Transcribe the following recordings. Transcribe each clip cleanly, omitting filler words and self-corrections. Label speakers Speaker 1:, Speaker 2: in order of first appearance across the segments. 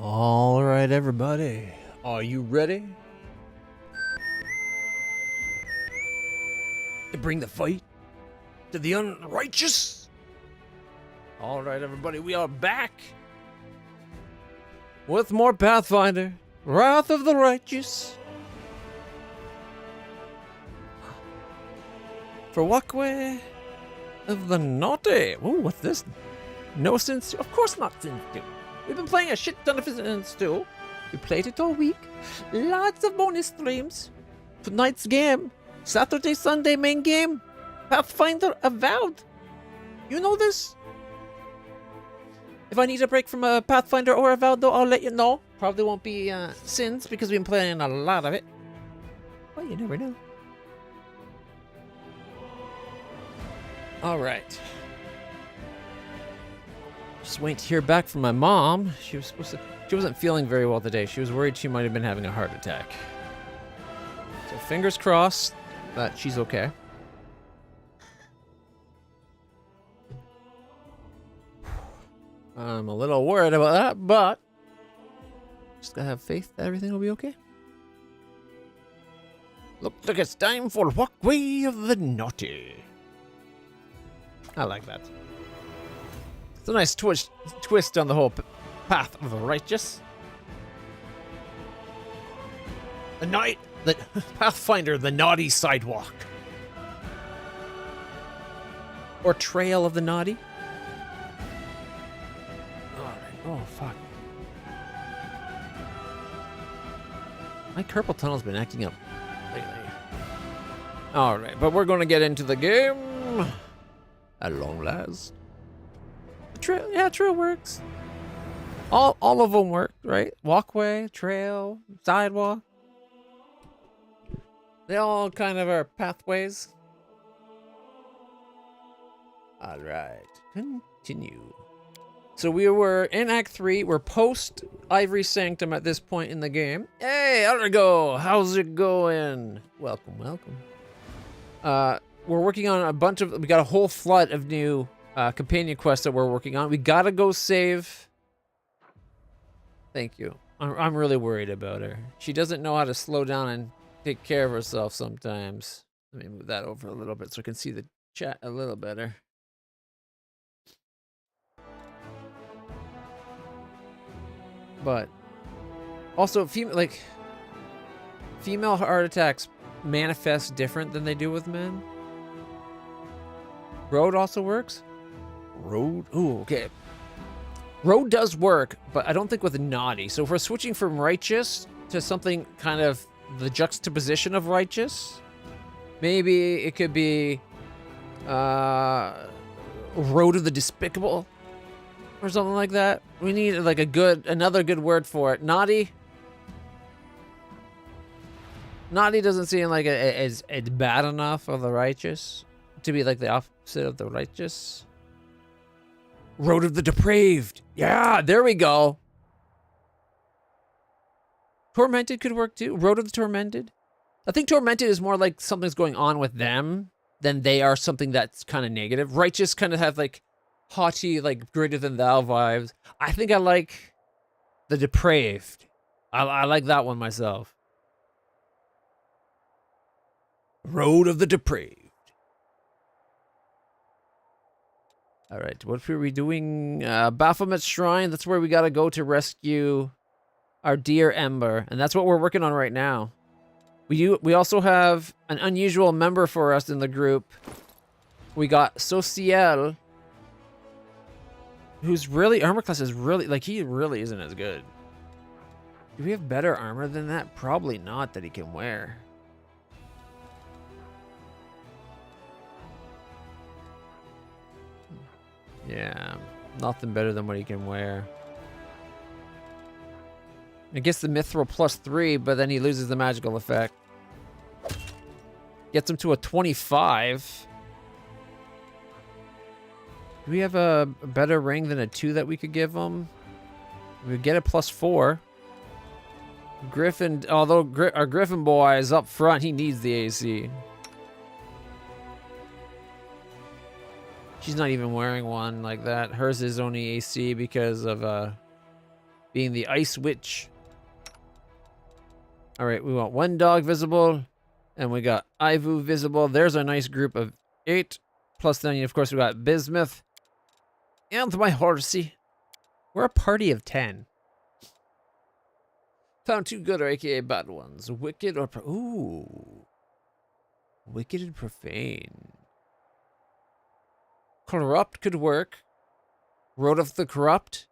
Speaker 1: All right, everybody. Are you ready to bring the fight to the unrighteous? All right, everybody. We are back with more Pathfinder, Wrath of the Righteous. For Walkway of the Naughty. Ooh, what's this? No Sin 2? Of course not Sin 2. We've been playing a shit ton of Sin 2. We played it all week. Lots of bonus streams. Tonight's game. Saturday, Sunday main game. Pathfinder Avowed. You know this? If I need a break from a Pathfinder or Avowed, though, I'll let you know. Probably won't be Sins because we've been playing a lot of it. But you never know. Alright. Just waiting to hear back from my mom. She wasn't feeling very well today. She was worried she might have been having a heart attack. So fingers crossed that she's okay. I'm a little worried about that, but just gotta have faith that everything will be okay. Looks like it's time for Walkway of the Naughty. I like that. It's a nice twist on the whole path of the righteous. The Pathfinder, the naughty sidewalk. Or trail of the naughty. Alright, oh fuck. My carpal tunnel's been acting up lately. Alright, but we're gonna get into the game. At long last. Trail works. All of them work, right? Walkway, trail, sidewalk. They all kind of are pathways. All right, continue. So we were in Act 3. We're post Ivory Sanctum at this point in the game. Hey, Argo, how's it going? Welcome, welcome. We're working on a bunch of, we got a whole flood of new companion quests that we're working on. We gotta go save. Thank you. I'm really worried about her. She doesn't know how to slow down and take care of herself sometimes. Let me move that over a little bit so I can see the chat a little better. But also, female heart attacks manifest different than they do with men. Road also works. Road? Ooh, okay. Road does work, but I don't think with naughty. So if we're switching from righteous to something kind of the juxtaposition of righteous, maybe it could be Road of the Despicable or something like that. We need like another good word for it. Naughty. Naughty doesn't seem like it's bad enough of the righteous to be like the opposite of the righteous. Road of the Depraved. Yeah, there we go. Tormented could work too. Road of the Tormented. I think Tormented is more like something's going on with them than they are something that's kind of negative. Righteous kind of have like haughty, like greater than thou vibes. I think I like the Depraved. I like that one myself. Road of the Depraved. All right, what were we doing? Baphomet's Shrine. That's where we gotta go to rescue our dear Ember, and that's what we're working on right now. We also have an unusual member for us in the group. We got Social, who's really armor class is really like he really isn't as good. Do we have better armor than that? Probably not that he can wear. Yeah, nothing better than what he can wear. It gets the Mithril +3, but then he loses the magical effect. Gets him to a 25. Do we have a better ring than a 2 that we could give him? We get a +4. Griffin, although our Griffin boy is up front, he needs the AC. She's not even wearing one like that. Hers is only AC because of being the Ice Witch. All right, we want 1 dog visible, and we got Ivory visible. There's a nice group of 8. Plus then, of course, we got Bismuth. And my horsey. We're a party of 10. Found 2 good or aka bad ones. Wicked or... Ooh. Wicked and Profane. Corrupt could work. Road of the Corrupt.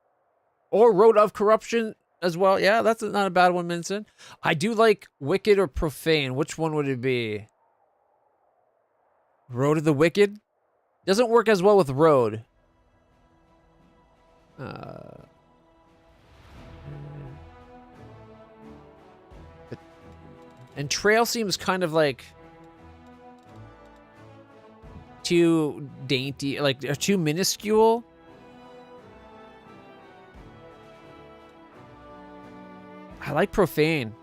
Speaker 1: Or Road of Corruption as well. Yeah, that's not a bad one, Minson. I do like Wicked or Profane. Which one would it be? Road of the Wicked? Doesn't work as well with Road. And Trail seems kind of like too dainty, like too minuscule. I like Profane.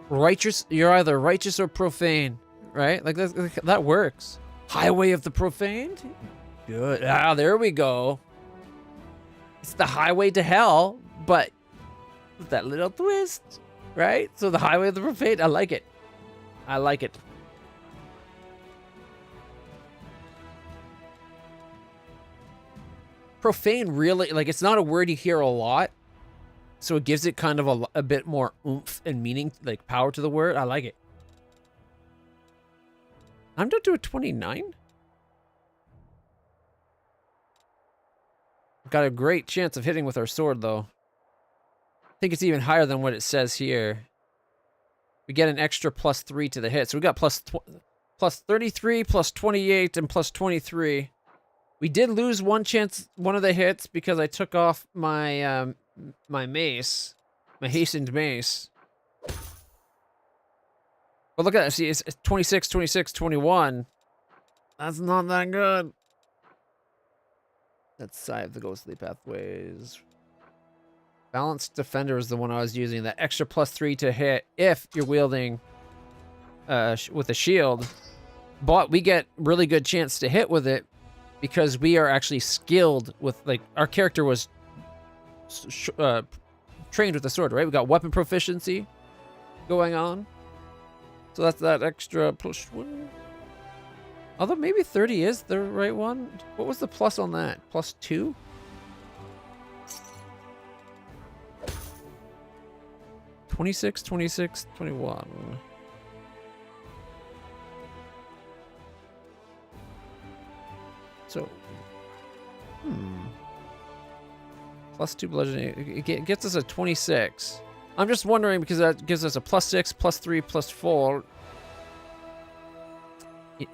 Speaker 1: Righteous, you're either righteous or profane, right? Like that works. Highway of the Profaned? Good. Ah, there we go. It's the highway to hell, but with that little twist, right? So the highway of the Profaned, I like it. I like it. Profane really, like, it's not a word you hear a lot, so it gives it kind of a bit more oomph and meaning, like power to the word. I like it. I'm down to a 29. Got a great chance of hitting with our sword, though. I think it's even higher than what it says here. We get an extra +3 to the hit. So we got plus 33, plus 28, and plus 23. We did lose one of the hits because I took off my my mace, my hastened mace. But look at that. See, it's 26, 26, 21. That's not that good. Let's save the ghostly pathways. Balanced Defender is the one I was using. That extra +3 to hit if you're wielding with a shield. But we get really good chance to hit with it because we are actually skilled with, like, our character was trained with the sword, right? We got weapon proficiency going on. So that's that extra +1. Although maybe 30 is the right one. What was the plus on that? +2? +26, 26, 21. So, +2 bludgeoning. It gets us a 26. I'm just wondering because that gives us a +6, +3, +4.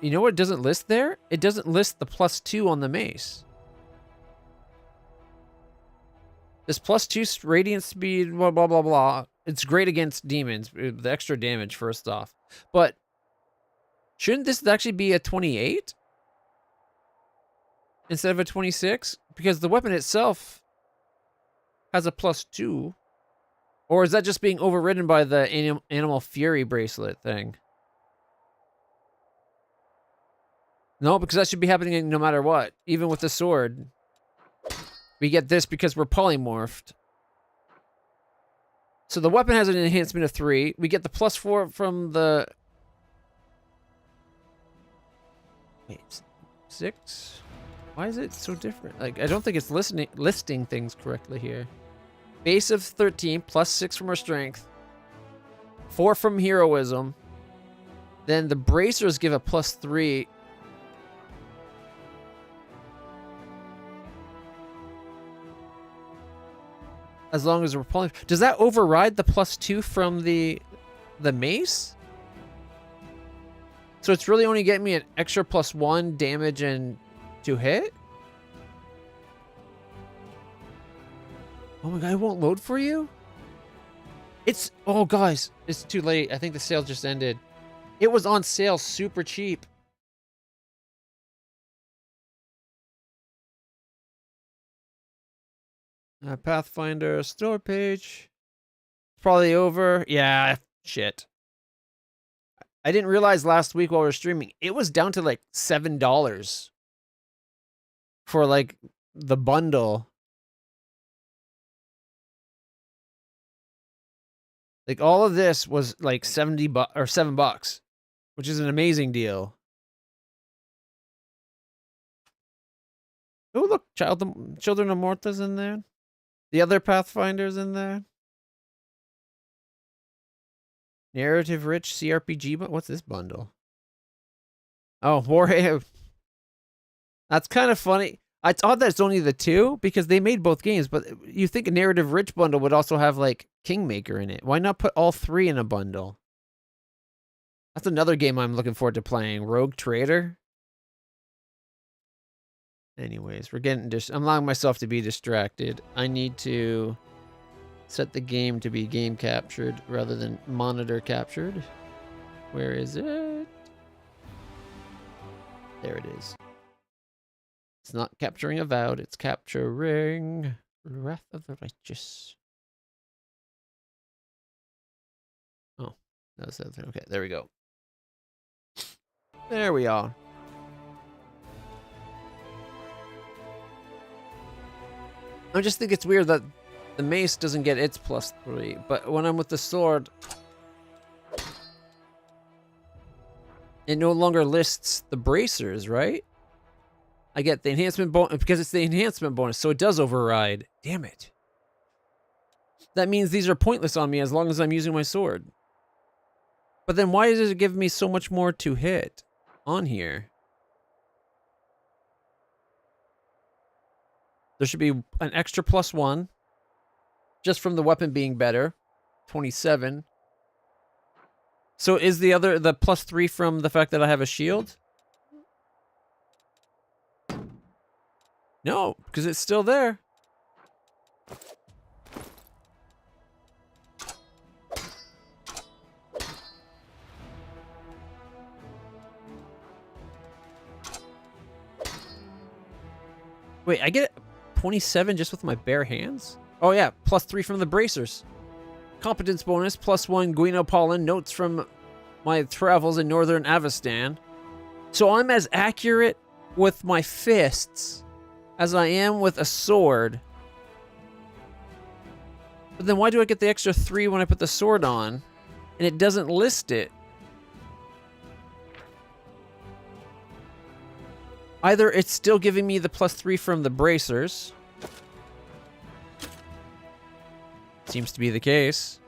Speaker 1: You know what it doesn't list there? It doesn't list the +2 on the mace. This +2 radiant speed, blah, blah, blah, blah. It's great against demons, the extra damage first off. But shouldn't this actually be a 28? Instead of a 26? Because the weapon itself has a +2. Or is that just being overridden by the Animal Fury bracelet thing? No, because that should be happening no matter what. Even with the sword. We get this because we're polymorphed. So the weapon has an enhancement of 3. We get the +4 from the... Wait, 6? Why is it so different? Like, I don't think it's listing things correctly here. Base of 13, +6 from our strength. 4 from heroism. Then the bracers give a +3. As long as we're pulling. Does that override the +2 from the mace? So it's really only getting me an extra +1 damage and to hit? Oh my god, it won't load for you? It's... Oh, guys. It's too late. I think the sale just ended. It was on sale super cheap. Pathfinder store page. Probably over. Yeah, shit. I didn't realize last week while we were streaming, it was down to like $7 for like the bundle. Like, all of this was like 70 bucks or $7, which is an amazing deal. Oh, look, Children of Morta's in there. The other Pathfinder's in there. Narrative rich CRPG, but what's this bundle? Oh, Warhammer. That's kind of funny. It's odd that it's only the two because they made both games, but you think a narrative rich bundle would also have like Kingmaker in it. Why not put all three in a bundle? That's another game I'm looking forward to playing. Rogue Trader. Anyways, we're getting I'm allowing myself to be distracted. I need to set the game to be game captured rather than monitor captured. Where is it? There it is. It's not capturing Avowed, it's capturing Wrath of the Righteous. Oh, that was the other thing. Okay, there we go. There we are. I just think it's weird that the mace doesn't get its +3, but when I'm with the sword, it no longer lists the bracers, right? I get the enhancement bonus because it's the enhancement bonus, so it does override. Damn it. That means these are pointless on me as long as I'm using my sword. But then why does it give me so much more to hit on here? There should be an extra +1 just from the weapon being better. 27. So is the +3 from the fact that I have a shield? No, because it's still there. Wait, I get 27 just with my bare hands? Oh yeah, +3 from the bracers. Competence bonus, +1 Guino pollen, notes from my travels in northern Avestan. So I'm as accurate with my fists as I am with a sword. But then why do I get the extra 3 when I put the sword on? And it doesn't list it. Either it's still giving me the +3 from the bracers. Seems to be the case.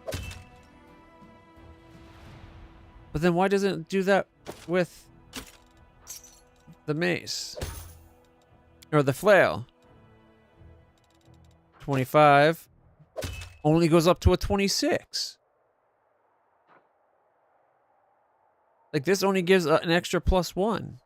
Speaker 1: But then why doesn't it do that with the mace? Or the flail? 25. Only goes up to a 26. Like, this only gives an extra +1.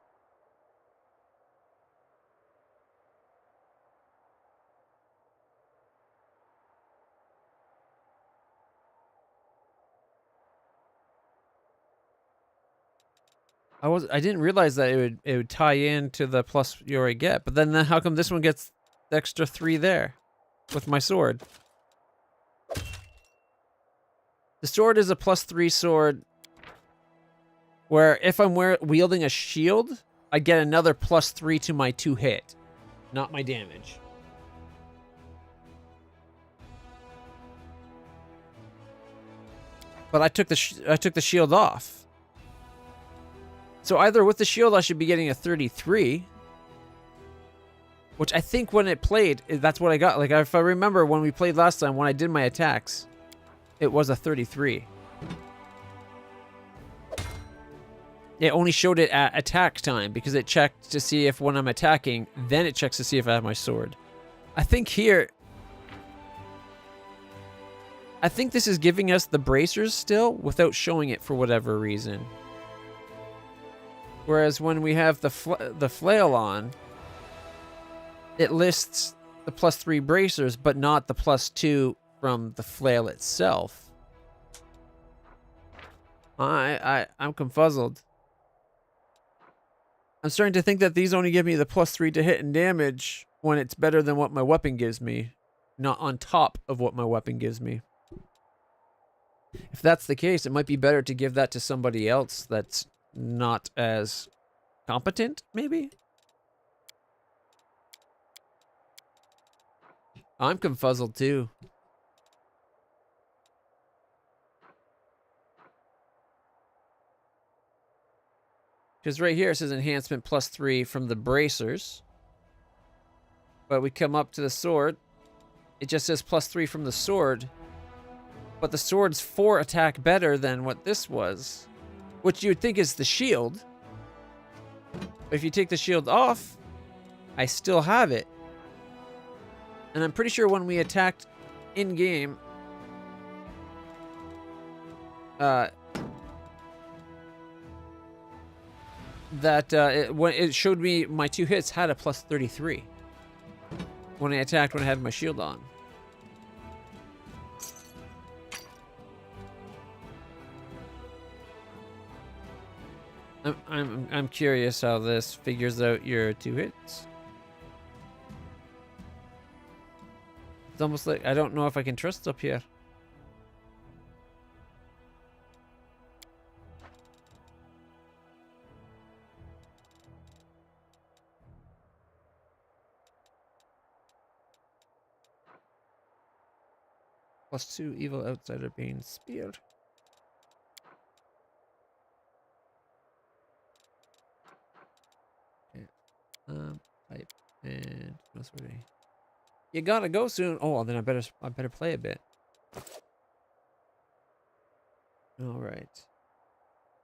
Speaker 1: I didn't realize that it would tie in to the plus you already get. But then how come this one gets the extra 3 there with my sword? The sword is a +3 sword where if I'm wielding a shield, I get another +3 to my 2 hit, not my damage. But I took the shield off. So either with the shield, I should be getting a 33. Which I think when it played, that's what I got. Like, if I remember when we played last time, when I did my attacks, it was a 33. It only showed it at attack time because it checked to see if when I'm attacking, then it checks to see if I have my sword. I think here... I think this is giving us the bracers still without showing it for whatever reason. Whereas when we have the flail on, it lists the +3 bracers, but not the +2 from the flail itself. I'm confuzzled. I'm starting to think that these only give me the +3 to hit and damage when it's better than what my weapon gives me, not on top of what my weapon gives me. If that's the case, it might be better to give that to somebody else that's not as competent, maybe? I'm confuzzled too. Because right here it says enhancement +3 from the bracers. But we come up to the sword. It just says +3 from the sword. But the sword's 4 attack better than what this was. Which you would think is the shield. But if you take the shield off, I still have it. And I'm pretty sure when we attacked in-game... when it showed me my 2 hits had a +33 when I attacked when I had my shield on. I'm curious how this figures out your 2 hits. It's almost like I don't know if I can trust up here. +2 evil outsider being speared. Okay. Pipe and no sorry. You gotta go soon. Oh, then I better play a bit. All right.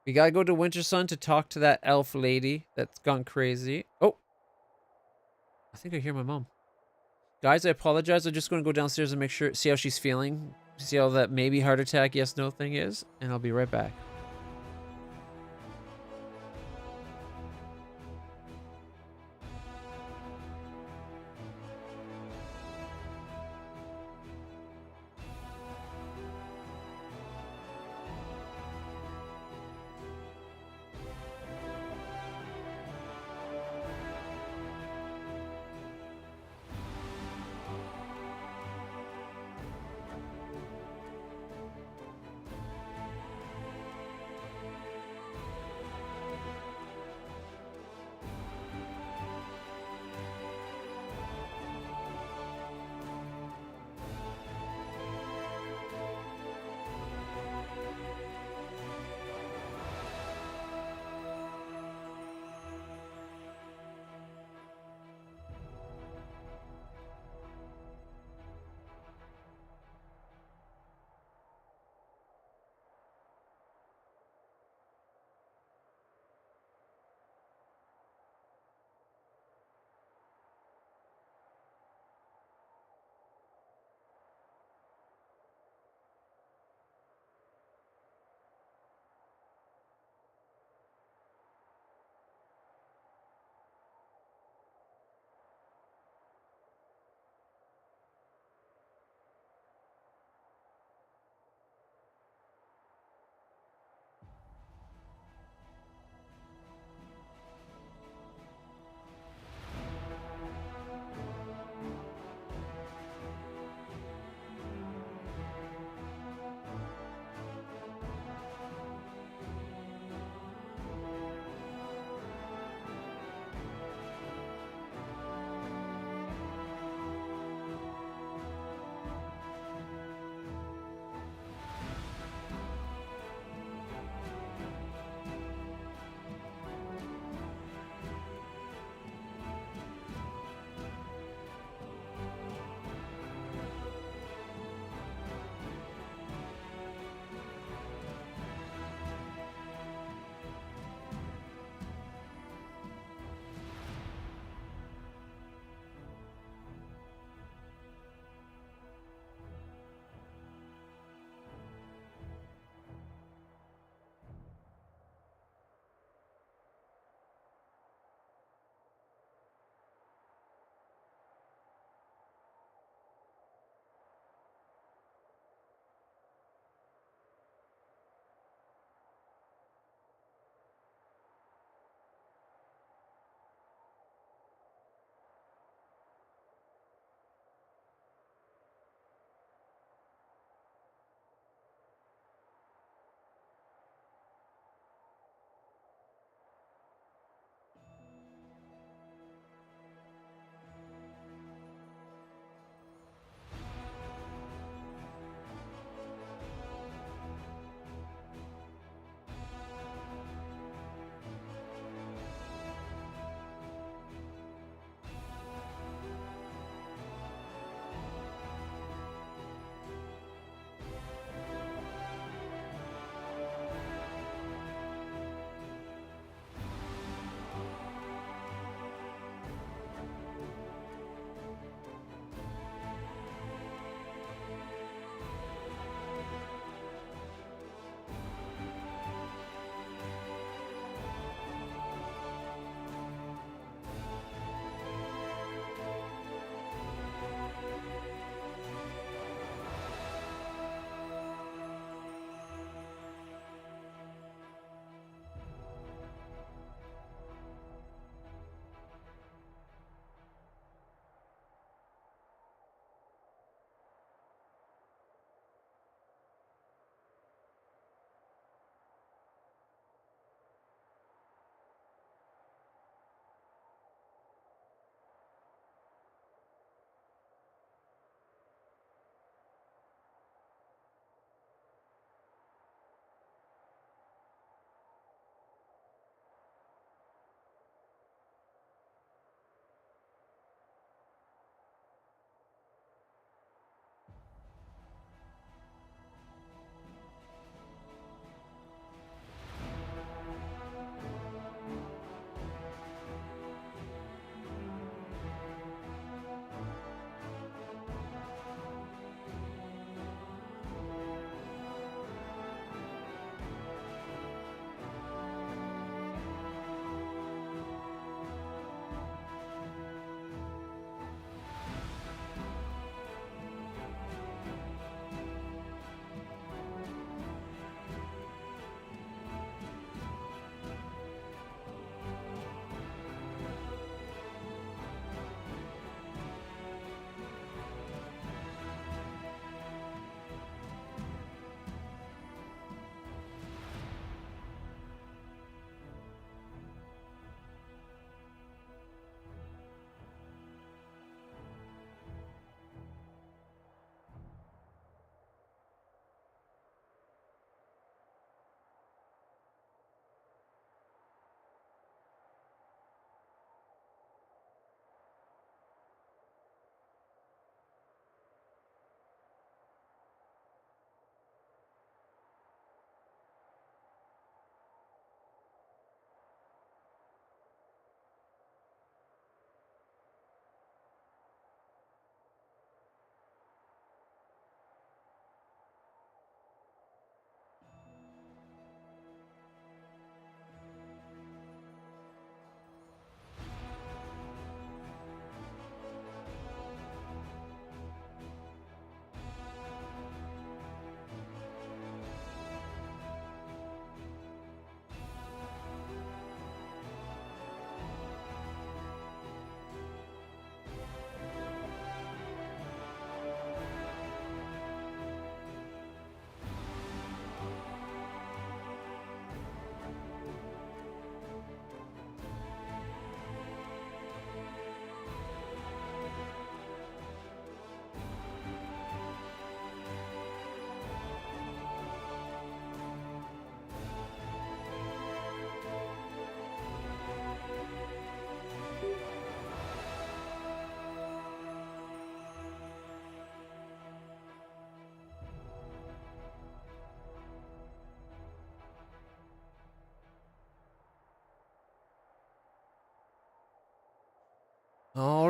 Speaker 1: We gotta go to Winter Sun to talk to that elf lady that's gone crazy. Oh, I think I hear my mom. Guys, I apologize. I'm just going to go downstairs and make sure, see how she's feeling. See how that maybe heart attack, yes, no thing is. And I'll be right back.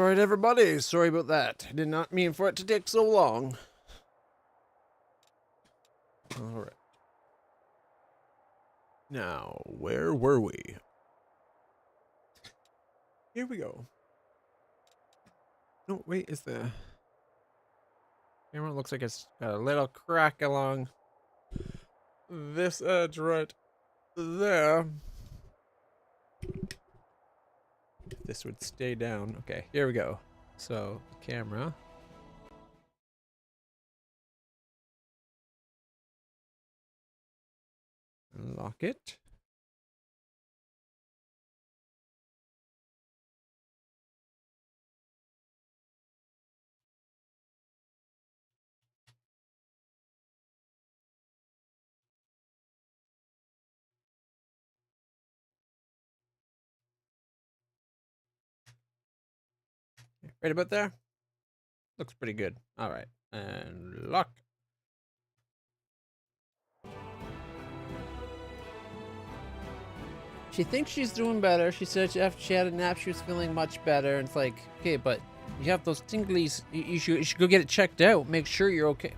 Speaker 1: Alright, everybody. Sorry about that. I did not mean for it to take so long. Alright. Now, where were we? Here we go. No, wait, is the camera looks like it's got a little crack along this edge right there. This would stay down. Okay, here we go. So, camera. Unlock it. Right about there. Looks pretty good. All right, and lock. She thinks she's doing better. She said after she had a nap, she was feeling much better. And it's like, okay, but you have those tinglies. You should go get it checked out. Make sure you're okay.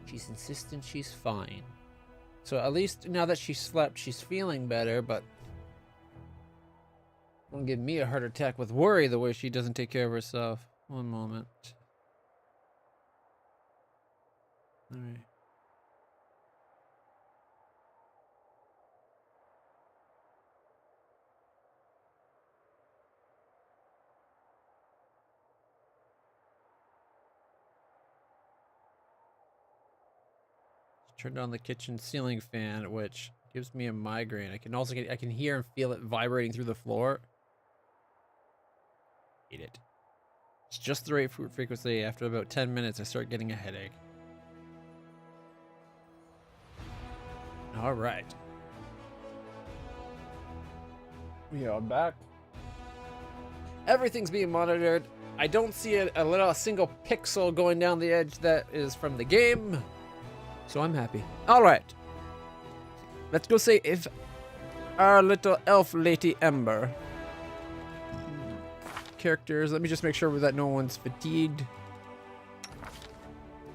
Speaker 1: She's insistent she's fine. So at least now that she slept, she's feeling better. But won't give me a heart attack with worry the way she doesn't take care of herself. One moment. All right. Turned on the kitchen ceiling fan, which gives me a migraine. I can hear and feel it vibrating through the floor. Hate it. It's just the right frequency. After about 10 minutes, I start getting a headache. All right. We are back. Everything's being monitored. I don't see a single pixel going down the edge that is from the game. So I'm happy. All right. Let's go say if our little elf lady Ember. Characters. Let me just make sure that no one's fatigued.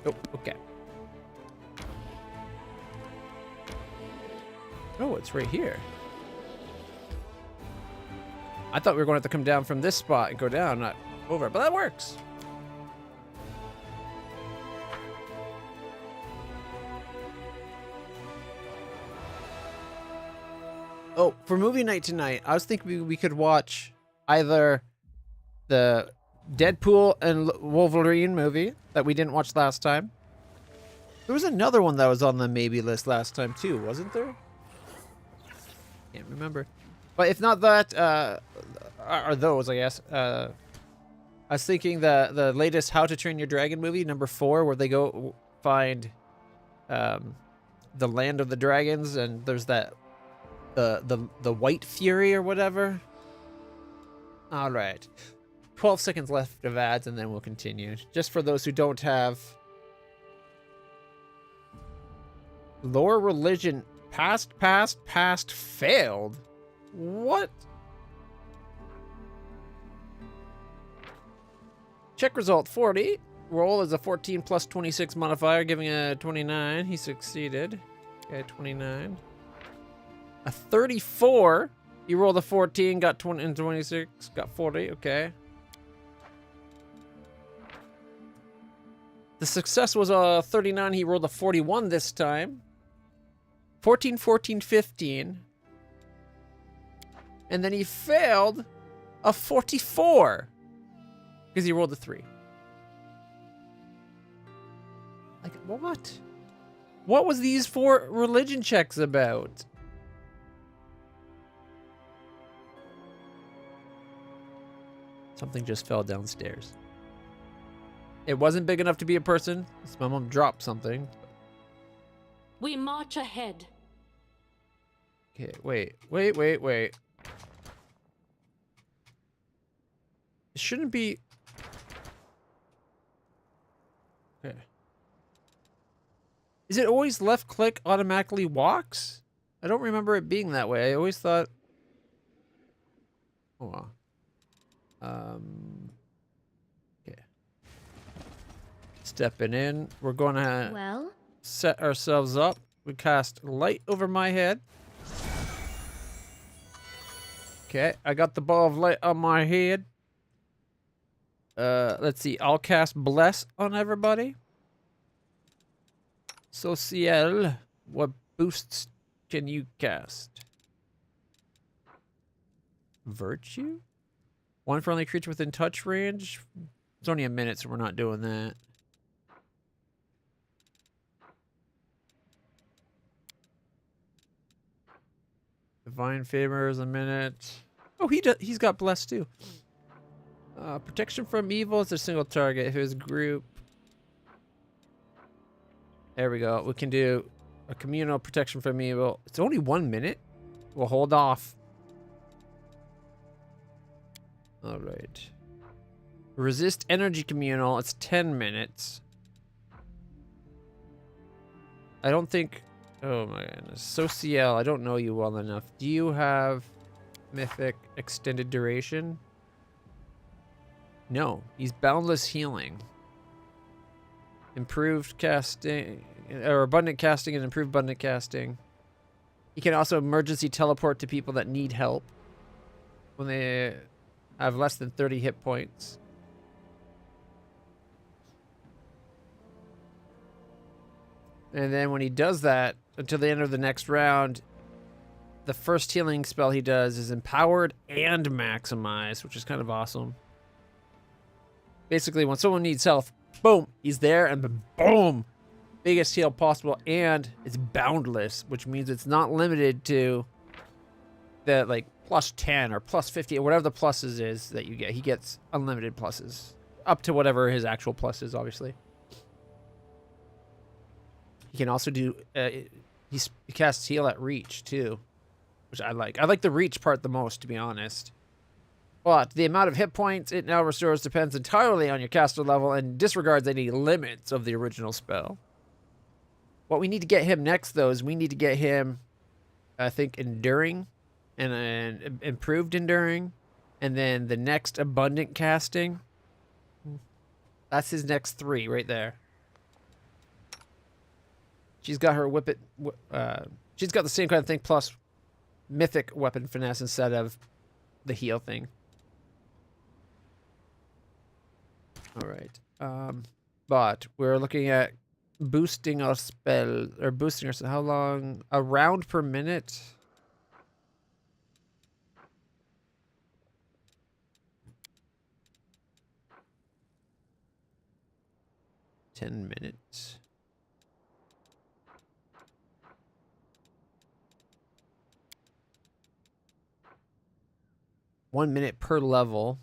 Speaker 1: Oh, okay. Oh, it's right here. I thought we were going to have to come down from this spot and go down, not over, but that works. Oh, for movie night tonight, I was thinking we could watch either the Deadpool and Wolverine movie that we didn't watch last time. There was another one that was on the maybe list last time too, wasn't there? Can't remember. But if not that, are those, I guess. I was thinking the latest How to Train Your Dragon movie, number 4, where they go find the land of the dragons, and there's that the White Fury or whatever. All right, 12 seconds left of ads, and then we'll continue. Just for those who don't have lore religion, past, failed. What? Check result 40. Roll is a 14 plus 26 modifier, giving a 29. He succeeded. Okay, 29. A 34. He rolled a 14, got 20 and 26, got 40. Okay. The success was a 39. He rolled a 41 this time. 14, 14, 15. And then he failed a 44 because he rolled a 3. Like, what? What was these 4 religion checks about? Something just fell downstairs. It wasn't big enough to be a person. My mom dropped something.
Speaker 2: We march ahead.
Speaker 1: Okay, wait. It shouldn't be... Okay. Is it always left click automatically walks? I don't remember it being that way. I always thought... Oh, wow. Okay. Stepping in. We're going to
Speaker 3: Well,
Speaker 1: set ourselves up. We cast light over my head. Okay, I got the ball of light on my head. Let's see. I'll cast bless on everybody. Social. What boosts can you cast? Virtue? One friendly creature within touch range? It's only a minute, so we're not doing that. Divine favor is a minute. Oh, he's got blessed too. Protection from evil is a single target. If his group. There we go. We can do a communal protection from evil. It's only 1 minute. We'll hold off. All right. Resist energy communal. It's 10 minutes. I don't think. Oh my goodness. Social. I don't know you well enough. Do you have mythic extended duration? No. He's boundless healing. Improved casting, or abundant casting and improved abundant casting. He can also emergency teleport to people that need help when they have less than 30 hit points. And then when he does that, until the end of the next round, the first healing spell he does is empowered and maximized, which is kind of awesome. Basically, when someone needs help, boom, he's there, and boom, biggest heal possible, and it's boundless, which means it's not limited to the like plus 10 or plus 50 or whatever the pluses is that you get. He gets unlimited pluses, up to whatever his actual plus is, obviously. He can also do, he casts heal at reach too, which I like. I like the reach part the most, to be honest. But the amount of hit points it now restores depends entirely on your caster level and disregards any limits of the original spell. What we need to get him next, though, is we need to get him, I think, enduring and improved enduring. And then the next abundant casting. That's his next 3 right there. She's got her whip it. She's got the same kind of thing plus mythic weapon finesse instead of the heal thing. All right. But we're looking at boosting our spell, or boosting our, how long? A round per minute? $10 minutes. $1 minute per level.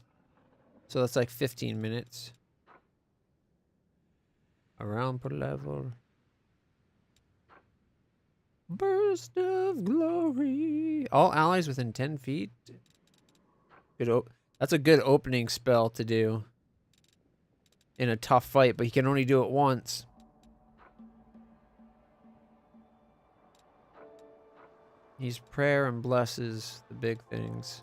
Speaker 1: So that's like 15 minutes. Around per level. Burst of glory. All allies within 10 feet. Good. That's a good opening spell to do in a tough fight, but he can only do it once. He's prayer and blesses the big things.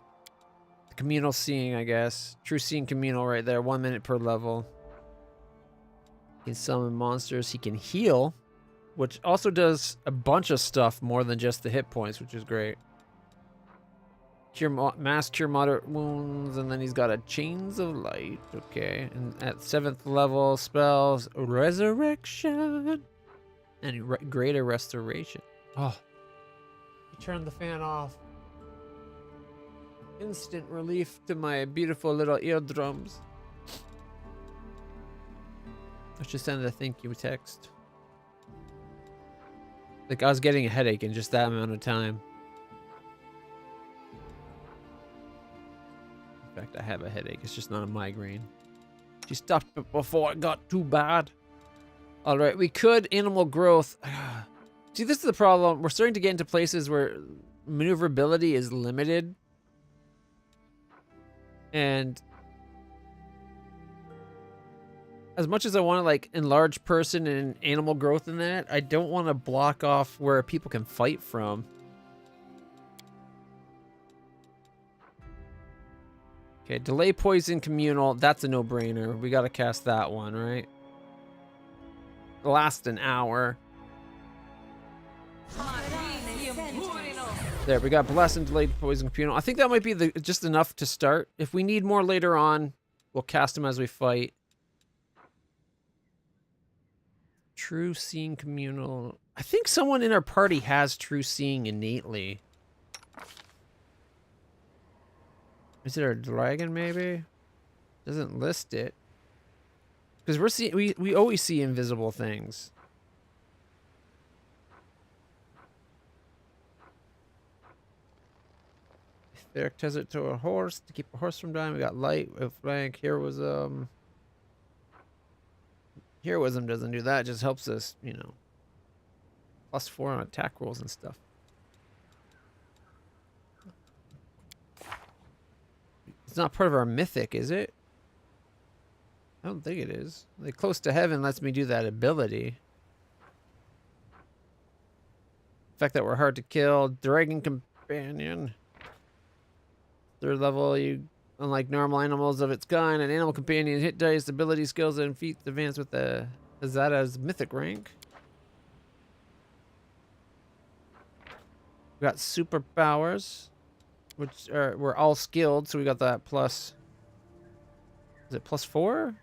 Speaker 1: The communal seeing, I guess. True seeing communal right there. 1 minute per level. He can summon monsters. He can heal, which also does a bunch of stuff more than just the hit points, which is great. Cure mass cure moderate wounds, and then he's got a chains of light. Okay, and at 7th level spells resurrection and greater restoration. Oh, he turned the fan off. Instant relief to my beautiful little eardrums. Let's just send a thank you text. Like, I was getting a headache in just that amount of time. In fact, I have a headache. It's just not a migraine. She stopped it before it got too bad. All right, we could animal growth. See, this is the problem. We're starting to get into places where maneuverability is limited. And as much as I want to like enlarge person and animal growth in that, I don't want to block off where people can fight from. Okay, delay poison communal. That's a no-brainer. We got to cast that one, right? Last an hour. There, we got bless and delayed poison communal. I think that might be just enough to start. If we need more later on, we'll cast them as we fight. True seeing communal. I think someone in our party has true seeing innately. Is it our dragon maybe? Doesn't list it. Because we always see invisible things. Derek tells it to a horse to keep a horse from dying. We got light, flank. Heroism. Heroism doesn't do that. It just helps us, you know. +4 on attack rolls and stuff. It's not part of our mythic, is it? I don't think it is. Like Close to Heaven lets me do that ability. The fact that we're hard to kill. Dragon Companion. 3rd level, you unlike normal animals of its kind, an animal companion hit dice, ability, skills, and feats advance with the Azada's mythic rank. We got superpowers, which are we're all skilled, so we got that plus. Is it +4?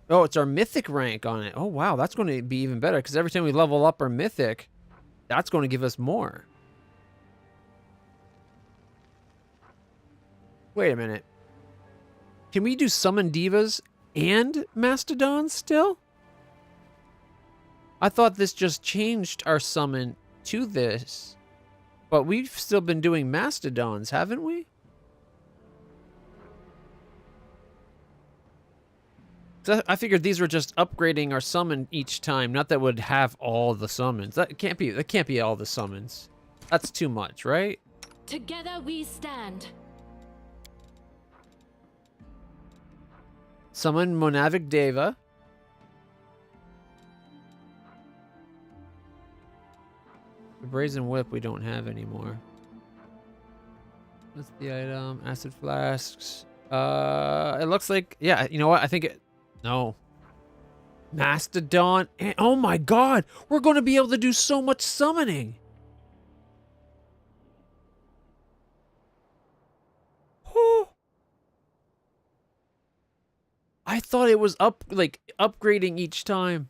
Speaker 1: Oh, it's our mythic rank on it. Oh wow, that's going to be even better because every time we level up our mythic, that's going to give us more. Wait a minute. Can we do summon divas and mastodons still? I thought this just changed our summon to this. But we've still been doing mastodons, haven't we? So I figured these were just upgrading our summon each time, not that would have all the summons. That can't be all the summons. That's too much, right?
Speaker 2: Together we stand.
Speaker 1: Summon Monavik Deva. The Brazen Whip we don't have anymore. What's the item? Acid Flasks. It looks like, yeah, you know what? I think it, no. Mastodon. And, oh my god! We're going to be able to do so much summoning! Oh. I thought it was upgrading each time.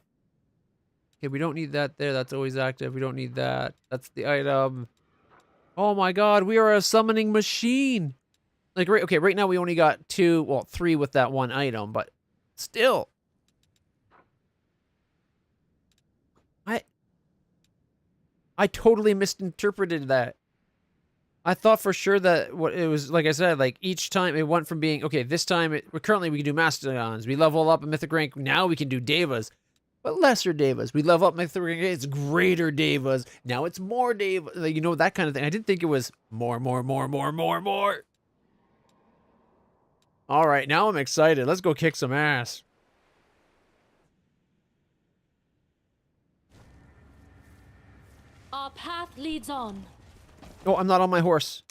Speaker 1: Okay, we don't need that there. That's always active. We don't need that. That's the item. Oh my god, we are a summoning machine. Like, right now we only got 3 with that one item, but still. I totally misinterpreted that. I thought for sure that what it was, like I said, like each time it went from being, okay, this time currently we can do Mastodons. We level up a mythic rank. Now we can do Devas, but lesser Devas. We level up mythic rank. It's greater Devas. Now it's more Devas. Like, you know, that kind of thing. I didn't think it was more. All right, now I'm excited. Let's go kick some ass.
Speaker 2: Our path leads on.
Speaker 1: Oh, I'm not on my horse.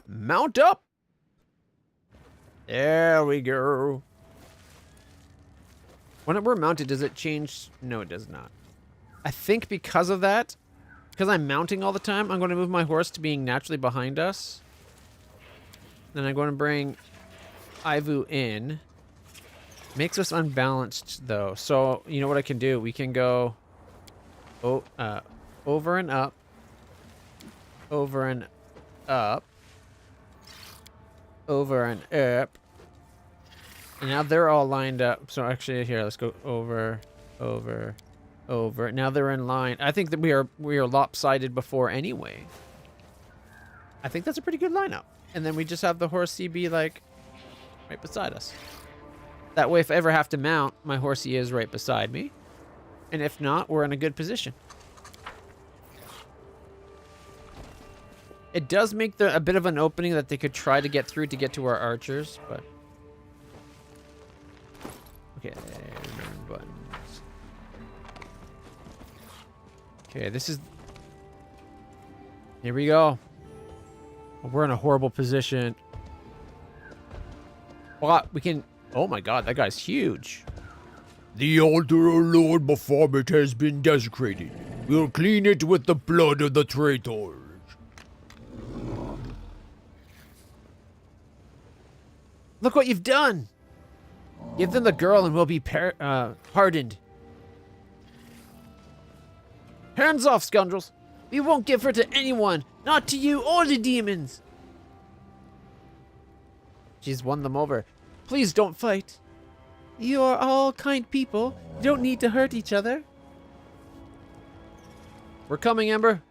Speaker 1: Mount up. There we go. When we're mounted, does it change? No, it does not. I think because of that, because I'm mounting all the time, I'm going to move my horse to being naturally behind us. Then I'm going to bring Ivu in. Makes us unbalanced, though. So, you know what I can do? We can go over and up. Over and up. Over and up. And now they're all lined up. So actually here, let's go over, over, over. Now they're in line. I think that we are lopsided before anyway. I think that's a pretty good lineup. And then we just have the horsey be like right beside us. That way if I ever have to mount, my horsey is right beside me. And if not, we're in a good position. It does make a bit of an opening that they could try to get through to get to our archers, but... Okay, buttons. Okay, this is... Here we go. We're in a horrible position. Well, we can... Oh my god, that guy's huge.
Speaker 3: The altar of Lord Baphomet has been desecrated. We'll clean it with the blood of the traitors.
Speaker 1: Look what you've done! Give them the girl and we'll be pardoned. Hands off, scoundrels! We won't give her to anyone, not to you or the demons! She's won them over. Please don't fight. You are all kind people. You don't need to hurt each other. We're coming, Ember.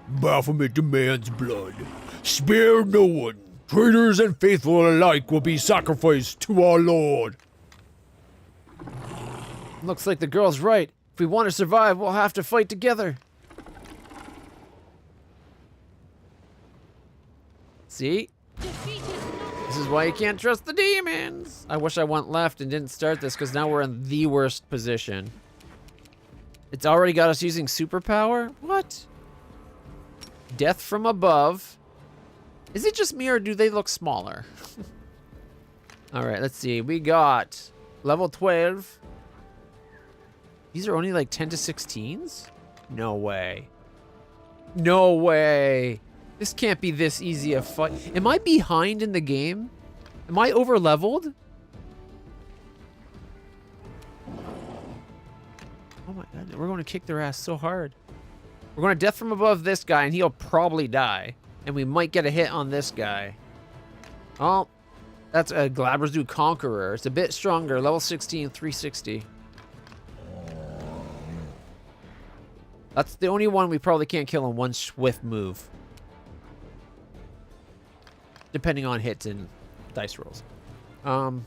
Speaker 3: Baphomet demands blood. Spare no one. Traitors and faithful alike will be sacrificed to our Lord.
Speaker 1: Looks like the girl's right. If we want to survive, we'll have to fight together. See? This is why you can't trust the demons. I wish I went left and didn't start this because now we're in the worst position. It's already got us using superpower? What? Death from above. Is it just me or do they look smaller? All right, let's see. We got level 12. These are only like 10 to 16s? No way. No way. This can't be this easy a fight. Am I behind in the game? Am I over leveled? Oh my god, we're going to kick their ass so hard. We're going to death from above this guy and he'll probably die. And we might get a hit on this guy. Oh, that's a Glabrezu Conqueror. It's a bit stronger. Level 16, 360. That's the only one we probably can't kill in one swift move. Depending on hits and dice rolls. You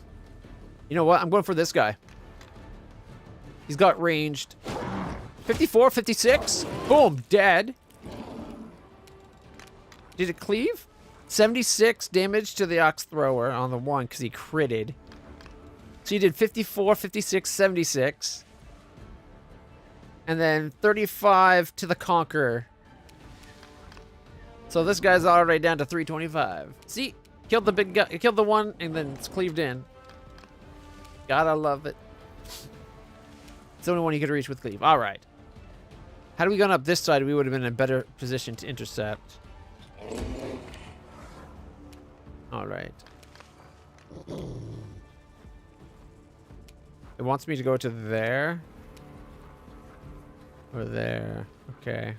Speaker 1: know what? I'm going for this guy. He's got ranged. 54, 56. Boom, dead. Did it cleave? 76 damage to the Ox Thrower on the one because he critted. So he did 54, 56, 76. And then 35 to the Conqueror. So this guy's already down to 325. See? Killed the big guy. Killed the one and then it's cleaved in. Gotta love it. It's the only one you could reach with cleave. Alright. Had we gone up this side, we would have been in a better position to intercept. Alright. It wants me to go to there. Or there. Okay.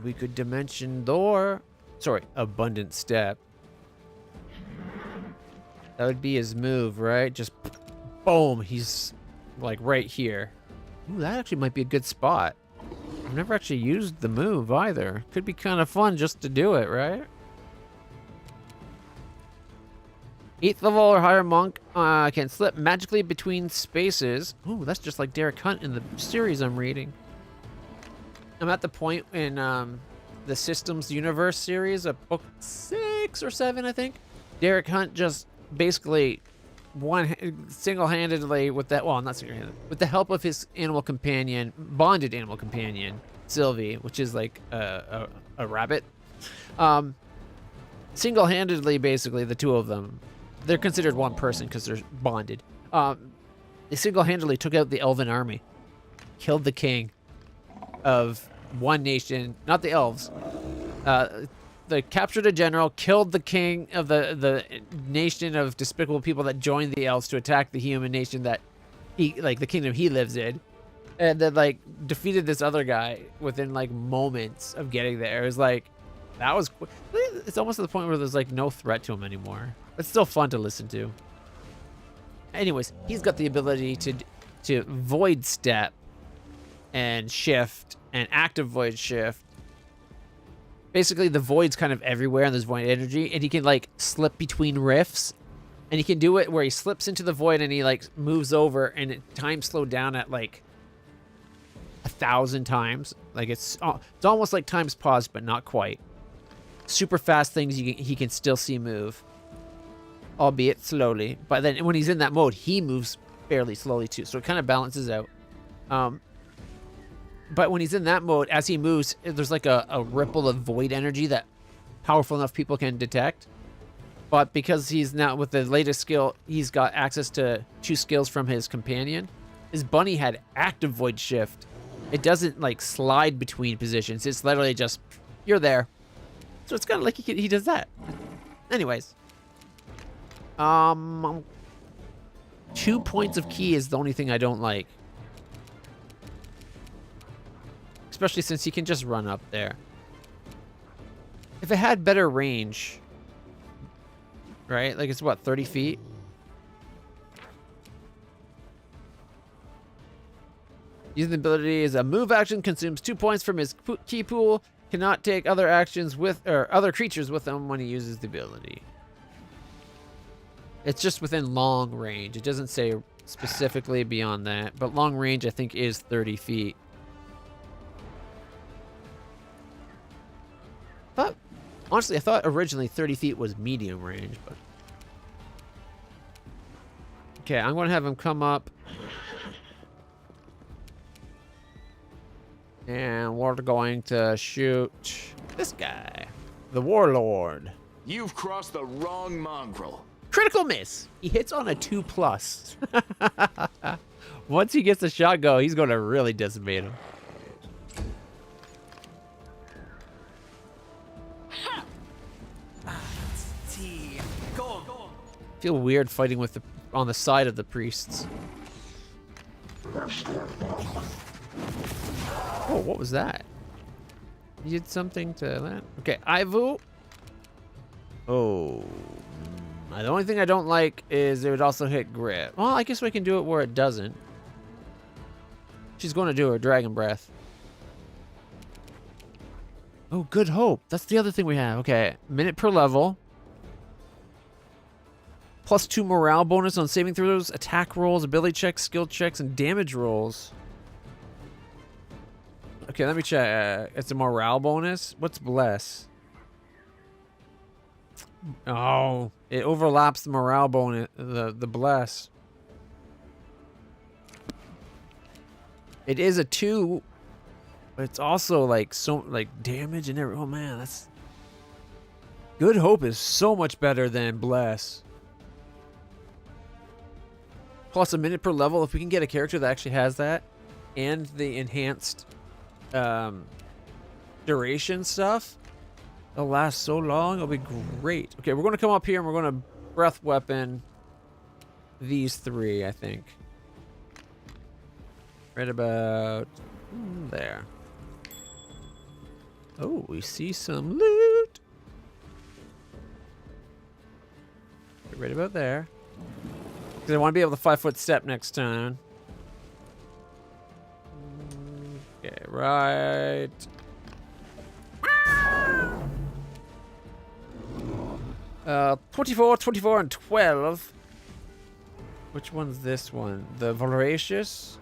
Speaker 1: We could dimension door. Sorry, abundant step. That would be his move, right? Just boom, he's like right here. Ooh, that actually might be a good spot. I've never actually used the move either. Could be kind of fun just to do it, right? 8th level or higher monk can slip magically between spaces. Ooh, that's just like Derek Hunt in the series I'm reading. I'm at the point in the Systems Universe series of book 6 or 7, I think. Derek Hunt just basically single-handedly with that, well, not single-handed, with the help of his animal companion, bonded animal companion, Sylvie, which is like a rabbit. Single-handedly, basically, the two of them, they're considered one person because they're bonded. They single-handedly took out the Elven army, killed the king of one nation, not the elves. They captured a general, killed the king of the nation of despicable people that joined the elves to attack the human nation that he, like, the kingdom he lives in, and then like defeated this other guy within like moments of getting there. It was like, that was, it's almost to the point where there's like no threat to him anymore. It's still fun to listen to. Anyways, he's got the ability to void step and shift and active void shift. Basically, the void's kind of everywhere and there's void energy, and he can like slip between rifts, and he can do it where he slips into the void and he like moves over, and time slowed down at like 1,000 times. Like it's almost like time's paused, but not quite. Super fast things he can still see move, albeit slowly. But then when he's in that mode, he moves fairly slowly too, so it kind of balances out. But when he's in that mode, as he moves, there's like a ripple of void energy that powerful enough people can detect. But because he's now with the latest skill, he's got access to 2 skills from his companion. His bunny had active void shift. It doesn't like slide between positions. It's literally just, you're there. So it's kind of like he does that. Anyways. 2 points of key is the only thing I don't like. Especially since he can just run up there. If it had better range, right? Like it's what, 30 feet? Using the ability as a move action, consumes 2 points from his key pool. Cannot take other actions with, or other creatures with him when he uses the ability. It's just within long range. It doesn't say specifically beyond that, but long range I think is 30 feet. But honestly, I thought originally 30 feet was medium range, but okay, I'm going to have him come up. And we're going to shoot this guy, the Warlord.
Speaker 4: You've crossed the wrong mongrel.
Speaker 1: Critical miss. He hits on a 2+. Once he gets the shot go, he's going to really decimate him. Feel weird fighting with the on the side of the priests. Oh, what was that? You did something to that? Okay, Ivory. Oh. The only thing I don't like is it would also hit grip. Well, I guess we can do it where it doesn't. She's going to do her dragon breath. Oh, good hope. That's the other thing we have. Okay, minute per level. +2 morale bonus on saving throws, attack rolls, ability checks, skill checks, and damage rolls. Okay, let me check. It's a morale bonus. What's bless? Oh, it overlaps the morale bonus, the bless. It is a 2, but it's also like damage and everything. Oh man, that's good hope is so much better than bless. Plus a minute per level. If we can get a character that actually has that and the enhanced duration stuff, it'll last so long. It'll be great. Okay, we're going to come up here and we're going to breath weapon these 3, I think. Right about there. Oh, we see some loot. Right about there. Because I want to be able to 5-foot step next time. Okay, right. 24, and 12. Which one's this one? The Voracious?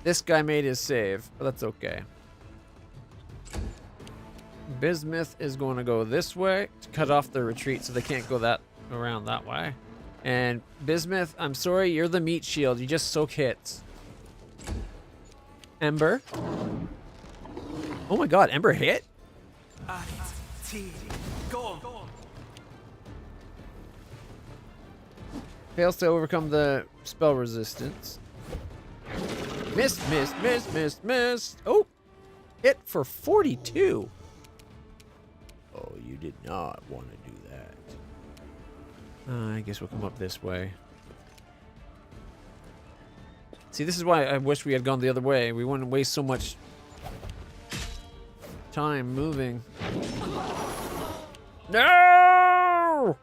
Speaker 1: This guy made his save, but that's okay. Bismuth is going to go this way to cut off the retreat so they can't go around that way. And Bismuth, I'm sorry, you're the meat shield. You just soak hits. Ember. Oh my god, Ember hit? Fails to overcome the spell resistance. Missed, missed, missed, missed, missed. Oh, hit for 42. Oh, you did not want to do that. I guess we'll come up this way. See, this is why I wish we had gone the other way. We wouldn't waste so much time moving. No!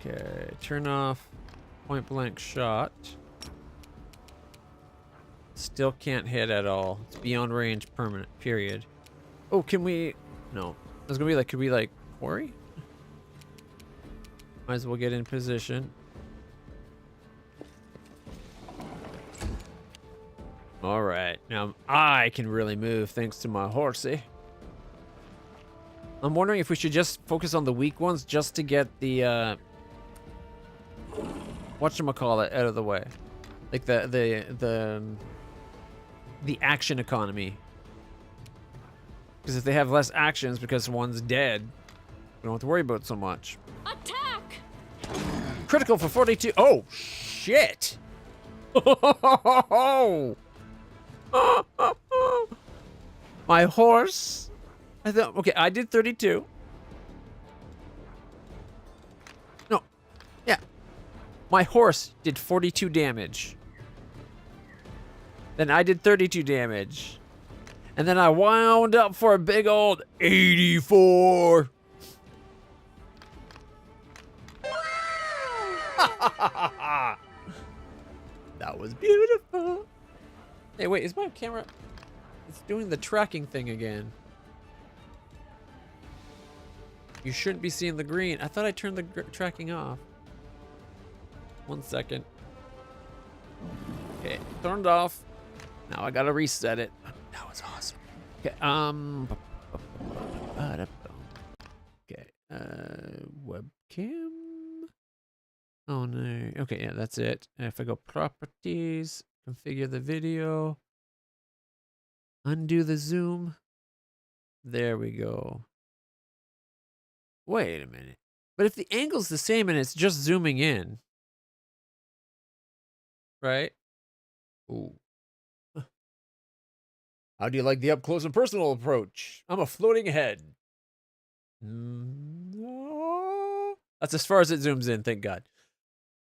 Speaker 1: Okay, turn off point blank shot. Still can't hit at all. It's beyond range permanent, period. Oh, can we? No. I was gonna be like, could we like quarry? Might as well get in position. All right, now I can really move thanks to my horsey. I'm wondering if we should just focus on the weak ones just to get the whatchamacallit out of the way. Like the action economy. Because if they have less actions because one's dead, we don't have to worry about it so much.
Speaker 2: Attack!
Speaker 1: Critical for 42. Oh, shit. My horse. I thought, okay, I did 32. No. Yeah. My horse did 42 damage. Then I did 32 damage. And then I wound up for a big old 84. That was beautiful. Hey, wait, is my camera... It's doing the tracking thing again. You shouldn't be seeing the green. I thought I turned the tracking off. 1 second. Okay, turned off. Now I gotta reset it. That was awesome. Okay, okay, webcam. Oh no. Okay, yeah, that's it. And if I go properties, configure the video, undo the zoom. There we go. Wait a minute. But if the angle's the same and it's just zooming in, right? Ooh. How do you like the up close and personal approach? I'm a floating head. No. That's as far as it zooms in, thank God.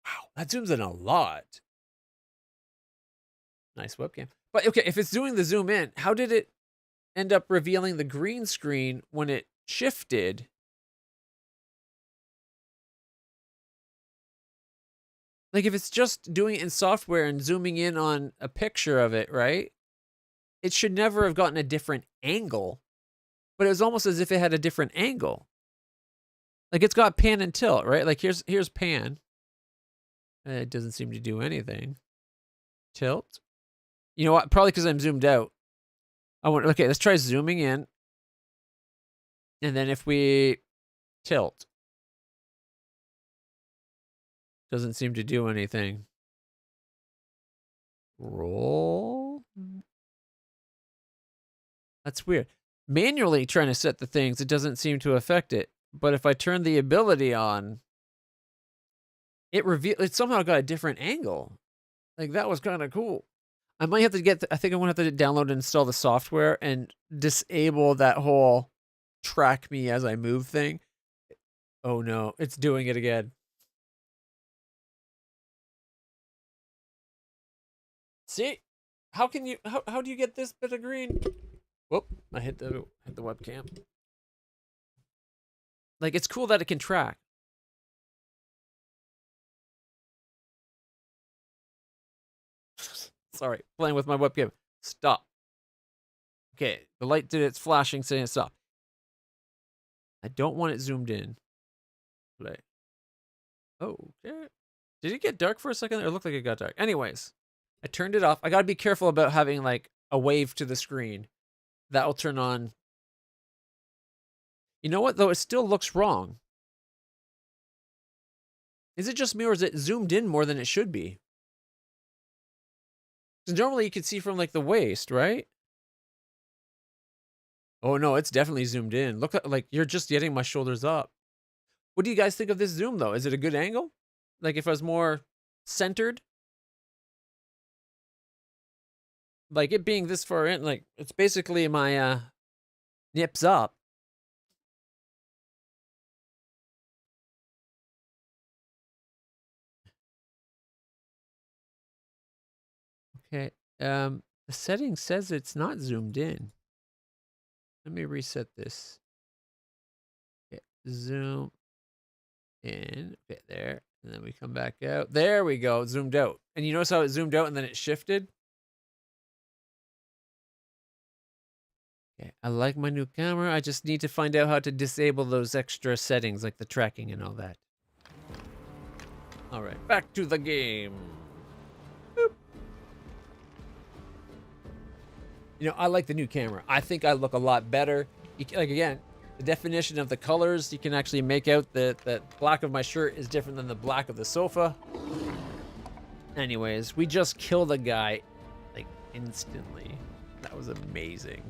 Speaker 1: Wow, that zooms in a lot. Nice webcam. But okay, if it's doing the zoom in, how did it end up revealing the green screen when it shifted? Like if it's just doing it in software and zooming in on a picture of it, right? It should never have gotten a different angle, but it was almost as if it had a different angle. Like it's got pan and tilt, right? Like here's pan. It doesn't seem to do anything. Tilt. You know what? Probably because I'm zoomed out. Okay, let's try zooming in. And then if we tilt. Doesn't seem to do anything. Roll. That's weird. Manually trying to set the things, it doesn't seem to affect it. But if I turn the ability on, it somehow got a different angle. Like that was kind of cool. I might have to I think I'm gonna have to download and install the software and disable that whole track me as I move thing. Oh no, it's doing it again. See? How can you how do you get this bit of green? Whoop, I hit the webcam. Like it's cool that it can track. Sorry, playing with my webcam. Stop. Okay, the light did its flashing saying stop. I don't want it zoomed in. Play. Oh, okay. Did it get dark for a second? It looked like it got dark. Anyways, I turned it off. I gotta be careful about having like a wave to the screen. That'll turn on. You know what though? It still looks wrong. Is it just me or is it zoomed in more than it should be? Because normally you can see from like the waist, right? Oh no, it's definitely zoomed in. Look like you're just getting my shoulders up. What do you guys think of this zoom though? Is it a good angle? Like if I was more centered? Like it being this far in, like it's basically my nips up. Okay. The setting says it's not zoomed in. Let me reset this. Okay, zoom in. Okay, there. And then we come back out. There we go. It zoomed out. And you notice how it zoomed out and then it shifted? Okay, I like my new camera. I just need to find out how to disable those extra settings like the tracking and all that. All right, back to the game. Boop. You know, I like the new camera. I think I look a lot better. Like again, the definition of the colors, you can actually make out that the black of my shirt is different than the black of the sofa. Anyways, we just killed a guy, like, instantly. That was amazing.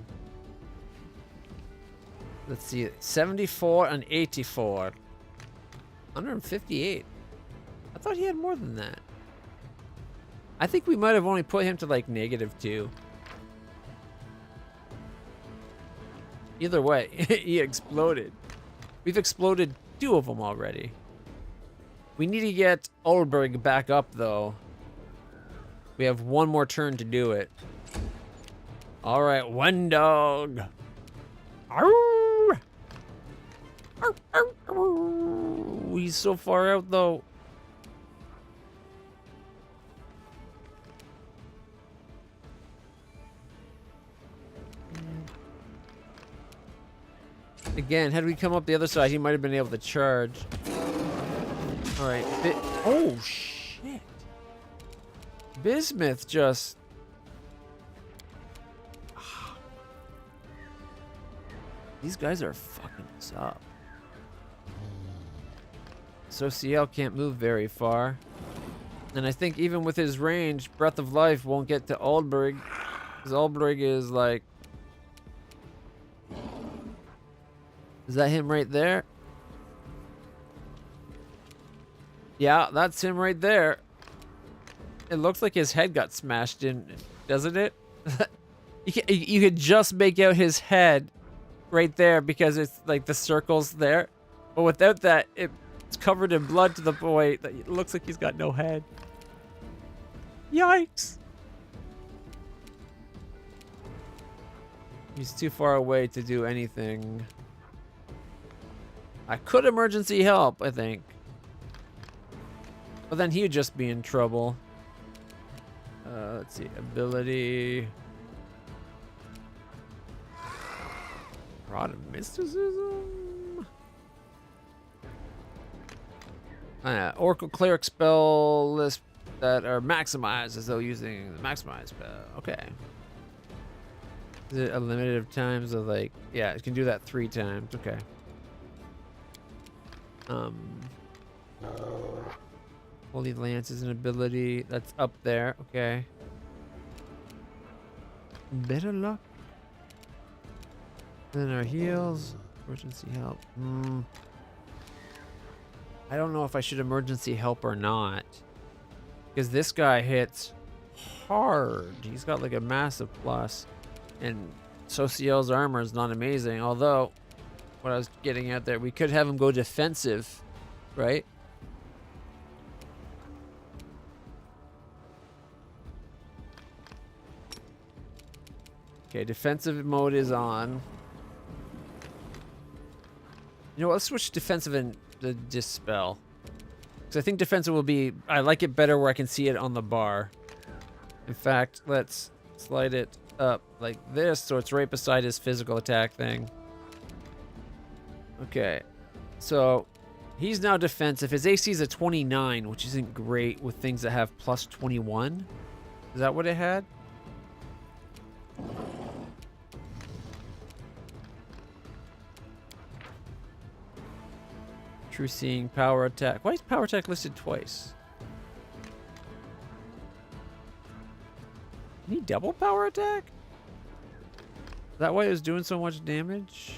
Speaker 1: Let's see, 74 and 84. 158. I thought he had more than that. I think we might have only put him to, like, -2. Either way, he exploded. We've exploded 2 of them already. We need to get Ulberg back up, though. We have 1 more turn to do it. All right, one dog. Arr! Arr, arr, arr. He's so far out, though. Again, had we come up the other side, he might have been able to charge. All right. Oh, shit. Bismuth just... These guys are fucking us up. Sociel can't move very far. And I think even with his range, Breath of Life won't get to Aldberg. Because Aldberg is like... Is that him right there? Yeah, that's him right there. It looks like his head got smashed in, doesn't it? You could just make out his head right there because it's like the circles there. But without that, it's covered in blood to the point that it looks like he's got no head. Yikes. He's too far away to do anything. I could emergency help, I think. But then he would just be in trouble. Let's see. Ability. Rod of Mysticism. Oracle Cleric spell list that are maximized as though using the maximize spell. Okay. Is it a limited of times of like... Yeah, it can do that 3 times. Okay. Holy Lance is an ability that's up there. Okay. Better luck. Then our heals. Emergency help. I don't know if I should emergency help or not. Because this guy hits hard. He's got like a massive plus. And Sociel's armor is not amazing. Although, what I was getting at there, we could have him go defensive, right? Okay, defensive mode is on. You know what, let's switch defensive and the dispel. Because I think defensive will be... I like it better where I can see it on the bar. In fact, let's slide it up like this so it's right beside his physical attack thing. Okay, so he's now defensive. His AC is a 29, which isn't great with things that have plus 21. Is that what it had? True Seeing, Power Attack. Why is Power Attack listed twice? Need double Power Attack? Is that why it was doing so much damage?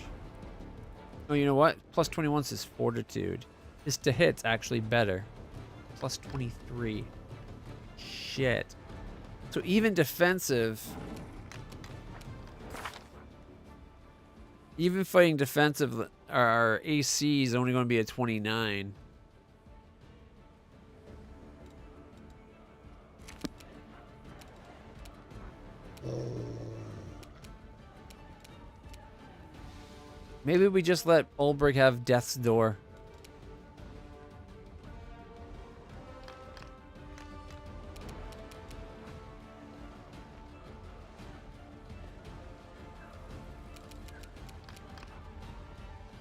Speaker 1: Oh, you know what? Plus 21 is Fortitude. This to hit's actually better. Plus 23. Shit. So even defensive... Even fighting defensive, our AC is only going to be a 29. Maybe we just let Ulbrich have Death's Door.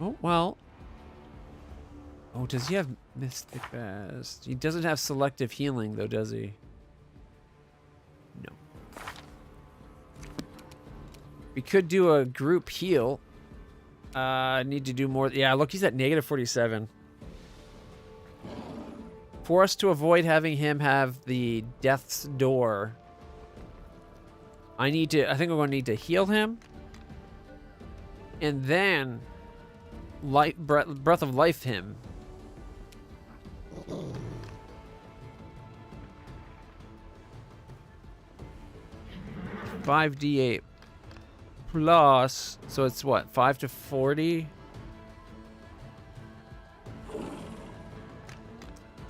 Speaker 1: Oh, well. Oh, does he have Mystic Fast? He doesn't have Selective Healing, though, does he? No. We could do a group heal. Need to do more. Yeah, look, he's at -47. For us to avoid having him have the death's door, I think I'm going to need to heal him. And then breath of life him. $5d8 plus, so it's what, 5 to 40?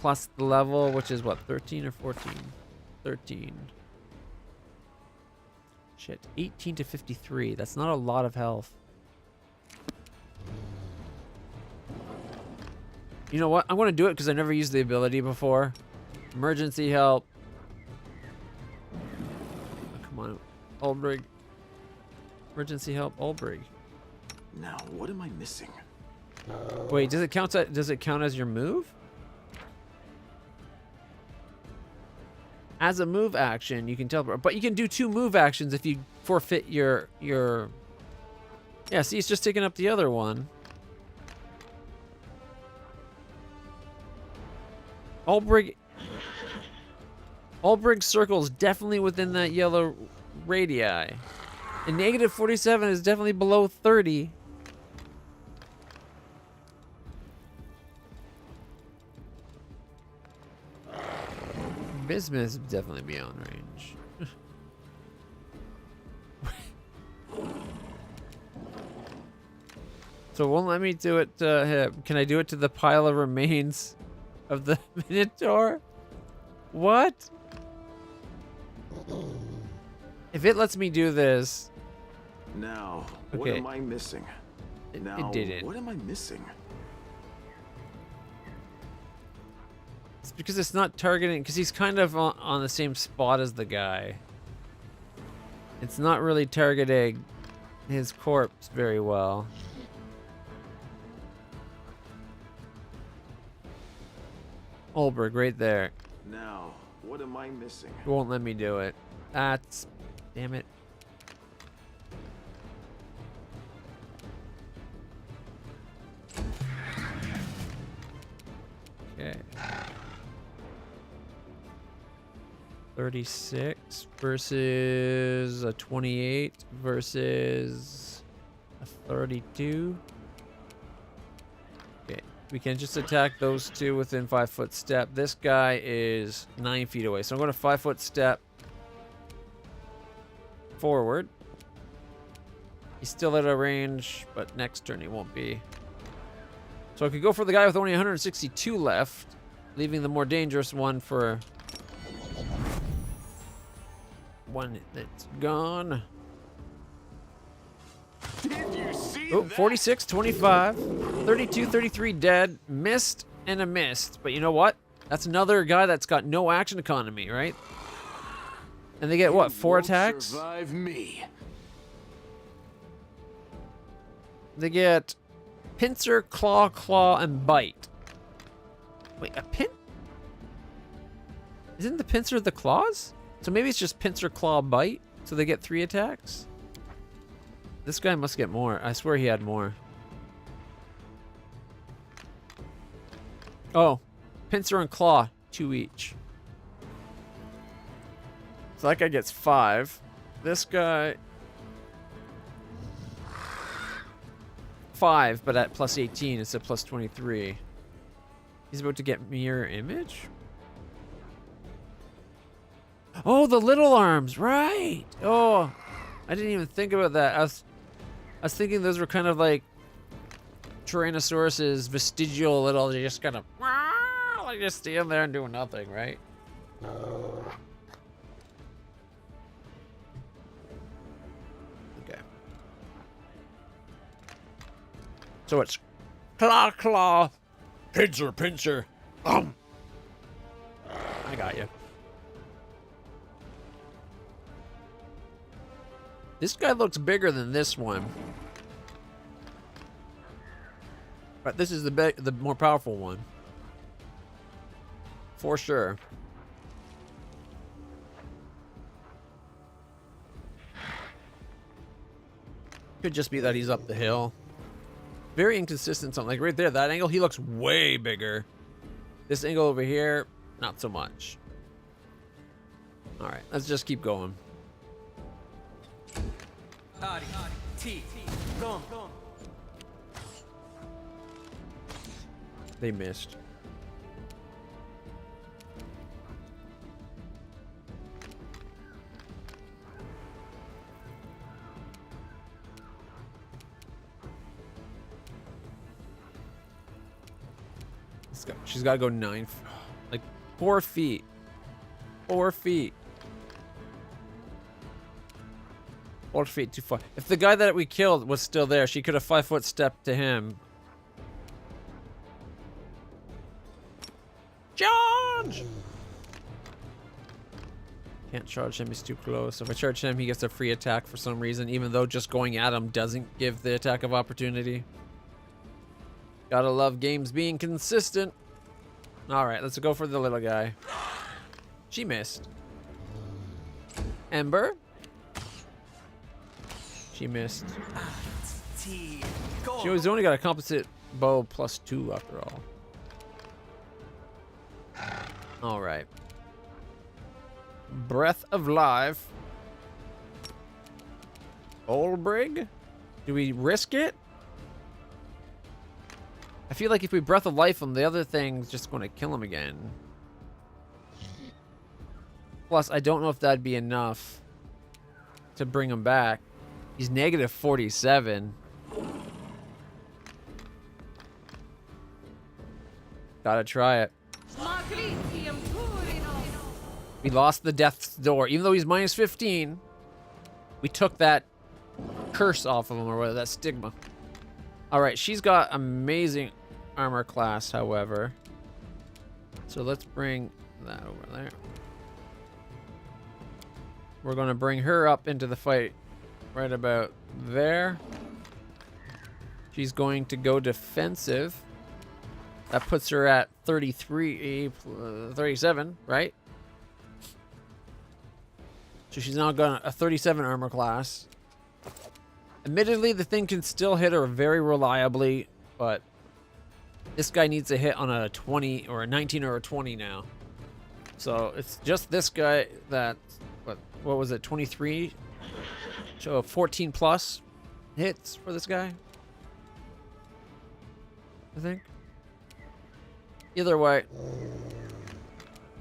Speaker 1: Plus the level, which is what, 13 or 14? 13. Shit, 18 to 53. That's not a lot of health. You know what? I'm going to do it because I never used the ability before. Emergency help. Oh, come on, Ulbrig. Emergency help, Ulbrig.
Speaker 4: Now, what am I missing?
Speaker 1: Wait, does it count as your move? As a move action, you can teleport, but you can do 2 move actions if you forfeit your. Yeah, see, it's just taking up the other one. Ulbrig's circle is definitely within that yellow radii. And negative 47 is definitely below 30. Bismuth is definitely beyond range. So it won't let me do it to him. Can I do it to the pile of remains of the Minotaur? What? If it lets me do this...
Speaker 4: Now, what am I missing? Now,
Speaker 1: it didn't.
Speaker 4: what am I missing?
Speaker 1: It's because it's not targeting, because he's kind of on the same spot as the guy. It's not really targeting his corpse very well. Ulbrich, right there.
Speaker 4: Now, what am I missing?
Speaker 1: It won't let me do it. That's... Damn it. Okay. 36 versus a 28 versus a 32. Okay, we can just attack those two within 5-foot step. This guy is 9 feet away, so I'm going to 5-foot step forward. He's still at a range, but next turn he won't be. So I could go for the guy with only 162 left, leaving the more dangerous one for one that's gone.
Speaker 4: Did you see
Speaker 1: Oh,
Speaker 4: that?
Speaker 1: 46, 25, 32, 33 dead, missed and a missed. But you know what? That's another guy that's got no action economy, right? And they get what, 4
Speaker 4: Won't
Speaker 1: attacks?
Speaker 4: Survive me.
Speaker 1: They get pincer, claw, and bite. Wait, a pin? Isn't the pincer the claws? So maybe it's just pincer, claw, bite. So they get 3 attacks. This guy must get more. I swear he had more. Oh, pincer and claw, 2 each. So that guy gets 5. This guy 5, but at plus 18, it's a plus 23. He's about to get mirror image. Oh, the little arms, right? Oh, I didn't even think about that. I was thinking those were kind of like Tyrannosaurus's vestigial little. They just kind of like just stand there and do nothing, right? Okay. So it's claw, pincer. I got you. This guy looks bigger than this one. But this is the more powerful one. For sure. Could just be that he's up the hill. Very inconsistent. Something like right there, that angle, he looks way bigger. This angle over here, not so much. All right, let's just keep going. They missed. She's got to go 9, like 4 feet. 4 feet. 4 feet too far. If the guy that we killed was still there, she could have 5-foot stepped to him. Charge! Can't charge him, he's too close. If I charge him, he gets a free attack for some reason, even though just going at him doesn't give the attack of opportunity. Gotta love games being consistent. Alright, let's go for the little guy. She missed. Ember. She missed. She only got a composite bow +2 after all. Alright. Breath of Life. Old Brig? Do we risk it? I feel like if we Breath of Life him, the other thing's just going to kill him again. Plus, I don't know if that'd be enough to bring him back. He's negative 47. Gotta try it. We lost the Death's Door. Even though he's minus 15, we took that curse off of him, or whatever, that stigma. Alright, she's got amazing armor class, however. So let's bring that over there. We're going to bring her up into the fight right about there. She's going to go defensive. That puts her at 33, 37, right? So she's now got a 37 armor class. Admittedly, the thing can still hit her very reliably, but this guy needs a hit on a 20 or a 19 or a 20 now. So it's just this guy that, what was it, 23? So 14 plus hits for this guy, I think. Either way.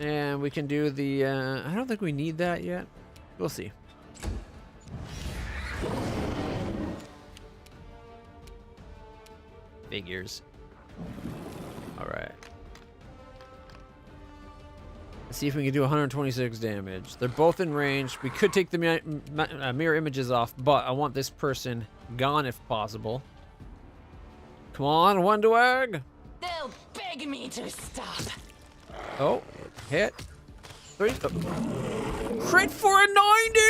Speaker 1: And we can do the, I don't think we need that yet. We'll see. Figures. Alright. Let's see if we can do 126 damage. They're both in range. We could take the mirror images off, but I want this person gone if possible. Come on, WotR!
Speaker 5: They'll beg me to stop.
Speaker 1: Oh, hit. Crit for a 90!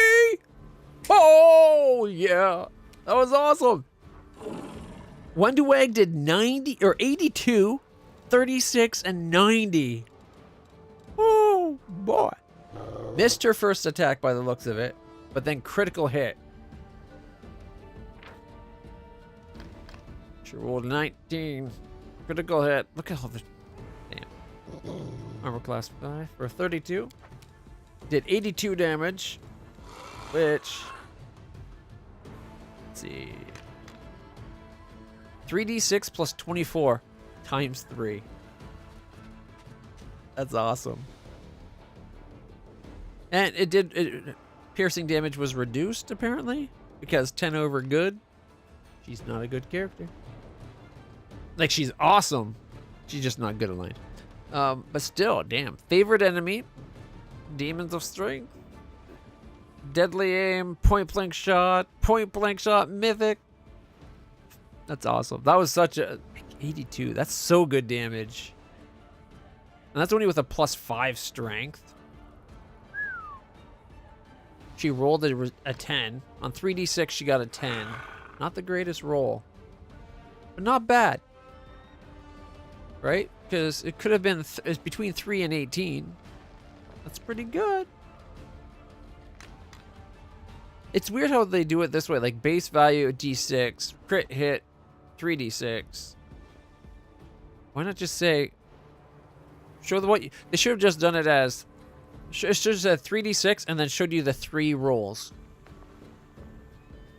Speaker 1: Oh, yeah. That was awesome. WotR did 90 or 82, 36, and 90. Oh, boy. Missed her first attack by the looks of it, but then critical hit. She rolled 19. Critical hit. Look at all the... Damn. Armor class 5 for 32. Did 82 damage, which... Let's see... 3d6 plus 24 times 3. That's awesome. And it did... piercing damage was reduced, apparently, because 10 over good. She's not a good character. Like, she's awesome. She's just not good aligned. But still, damn. Favorite enemy. Demons of Strength. Deadly aim. Point blank shot. Point blank shot. Mythic. That's awesome. That was such a... 82. That's so good damage. And that's only with a +5 strength. She rolled a 10. On 3d6, she got a 10. Not the greatest roll. But not bad. Right? Because it could have been it's between 3 and 18. That's pretty good. It's weird how they do it this way. Like, base value, d6. Crit hit, 3d6. Why not just say Show the what they should have just done it as. It should have said 3d6 and then showed you the 3 rolls.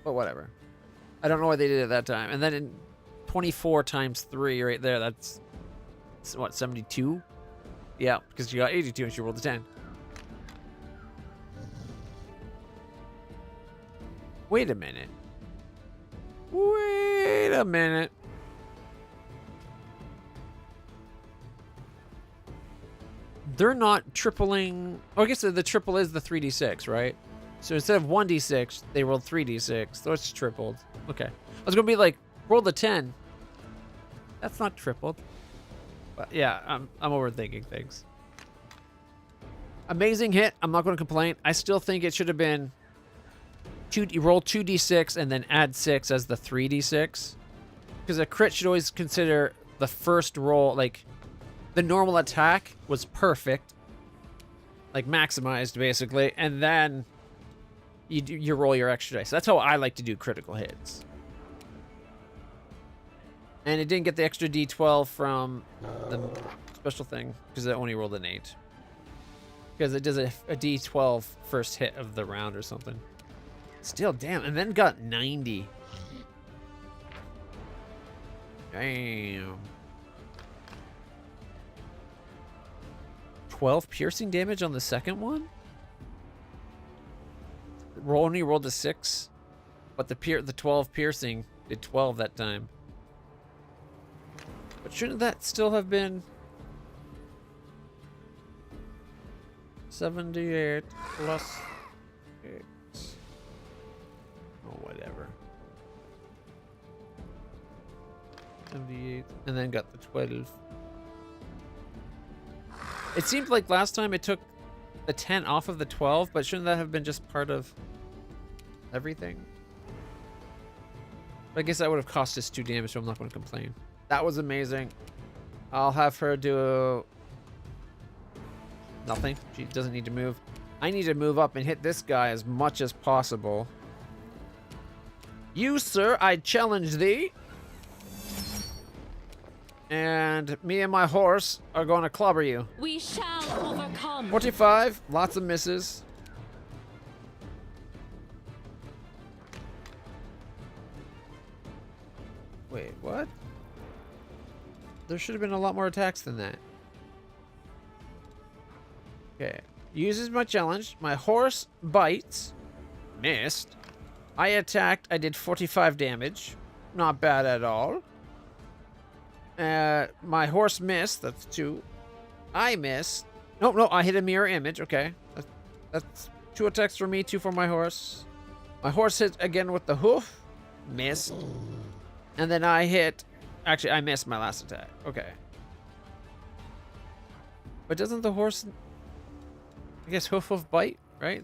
Speaker 1: But whatever. I don't know why they did it that time. And then in 24 times 3 right there, that's what, 72? Yeah, because you got 82 and she rolled a 10. Wait a minute. Wait a minute. They're not tripling. Oh, I guess the triple is the 3d6, right? So instead of 1d6, they rolled 3d6. So it's tripled. Okay. I was going to be like, roll the 10. That's not tripled. But yeah, I'm overthinking things. Amazing hit. I'm not going to complain. I still think it should have been you roll 2d6 and then add 6 as the 3d6. Because a crit should always consider the first roll, like the normal attack was perfect. Like maximized basically. And then you roll your extra dice. That's how I like to do critical hits. And it didn't get the extra d12 from the special thing because it only rolled an 8. Because it does a d12 first hit of the round or something. Still, damn. And then got 90. Damn. 12 piercing damage on the second one? Only rolled a 6. But the 12 piercing did 12 that time. But shouldn't that still have been 78 plus 8? Oh, whatever. 78, and then got the 12. It seemed like last time it took the 10 off of the 12, but shouldn't that have been just part of everything? But I guess that would have cost us 2 damage, so I'm not going to complain. That was amazing. I'll have her do nothing. She doesn't need to move. I need to move up and hit this guy as much as possible. You, sir, I challenge thee. And me and my horse are going to clobber you.
Speaker 2: We shall overcome.
Speaker 1: 45, lots of misses. Wait, what? There should have been a lot more attacks than that. Okay. Uses my challenge. My horse bites. Missed. I attacked. I did 45 damage. Not bad at all. My horse missed. That's 2. I missed. No, I hit a mirror image. Okay. That's 2 attacks for me, 2 for my horse. My horse hit again with the hoof. Missed. And then I hit... Actually, I missed my last attack. Okay. But doesn't the horse... I guess hoof bite, right?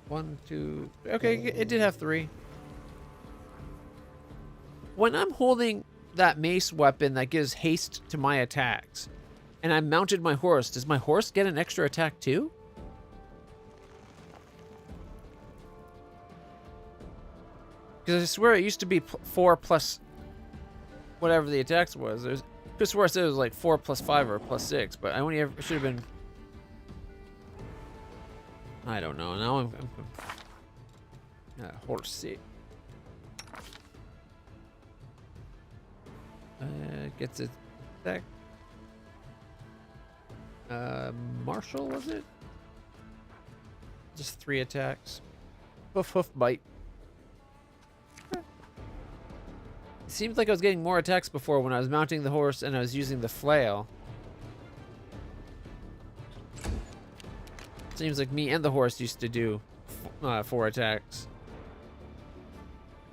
Speaker 1: 1, 2... Okay, it did have 3. When I'm holding that mace weapon that gives haste to my attacks, and I mounted my horse, does my horse get an extra attack too? Because I swear it used to be 4 plus whatever the attacks was. I could swear it said it was like 4 plus 5 or plus 6, but I only ever should have been. I don't know. Now I'm horsey. Gets its attack. Marshall, was it? Just 3 attacks. Hoof bite. It seemed like I was getting more attacks before when I was mounting the horse and I was using the flail. Seems like me and the horse used to do 4 attacks.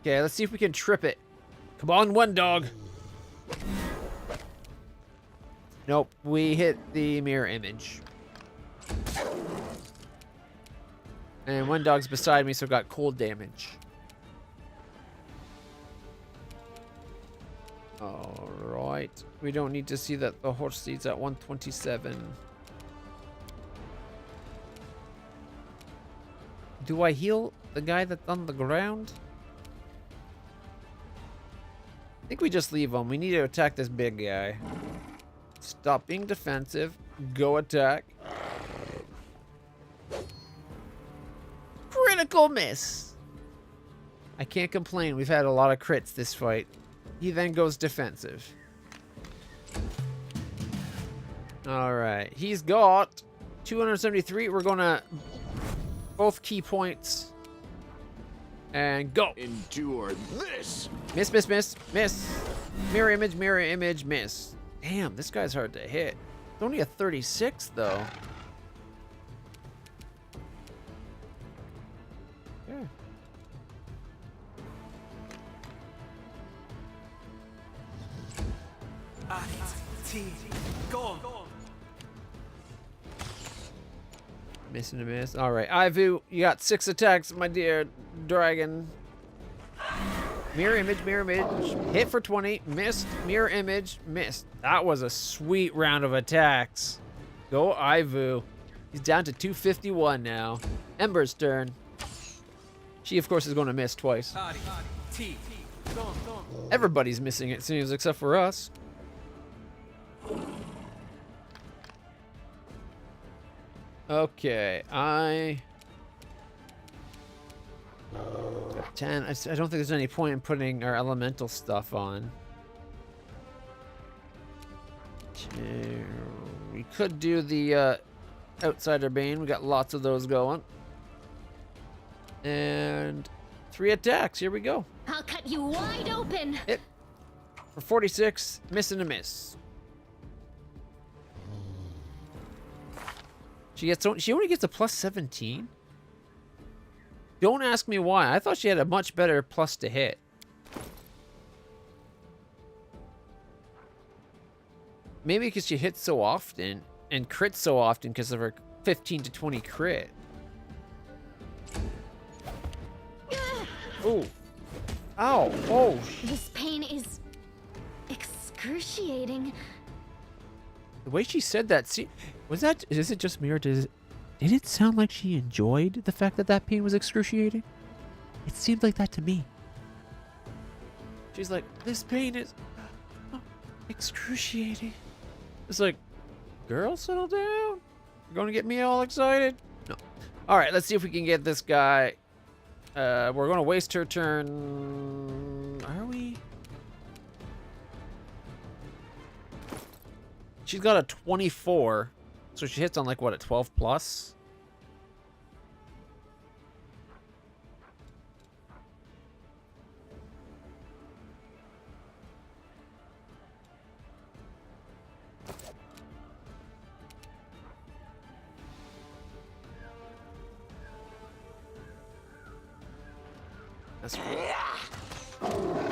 Speaker 1: Okay, let's see if we can trip it. Come on, one dog. Nope, we hit the mirror image. And one dog's beside me, so got cold damage. Alright. We don't need to see that the horse seat's at 127. Do I heal the guy that's on the ground? I think we just leave him. We need to attack this big guy. Stop being defensive. Go attack. Critical miss. I can't complain. We've had a lot of crits this fight. He then goes defensive. All right. He's got 273. We're going to both key points. And go.
Speaker 4: Endure this.
Speaker 1: Miss, miss, miss, miss. Mirror image, miss. Damn, this guy's hard to hit. It's only a 36, though. Yeah. Missing a miss. All right, Ivory, you got 6 attacks, my dear dragon. Mirror image, hit for 20, missed, mirror image, missed. That was a sweet round of attacks. Go Ivory. He's down to 251 now. Ember's turn. She, of course, is going to miss twice. Everybody's missing it seems, except for us. Okay, I got 10. I don't think there's any point in putting our elemental stuff on. We could do the Outsider Bane. We got lots of those going. And 3 attacks. Here we go.
Speaker 2: I'll cut you wide open.
Speaker 1: Hit for 46. Missing a miss. She only gets a plus 17. Don't ask me why. I thought she had a much better plus to hit. Maybe because she hits so often and crits so often because of her 15 to 20 crit. Oh. Ow. Oh.
Speaker 2: This pain is excruciating.
Speaker 1: The way she said that, see, is it just me or did it sound like she enjoyed the fact that that pain was excruciating? It seemed like that to me. She's like, this pain is excruciating. It's like, girl, settle down. You're going to get me all excited? No. All right, let's see if we can get this guy. We're going to waste her turn. Are we? She's got a 24, so she hits on like what, a 12 plus? That's cool.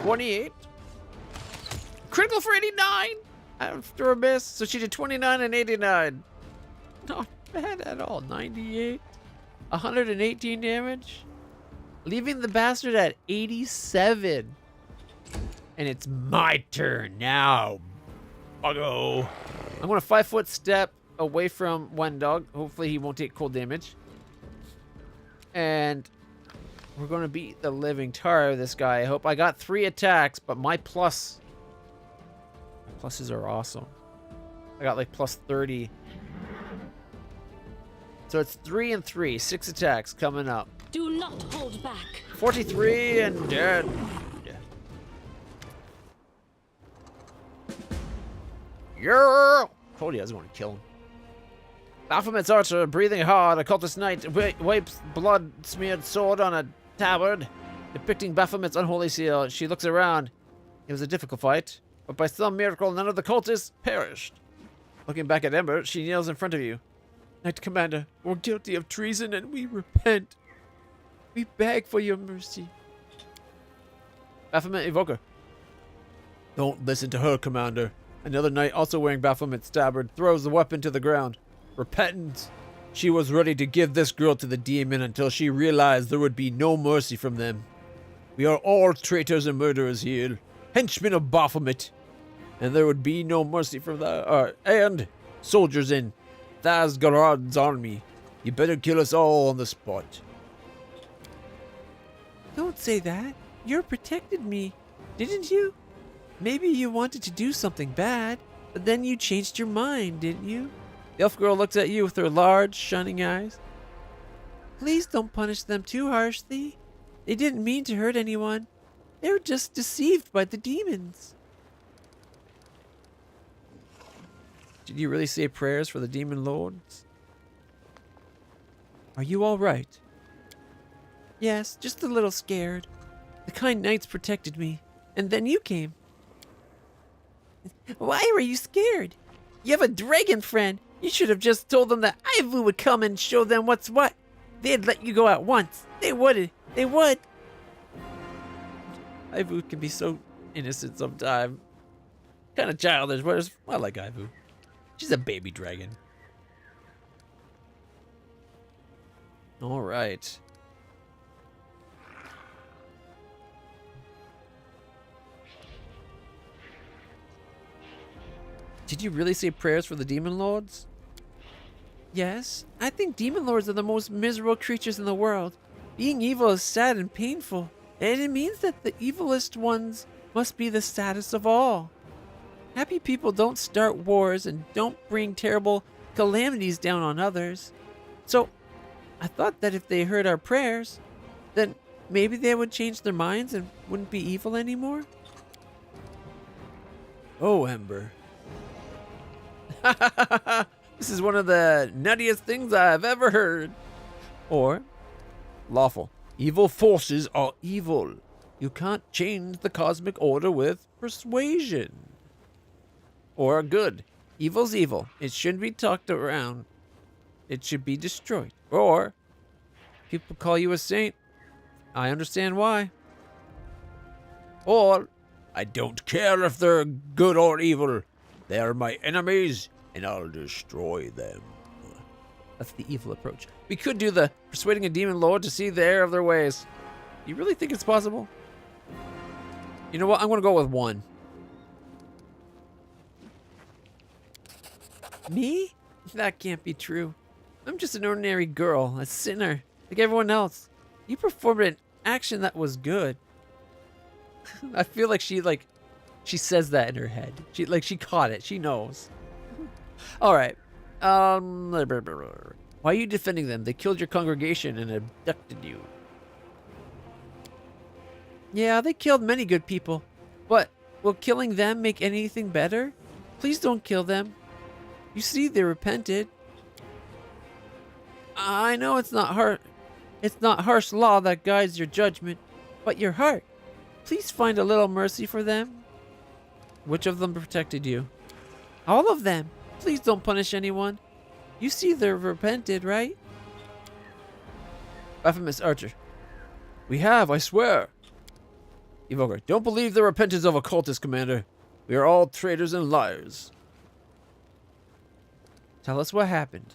Speaker 1: 28. Critical for 89. After a miss, so she did 29 and 89. Not bad at all. 98. 118 damage. Leaving the bastard at 87. And it's my turn now. Buggo. I'm going to 5-foot step away from one dog. Hopefully he won't take cold damage. And we're going to beat the living tar of this guy. I hope. I got 3 attacks, but my pluses are awesome. I got like plus 30. So it's 3 and 3. 6 attacks coming up.
Speaker 2: Do not hold back.
Speaker 1: 43 and dead. Yeah. Told you I was going to kill him. Baphomet's archer, breathing hard, a cultist knight wipes blood-smeared sword on a tabard, depicting Baphomet's unholy seal. She looks around. It was a difficult fight, but by some miracle, none of the cultists perished. Looking back at Ember, she kneels in front of you. Knight Commander, we're guilty of treason and we repent. We beg for your mercy. Baphomet Evoker. Don't listen to her, Commander. Another knight, also wearing Baphomet's tabard, throws the weapon to the ground. Repentance. She was ready to give this girl to the demon until she realized there would be no mercy from them. We are all traitors and murderers here, henchmen of Baphomet, and there would be no mercy from and soldiers in Thasgarad's army. You better kill us all on the spot. Don't say that. You protected me, didn't you? Maybe you wanted to do something bad, But then you changed your mind, didn't you? The elf girl looked at you with her large, shining eyes. Please don't punish them too harshly. They didn't mean to hurt anyone. They were just deceived by the demons. Did you really say prayers for the demon lords? Are you all right? Yes, just a little scared. The kind knights protected me, and then you came. Why were you scared? You have a dragon friend. You should have just told them that Ivory would come and show them what's what. They'd let you go at once. They would. They would. Ivory can be so innocent sometimes. Kind of childish, but I like Ivory. She's a baby dragon. All right. Did you really say prayers for the demon lords? Yes, I think demon lords are the most miserable creatures in the world. Being evil is sad and painful, and it means that the evilest ones must be the saddest of all. Happy people don't start wars and don't bring terrible calamities down on others. So, I thought that if they heard our prayers, then maybe they would change their minds and wouldn't be evil anymore. Oh, Ember. This is one of the nuttiest things I've ever heard. Or, lawful. Evil forces are evil. You can't change the cosmic order with persuasion. Or good. Evil's evil. It shouldn't be talked around. It should be destroyed. Or, people call you a saint. I understand why. Or, I don't care if they're good or evil. They are my enemies, and I'll destroy them. That's the evil approach. We could do the persuading a demon lord to see the error of their ways. You really think it's possible? You know what? I'm going to go with 1. Me? That can't be true. I'm just an ordinary girl, a sinner, like everyone else. You performed an action that was good. I feel like she says that in her head. She caught it. She knows. All right. Why are you defending them? They killed your congregation and abducted you. Yeah, they killed many good people. But will killing them make anything better? Please don't kill them. You see, they repented. I know it's not harsh law that guides your judgment, but your heart. Please find a little mercy for them. Which of them protected you? All of them. Please don't punish anyone. You see they've repented, right? Baphomet Archer. We have, I swear. Evoker. Don't believe the repentance of a cultist, Commander. We are all traitors and liars. Tell us what happened.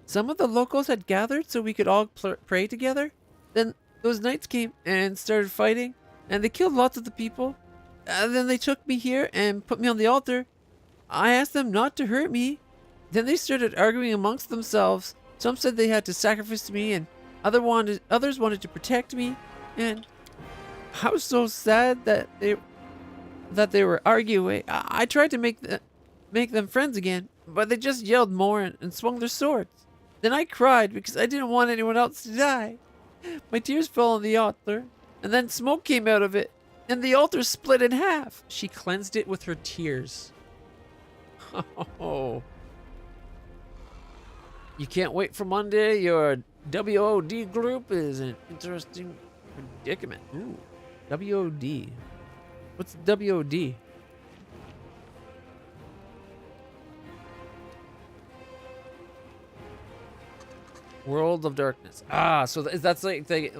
Speaker 1: Some of the locals had gathered so we could all pray together. Then those knights came and started fighting, and they killed lots of the people. And then they took me here and put me on the altar. I asked them not to hurt me. Then they started arguing amongst themselves. Some said they had to sacrifice me, and others wanted to protect me. And I was so sad that they were arguing. I tried to make them friends again, but they just yelled more and swung their swords. Then I cried because I didn't want anyone else to die. My tears fell on the altar, and then smoke came out of it, and the altar split in half. She cleansed it with her tears. Oh. You can't wait for Monday? Your WOD group is an interesting predicament. Ooh, WOD. What's WOD? World of Darkness. Ah, so that's like the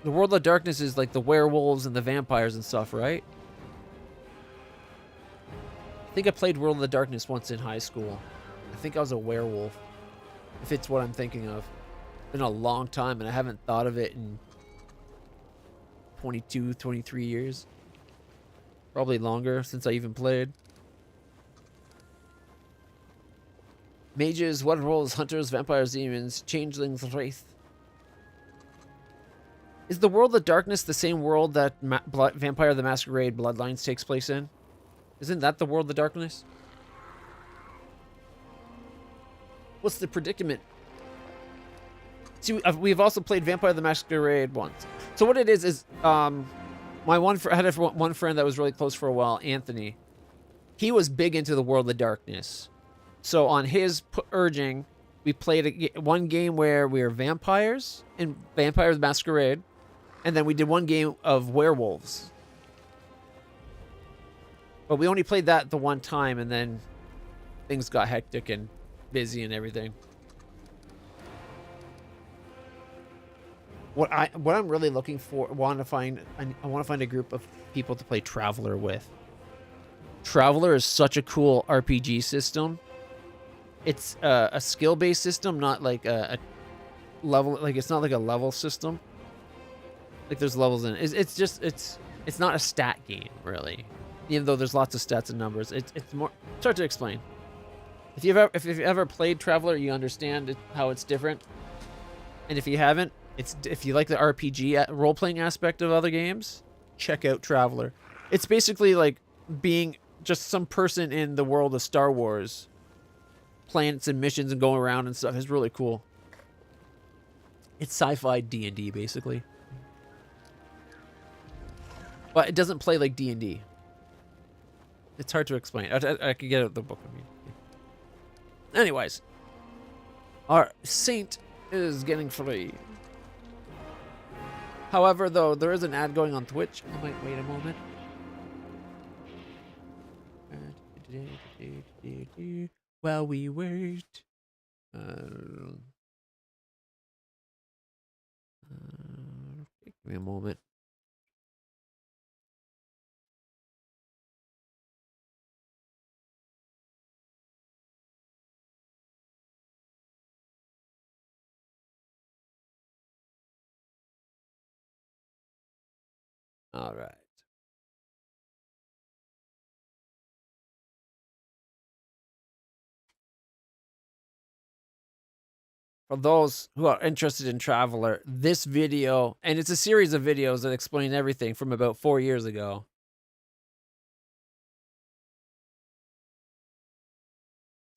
Speaker 1: World of Darkness is like the werewolves and the vampires and stuff, right? I think I played World of the Darkness once in high school. I think I was a werewolf, if it's what I'm thinking of. It's been a long time, and I haven't thought of it in 22, 23 years. Probably longer since I even played. Mages, water wolves, hunters, vampires, demons, changelings, wraith. Is the World of Darkness the same world that Vampire the Masquerade Bloodlines takes place in? Isn't that the World of Darkness? What's the predicament? See, we've also played Vampire the Masquerade once. So what it is I had one friend that was really close for a while, Anthony. He was big into the World of Darkness. So on his urging, we played one game where we were vampires in Vampire the Masquerade, and then we did one game of werewolves. But we only played that the one time, and then things got hectic and busy and everything. What I'm really looking for, I want to find a group of people to play Traveler with. Traveler is such a cool RPG system. It's a skill-based system, not like a level. Like it's not like a level system. Like there's levels in it. It's not a stat game really. Even though there's lots of stats and numbers, it's more. It's hard to explain. If you've ever played Traveler, you understand how it's different. And if you haven't, if you like the RPG role-playing aspect of other games, check out Traveler. It's basically like being just some person in the world of Star Wars, planets and missions and going around and stuff. It's really cool. It's sci-fi D&D basically, but it doesn't play like D&D. It's hard to explain. I could get out the book. Anyways, our saint is getting free. However, though, there is an ad going on Twitch. I might wait a moment. While we wait. Give me a moment. All right. For those who are interested in Traveler, this video, and it's a series of videos that explain everything from about 4 years ago.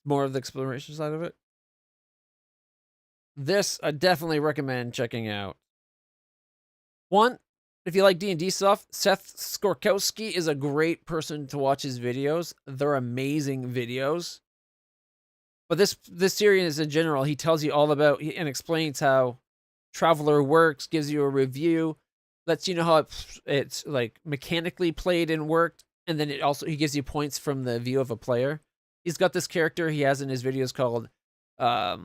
Speaker 1: More of the exploration side of it. This I definitely recommend checking out. One, if you like D&D stuff, Seth Skorkowski is a great person to watch his videos. They're amazing videos. But this series in general, he tells you all about and explains how Traveler works, gives you a review, lets you know how it's like mechanically played and worked, and then he gives you points from the view of a player. He's got this character he has in his videos called, I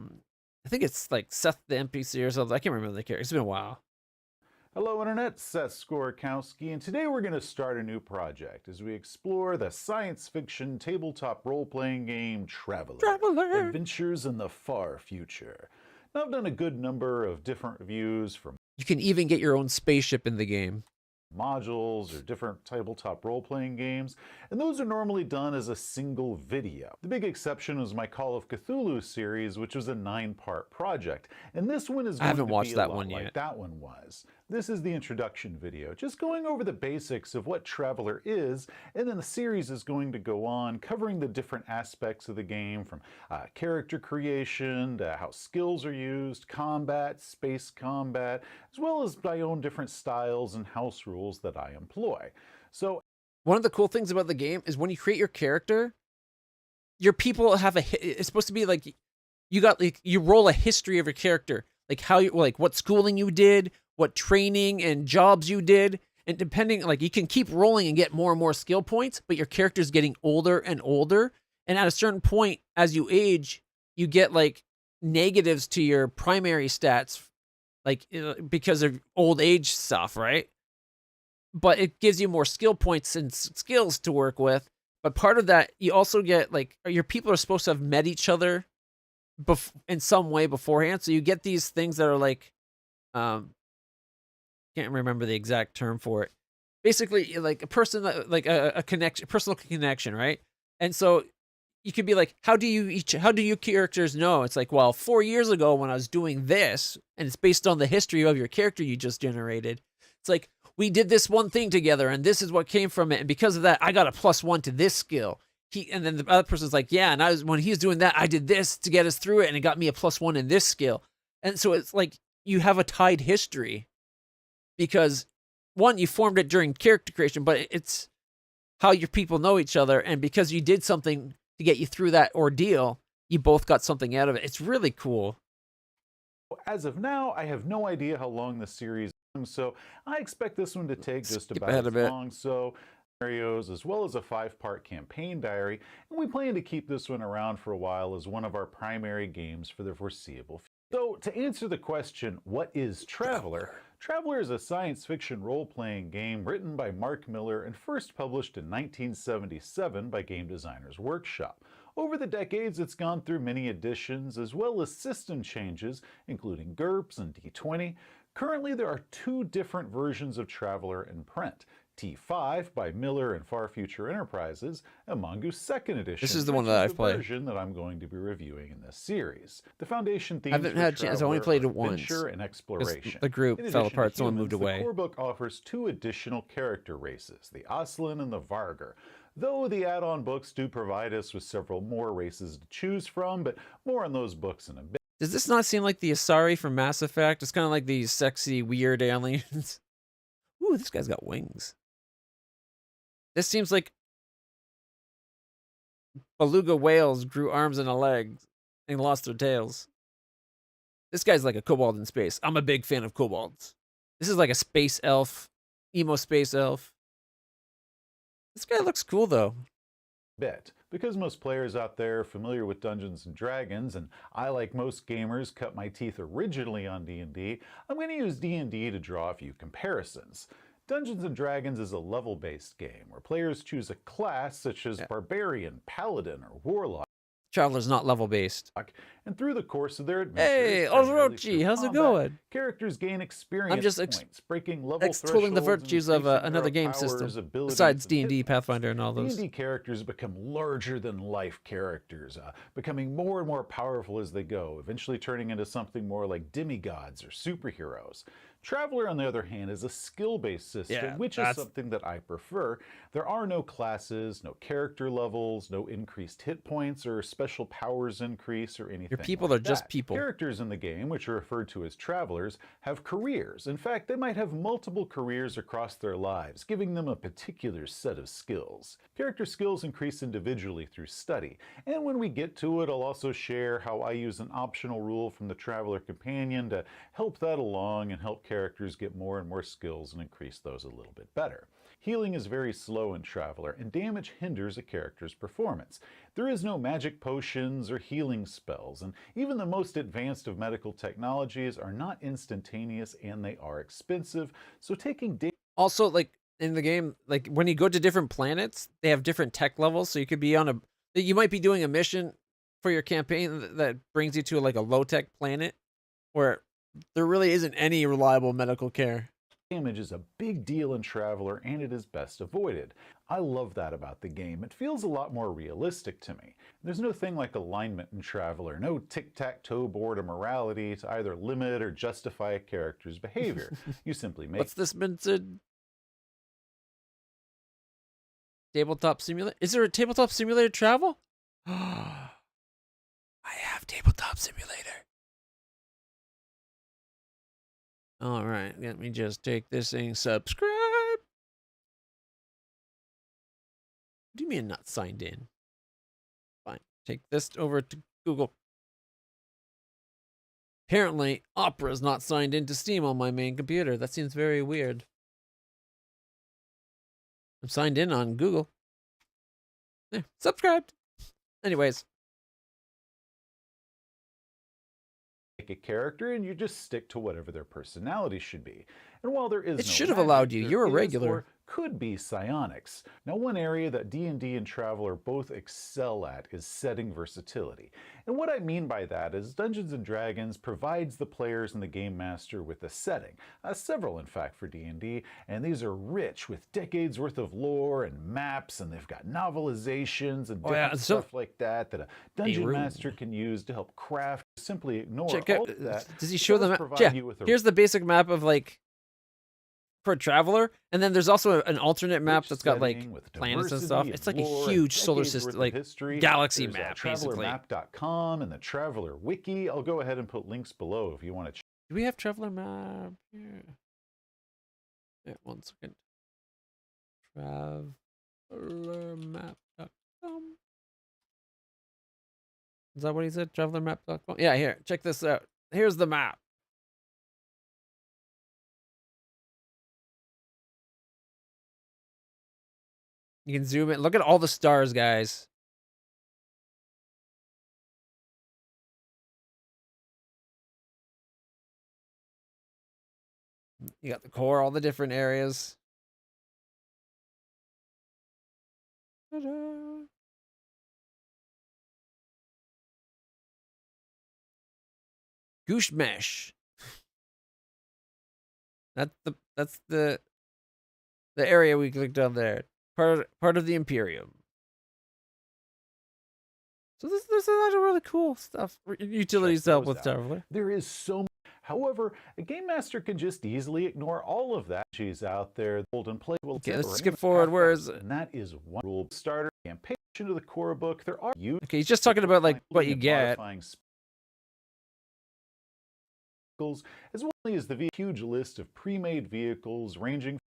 Speaker 1: think it's like Seth the NPC or something. I can't remember the character. It's been a while.
Speaker 6: Hello Internet, Seth Skorkowski, and today we're going to start a new project as we explore the science fiction tabletop role-playing game Traveler. Adventures in the Far Future. Now I've done a good number of different reviews from
Speaker 1: You can even get your own spaceship in the game.
Speaker 6: Modules or different tabletop role-playing games, and those are normally done as a single video. The big exception was my Call of Cthulhu series, which was a 9-part project, and this one is going to be a lot like that one was. This is the introduction video, just going over the basics of what Traveler is, and then the series is going to go on, covering the different aspects of the game, from character creation to how skills are used, combat, space combat, as well as my own different styles and house rules that I employ. So,
Speaker 1: one of the cool things about the game is when you create your character, your people have it's supposed to be like you roll a history of your character, like what schooling you did, what training and jobs you did, and depending, like, you can keep rolling and get more and more skill points, but your character's getting older and older, and at a certain point as you age, you get like negatives to your primary stats, like because of old age stuff, right? But it gives you more skill points and skills to work with. But part of that, you also get, like, your people are supposed to have met each other in some way beforehand. So you get these things that are like, can't remember the exact term for it. Basically, like a person, like a connection, personal connection, right? And so you could be like, how do you characters know? It's like, well, 4 years ago when I was doing this, and it's based on the history of your character you just generated. It's like, we did this one thing together, and this is what came from it, and because of that, I got a +1 to this skill. And then the other person's like, yeah, and when he was doing that, I did this to get us through it, and it got me a +1 in this skill. And so it's like you have a tied history because, one, you formed it during character creation, but it's how your people know each other, and because you did something to get you through that ordeal, you both got something out of it. It's really cool.
Speaker 6: As of now, I have no idea how long the series is, so I expect this one to take just about as long. So scenarios as well as a 5-part campaign diary, and we plan to keep this one around for a while as one of our primary games for the foreseeable future. So to answer the question, what is Traveler? Traveler is a science fiction role-playing game written by Mark Miller and first published in 1977 by Game Designers Workshop. Over the decades, it's gone through many editions as well as system changes, including GURPS and D20. Currently, there are 2 different versions of Traveler in print. T5 by Miller and Far Future Enterprises, and Mongoose 2nd Edition.
Speaker 1: This is the one that I've played.
Speaker 6: Version that I'm going to be reviewing in this series. The foundation themes
Speaker 1: I haven't had a chance. I only played it once.
Speaker 6: Adventure and exploration.
Speaker 1: The group fell apart. Someone moved away.
Speaker 6: The core book offers 2 additional character races, the Aslan and the Vargar. Though the add-on books do provide us with several more races to choose from, but more on those books in a bit.
Speaker 1: Does this not seem like the Asari from Mass Effect? It's kind of like these sexy, weird aliens. Ooh, this guy's got wings. This seems like beluga whales grew arms and a leg and lost their tails. This guy's like a kobold in space. I'm a big fan of kobolds. This is like a space elf, emo space elf. This guy looks cool though.
Speaker 6: Because most players out there are familiar with Dungeons & Dragons, and I, like most gamers, cut my teeth originally on D&D, I'm going to use D&D to draw a few comparisons. Dungeons & Dragons is a level-based game where players choose a class such as Barbarian, Paladin, or Warlock.
Speaker 1: Traveler's not level-based.
Speaker 6: And through the course of their adventures,
Speaker 1: hey, Orochi, how's it going?
Speaker 6: Characters gain experience
Speaker 1: I'm just
Speaker 6: points, breaking level
Speaker 1: extolling the virtues of another game system, besides D&D, Pathfinder, and all those.
Speaker 6: D&D characters become larger-than-life characters, becoming more and more powerful as they go, eventually turning into something more like demigods or superheroes. Traveler, on the other hand, is a skill-based system, which is something that I prefer. There are no classes, no character levels, no increased hit points or special powers increase or anything.
Speaker 1: Your people
Speaker 6: like
Speaker 1: are just
Speaker 6: that.
Speaker 1: people.
Speaker 6: Characters in the game, which are referred to as travelers, have careers. In fact, they might have multiple careers across their lives, giving them a particular set of skills. Character skills increase individually through study, and when we get to it, I'll also share how I use an optional rule from the Traveler Companion to help that along and help characters get more and more skills and increase those a little bit better. Healing is very slow in Traveler, and damage hinders a character's performance. There is no magic potions or healing spells, and even the most advanced of medical technologies are not instantaneous and they are expensive, so taking damage...
Speaker 1: Also, like, in the game, like, when you go to different planets, they have different tech levels, so you could be on a... You might be doing a mission for your campaign that brings you to, like, a low-tech planet, where there really isn't any reliable medical care.
Speaker 6: Damage is a big deal in Traveler, and it is best avoided. I love that about the game. It feels a lot more realistic to me. There's no thing like alignment in Traveler, no tic-tac-toe board of morality to either limit or justify a character's behavior. You simply make...
Speaker 1: What's this been said? Tabletop simulator? Is there a tabletop simulator travel? I have tabletop simulator. All right, let me just take this thing. Subscribe. What do you mean not signed in? Fine. Take this over to Google. Apparently, Opera is not signed into Steam on my main computer. That seems very weird. I'm signed in on Google. Yeah, subscribed. Anyways.
Speaker 6: A character and you just stick to whatever their personality should be. And while there is
Speaker 1: it
Speaker 6: no
Speaker 1: should have
Speaker 6: magic,
Speaker 1: allowed you.
Speaker 6: there
Speaker 1: You're a
Speaker 6: is,
Speaker 1: regular.
Speaker 6: or could be psionics. Now, one area that D&D and Traveler both excel at is setting versatility. And what I mean by that is Dungeons & Dragons provides the players and the Game Master with a setting, several in fact for D&D, and these are rich with decades worth of lore and maps, and they've got novelizations and different stuff like that that a Dungeon Master can use to help craft. Simply ignore all of that.
Speaker 1: Does he show the map? Yeah, here's the basic map of like for a Traveler, and then there's also an alternate map that's got like planets and stuff. It's like a huge solar system, like galaxy map, basically.
Speaker 6: Travelermap.com and the Traveler Wiki. I'll go ahead and put links below if you want to check.
Speaker 1: Do we have Traveler map? Yeah, 1 second. Travelermap.com. Is that what he said? Travelermap.com? Yeah, here. Check this out. Here's the map. You can zoom in. Look at all the stars, guys. You got the core, all the different areas. Ta-da. Goosh mesh. That's the area we clicked on there. Part of the Imperium. So there's a lot of really cool stuff. Utilities to help with Traveler.
Speaker 6: There is so much. However, a Game Master can just easily ignore all of that. She's out there, hold and play.
Speaker 1: Okay, let's skip forward. Where is it?
Speaker 6: And that is one rule. Starter campaign into the core book. There are
Speaker 1: okay. He's just talking about like what you get.
Speaker 6: As well as the huge list of pre-made vehicles ranging from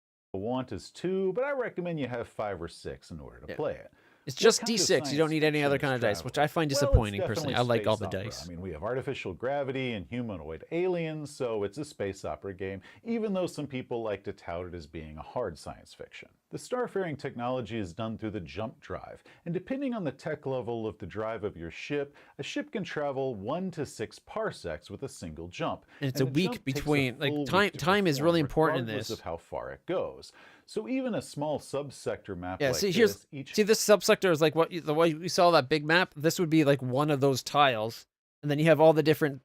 Speaker 6: want is 2, but I recommend you have 5 or 6 in order to play it.
Speaker 1: It's just D6. You don't need any other kind of dice, which I find disappointing personally. I like all the dice.
Speaker 6: I mean, we have artificial gravity and humanoid aliens, so it's a space opera game, even though some people like to tout it as being a hard science fiction. The starfaring technology is done through the jump drive, and depending on the tech level of the drive of your ship, a ship can travel 1 to 6 parsecs with a single jump.
Speaker 1: And it's a week between, like time is really important in this.
Speaker 6: Regardless of how far it goes. So even a small subsector map like
Speaker 1: see,
Speaker 6: this,
Speaker 1: see this subsector is like the way we saw that big map. This would be like one of those tiles, and then you have all the different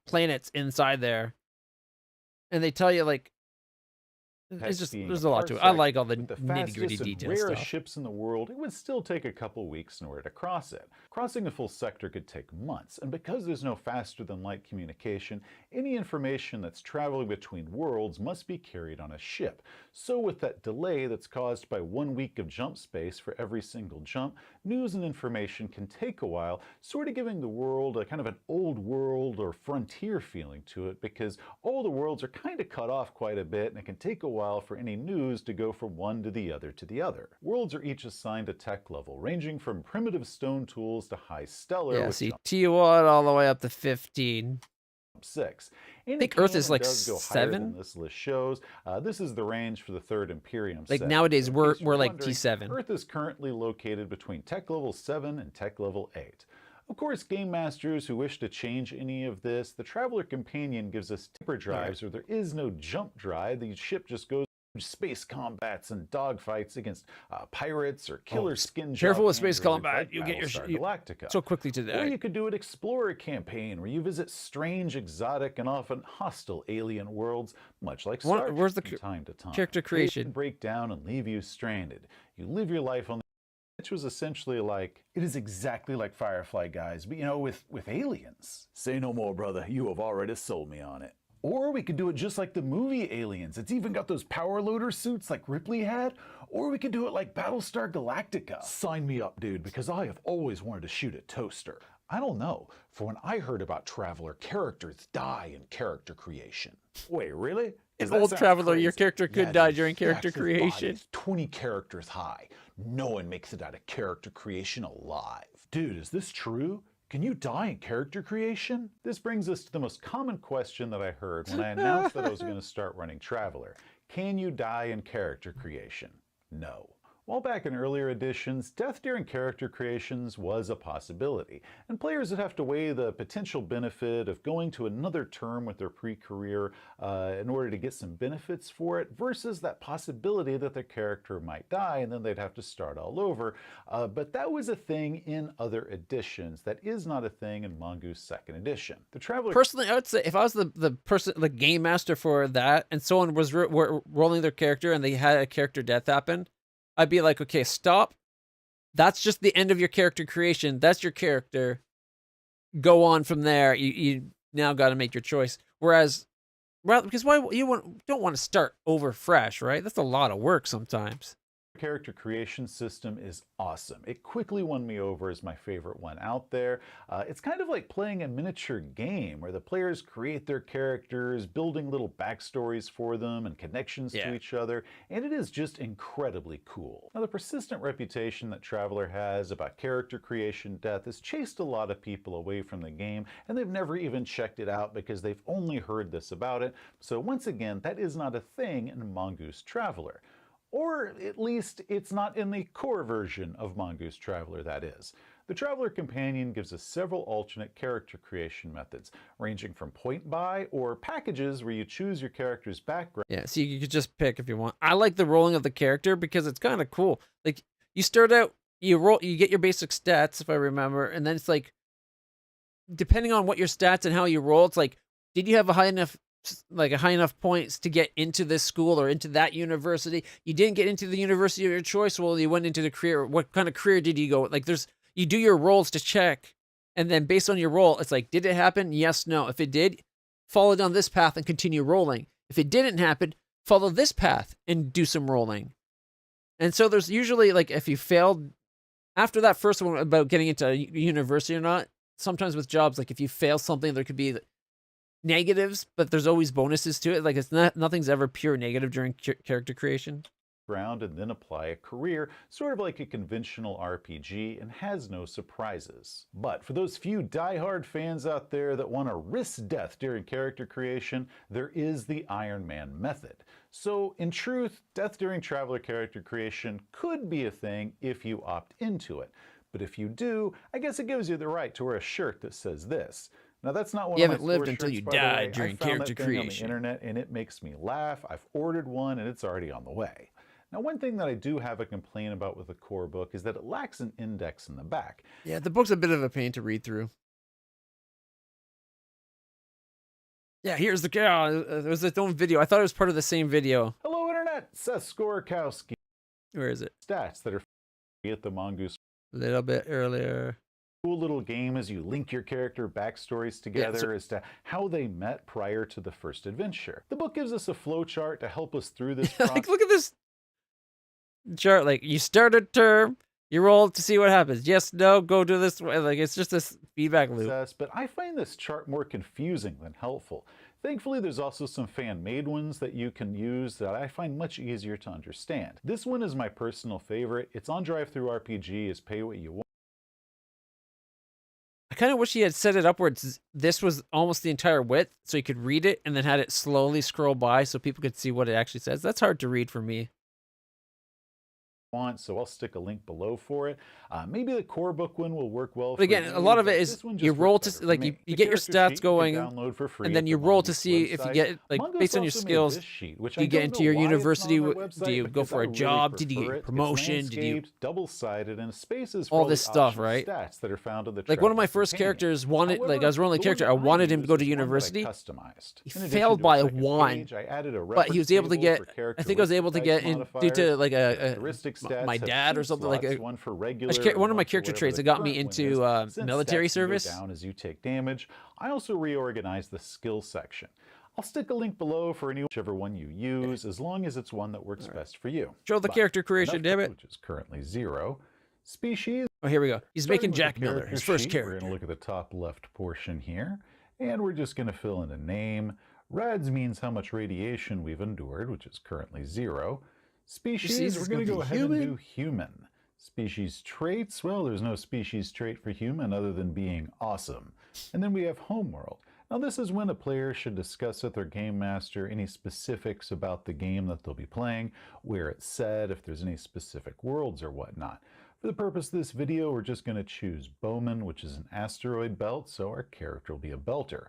Speaker 1: planets inside there, and they tell you like it's just there's a lot to it. I like all the nitty-gritty details.
Speaker 6: Rarest ships in the world, it would still take a couple weeks in order to cross it. Crossing a full sector could take months, and because there's no faster than light communication, any information that's traveling between worlds must be carried on a ship. So with that delay that's caused by 1 week of jump space for every single jump, news and information can take a while, sort of giving the world a kind of an old world or frontier feeling to it, because all the worlds are kind of cut off quite a bit, and it can take a while for any news to go from one to the other to the other. Worlds are each assigned a tech level, ranging from primitive stone tools to high stellar.
Speaker 1: Yeah, see, T1 all the way up to 15.
Speaker 6: 6.
Speaker 1: I think Earth is like 7.
Speaker 6: This list shows. This is the range for the 3rd Imperium.
Speaker 1: Like nowadays, we're like T7.
Speaker 6: Earth is currently located between tech level 7 and tech level 8. Of course, game masters who wish to change any of this, the Traveler Companion gives us temper drives where there is no jump drive. The ship just goes space combats and dogfights against pirates or killer skin.
Speaker 1: Careful with space combat, you get your
Speaker 6: Galactica.
Speaker 1: So quickly to that.
Speaker 6: Or you could do an explorer campaign where you visit strange, exotic, and often hostile alien worlds, much like Star Trek.
Speaker 1: Where's the
Speaker 6: time to time.
Speaker 1: character creation?
Speaker 6: It can break down and leave you stranded. You live your life on the which was essentially like, it is exactly like Firefly, guys, but you know, with aliens. Say no more, brother. You have already sold me on it. Or we could do it just like the movie Aliens. It's even got those power loader suits like Ripley had. Or we could do it like Battlestar Galactica. Sign me up, dude, because I have always wanted to shoot a toaster. I don't know. For when I heard about Traveler, characters die in character creation. Wait, really?
Speaker 1: In old Traveler, your character could die during character creation.
Speaker 6: 20 characters high. No one makes it out of character creation alive. Dude, is this true? Can you die in character creation? This brings us to the most common question that I heard when I announced that I was going to start running Traveler. Can you die in character creation? No. While back in earlier editions, death during character creations was a possibility, and players would have to weigh the potential benefit of going to another term with their pre-career in order to get some benefits for it, versus that possibility that their character might die and then they'd have to start all over. But that was a thing in other editions. That is not a thing in Mongoose 2nd edition. The Traveler...
Speaker 1: Personally, I would say if I was the game master for that, and someone was rolling their character and they had a character death happen, I'd be like, okay, stop. That's just the end of your character creation. That's your character. Go on from there. You now got to make your choice. Whereas, because don't want to start over fresh, right? That's a lot of work sometimes.
Speaker 6: Character creation system is awesome. It quickly won me over as my favorite one out there. It's kind of like playing a miniature game where the players create their characters, building little backstories for them and connections to each other, and it is just incredibly cool. Now, the persistent reputation that Traveler has about character creation death has chased a lot of people away from the game, and they've never even checked it out because they've only heard this about it. So once again, that is not a thing in Mongoose Traveler. Or at least it's not in the core version of Mongoose Traveler, that is. The Traveler Companion gives us several alternate character creation methods, ranging from point buy or packages where you choose your character's background.
Speaker 1: Yeah, so you could just pick if you want. I like the rolling of the character because it's kind of cool. Like, you start out, you get your basic stats, if I remember, and then it's like, depending on what your stats and how you roll, it's like, did you have a high enough points to get into this school or into that university? You didn't get into the university of your choice. Well, you went into the career. What kind of career did you go? Like, you do your rolls to check, and then based on your roll, it's like, did it happen? Yes, no. If it did, follow down this path and continue rolling. If it didn't happen, follow this path and do some rolling. And so there's usually, like, if you failed after that first one about getting into a university or not, sometimes with jobs, like if you fail something, there could be negatives, but there's always bonuses to it. Like, nothing's ever pure negative during character creation.
Speaker 6: And then apply a career, sort of like a conventional RPG, and has no surprises. But for those few die-hard fans out there that want to risk death during character creation, there is the Iron Man method. So in truth, death during Traveler character creation could be a thing if you opt into it. But if you do, I guess it gives you the right to wear a shirt that says this. Now, that's not one
Speaker 1: you
Speaker 6: of my
Speaker 1: haven't lived until
Speaker 6: shirts,
Speaker 1: you
Speaker 6: by the
Speaker 1: died
Speaker 6: way.
Speaker 1: during
Speaker 6: I found
Speaker 1: character
Speaker 6: that thing
Speaker 1: creation
Speaker 6: on the internet, and it makes me laugh. I've ordered one, and it's already on the way. Now, one thing that I do have a complaint about with the core book is that it lacks an index in the back.
Speaker 1: Yeah, the book's a bit of a pain to read through. Yeah, here's the guy. There was its own video. I thought it was part of the same video.
Speaker 6: Hello, Internet! Seth Skorkowski.
Speaker 1: Where is it?
Speaker 6: Stats that are at the Mongoose.
Speaker 1: A little bit earlier.
Speaker 6: Cool little game as you link your character backstories together as to how they met prior to the first adventure. The book gives us a flowchart to help us through this process.
Speaker 1: Like, look at this chart. Like, you start a term, you roll to see what happens. Yes, no, go do this way. Like, it's just this feedback loop.
Speaker 6: But I find this chart more confusing than helpful. Thankfully, there's also some fan-made ones that you can use that I find much easier to understand. This one is my personal favorite. It's on DriveThruRPG, is pay what you want.
Speaker 1: I kind of wish he had set it up where this was almost the entire width, so you could read it and then had it slowly scroll by so people could see what it actually says. That's hard to read for me.
Speaker 6: So I'll stick a link below for it. Maybe the core book one will work well.
Speaker 1: But again, a lot of it is you roll to, like, you get your stats going, and then you roll to see if you get, like, based on your skills, do you get into your university? Do you go for a job? Did you get a promotion? Did you
Speaker 6: double-sided and spaces?
Speaker 1: All this stuff, right?
Speaker 6: Stats that are found in the
Speaker 1: like, one of my first characters wanted, like, I was rolling a character, I wanted him to go to university. He failed by one, but he was able to get, I think I was able to get in due to, like, my dad or something, like one of my character traits that got me into military service.
Speaker 6: Down as you take damage. I also reorganized the skill section. I'll stick a link below for whichever one you use, as long as it's one that works best for you.
Speaker 1: Show the character creation, damn it.
Speaker 6: Which is currently 0. Species.
Speaker 1: Oh, here we go. He's making Jack Miller, his first character.
Speaker 6: We're going to look at the top left portion here, and we're just going to fill in a name. Rads means how much radiation we've endured, which is currently 0. Species, we're going to go ahead and do human. Species traits, well, there's no species trait for human other than being awesome. And then we have homeworld. Now this is when a player should discuss with their game master any specifics about the game that they'll be playing, where it's set, if there's any specific worlds or whatnot. For the purpose of this video, we're just going to choose Bowman, which is an asteroid belt, so our character will be a belter.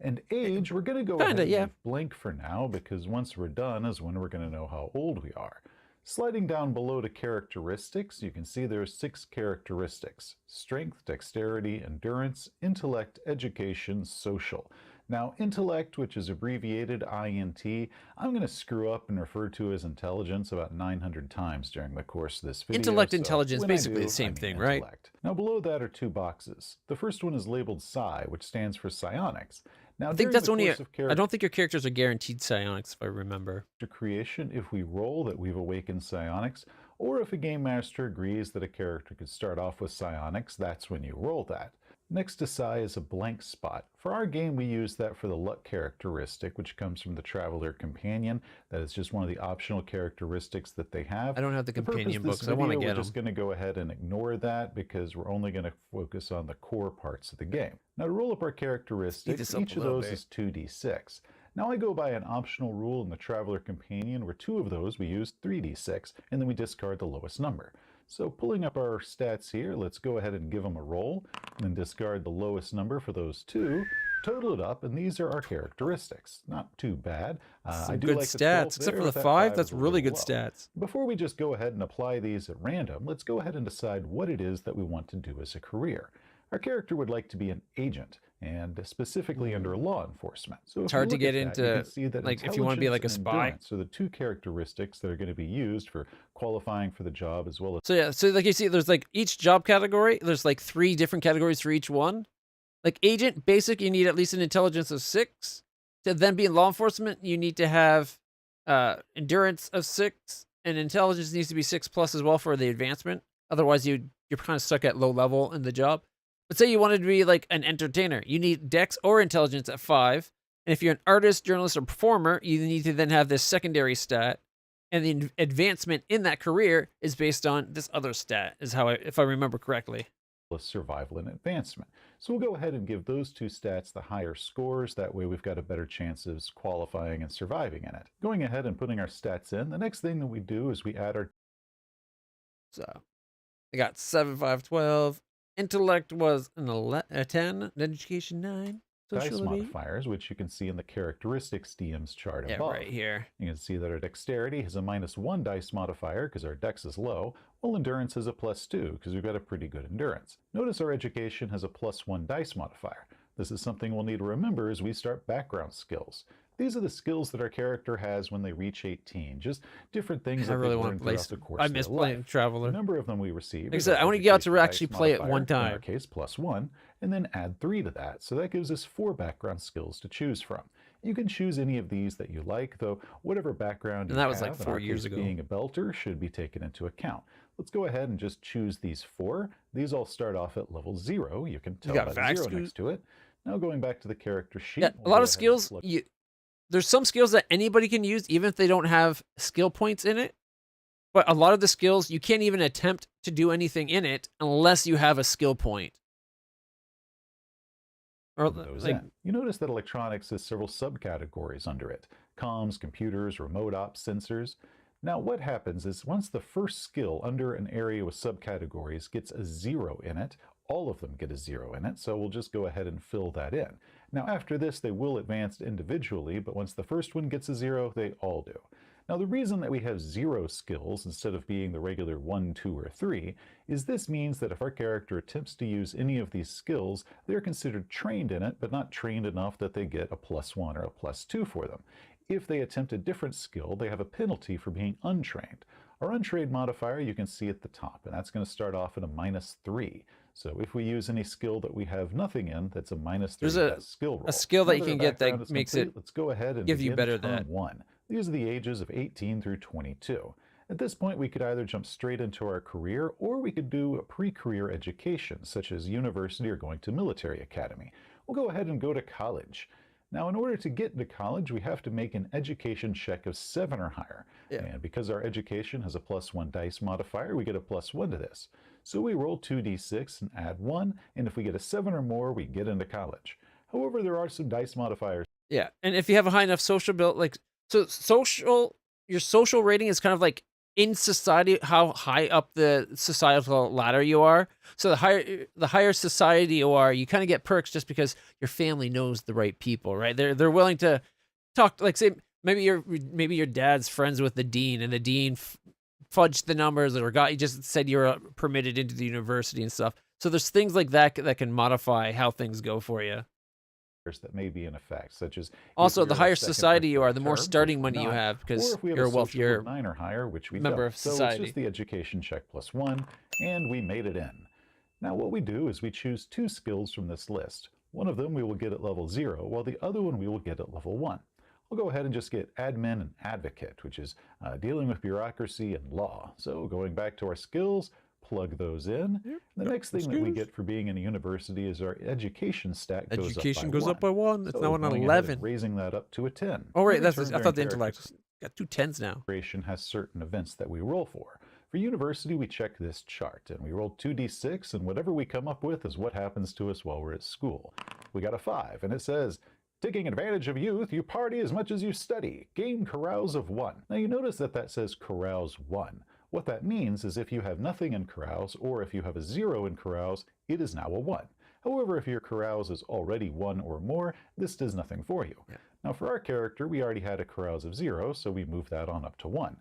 Speaker 6: And age, we're going to go ahead and leave blank for now, because once we're done is when we're going to know how old we are. Sliding down below to characteristics, you can see there are 6 characteristics: strength, dexterity, endurance, intellect, education, social. Now, intellect, which is abbreviated INT, I'm going to screw up and refer to as intelligence about 900 times during the course of this video.
Speaker 1: Intellect,
Speaker 6: so
Speaker 1: intelligence, basically
Speaker 6: I
Speaker 1: the same
Speaker 6: mean
Speaker 1: thing,
Speaker 6: intellect.
Speaker 1: right?
Speaker 6: Now, below that are 2 boxes. The first one is labeled Psi, which stands for psionics. Now,
Speaker 1: I think that's only.
Speaker 6: I
Speaker 1: I don't think your characters are guaranteed psionics, if I remember.
Speaker 6: Creation, if we roll that we've awakened psionics, or if a game master agrees that a character could start off with psionics, that's when you roll that. Next to Psi is a blank spot. For our game, we use that for the luck characteristic, which comes from the Traveler Companion. That is just one of the optional characteristics that they have.
Speaker 1: I don't have the companion books. I want to get them.
Speaker 6: We're just going to go ahead and ignore that because we're only going to focus on the core parts of the game. Now, to roll up our characteristics, each of those is 2d6. Now I go by an optional rule in the Traveler Companion where 2 of those we use 3d6, and then we discard the lowest number. So pulling up our stats here, let's go ahead and give them a roll, and then discard the lowest number for those 2, total it up, and these are our characteristics. Not too bad. I do
Speaker 1: good
Speaker 6: like
Speaker 1: stats, except for the 5. That's really good stats.
Speaker 6: Before we just go ahead and apply these at random, let's go ahead and decide what it is that we want to do as a career. Our character would like to be an agent, and specifically under law enforcement. So
Speaker 1: it's hard to get into, like, if you want to be like a spy.
Speaker 6: So the 2 characteristics that are going to be used for qualifying for the job as well as...
Speaker 1: So yeah, so like you see, there's like each job category, there's like 3 different categories for each one. Like agent, basic, you need at least an intelligence of 6. To then be in law enforcement, you need to have endurance of 6, and intelligence needs to be 6+ as well for the advancement. Otherwise, you're kind of stuck at low level in the job. But say you wanted to be like an entertainer, you need dex or intelligence at 5. And if you're an artist, journalist, or performer, you need to then have this secondary stat. And the advancement in that career is based on this other stat, is how if I remember correctly.
Speaker 6: Survival and advancement. So we'll go ahead and give those 2 stats the higher scores. That way we've got a better chance of qualifying and surviving in it. Going ahead and putting our stats in, the next thing that we do is we add our...
Speaker 1: So I got 7, 5, 12. Intellect was a 10, education 9,
Speaker 6: dice modifiers, which you can see in the characteristics DM's chart above.
Speaker 1: Right here.
Speaker 6: You can see that our dexterity has a -1 dice modifier because our dex is low, while endurance has a +2 because we've got a pretty good endurance. Notice our education has a +1 dice modifier. This is something we'll need to remember as we start background skills. These are the skills that our character has when they reach 18. Just different things that they learn throughout the course of their life.
Speaker 1: I miss playing Traveler.
Speaker 6: A number of them we receive.
Speaker 1: Like I said, I only got to actually play it one time.
Speaker 6: In our case, +1, and then add 3 to that. So that gives us 4 background skills to choose from. You can choose any of these that you like, though whatever background you have,
Speaker 1: and that was like 4 years ago,
Speaker 6: being a belter should be taken into account. Let's go ahead and just choose these 4. These all start off at level 0. You can tell that 0 next to it. Now going back to the character sheet.
Speaker 1: Yeah, a lot of skills, there's some skills that anybody can use, even if they don't have skill points in it. But a lot of the skills, you can't even attempt to do anything in it unless you have a skill point. Or like,
Speaker 6: you notice that electronics has several subcategories under it. Comms, computers, remote ops, sensors. Now what happens is once the first skill under an area with subcategories gets a 0 in it, all of them get a 0 in it, so we'll just go ahead and fill that in. Now after this, they will advance individually, but once the first one gets a 0, they all do. Now the reason that we have 0 skills instead of being the regular 1, 2, or 3 is this means that if our character attempts to use any of these skills, they're considered trained in it, but not trained enough that they get a +1 or a +2 for them. If they attempt a different skill, they have a penalty for being untrained. Our untrained modifier you can see at the top, and that's going to start off at a -3. So if we use any skill that we have nothing in, that's a -3.
Speaker 1: There's
Speaker 6: a skill roll.
Speaker 1: A skill that you can get that makes
Speaker 6: complete,
Speaker 1: it
Speaker 6: let's go ahead and
Speaker 1: give you better
Speaker 6: turn
Speaker 1: than
Speaker 6: 1. These are the ages of 18 through 22. At this point, we could either jump straight into our career, or we could do a pre-career education, such as university or going to military academy. We'll go ahead and go to college. Now, in order to get into college, we have to make an education check of 7 or higher.
Speaker 1: Yeah.
Speaker 6: And because our education has a +1 dice modifier, we get a +1 to this. So we roll 2d6 and add 1, and if we get a 7 or more, we get into college. However, there are some dice modifiers.
Speaker 1: Yeah, and if you have a high enough social build, like, so your social rating is kind of like in society, how high up the societal ladder you are. So the higher society you are, you kind of get perks just because your family knows the right people, right? They're willing to talk, like, say maybe your dad's friends with the dean, and the dean fudged the numbers or you just said you're permitted into the university and stuff. So there's things like that that can modify how things go for you.
Speaker 6: That may be in effect, such as
Speaker 1: also the higher society you are, the more starting money you have, because you're a wealthier
Speaker 6: 9 or higher, which we
Speaker 1: member
Speaker 6: don't.
Speaker 1: of society.
Speaker 6: So it's just the education check +1, and we made it in. Now what we do is we choose 2 skills from this list. One of them we will get at level 0, while the other one we will get at level 1. I'll go ahead and just get admin and advocate, which is dealing with bureaucracy and law. So going back to our skills, plug those in. The next thing that we get for being in a university is our education stat goes up by 1.
Speaker 1: It's now an 11.
Speaker 6: Raising that up to a 10.
Speaker 1: Oh, right. I thought the intellect got 2 10s now.
Speaker 6: Has certain events that we roll for. For university, we check this chart, and we roll 2d6, and whatever we come up with is what happens to us while we're at school. We got a 5, and it says, taking advantage of youth, you party as much as you study. Gain carouse of 1. Now you notice that says carouse 1. What that means is if you have nothing in carouse, or if you have a 0 in carouse, it is now a 1. However, if your carouse is already 1 or more, this does nothing for you. Yeah. Now for our character, we already had a carouse of 0, so we move that on up to 1.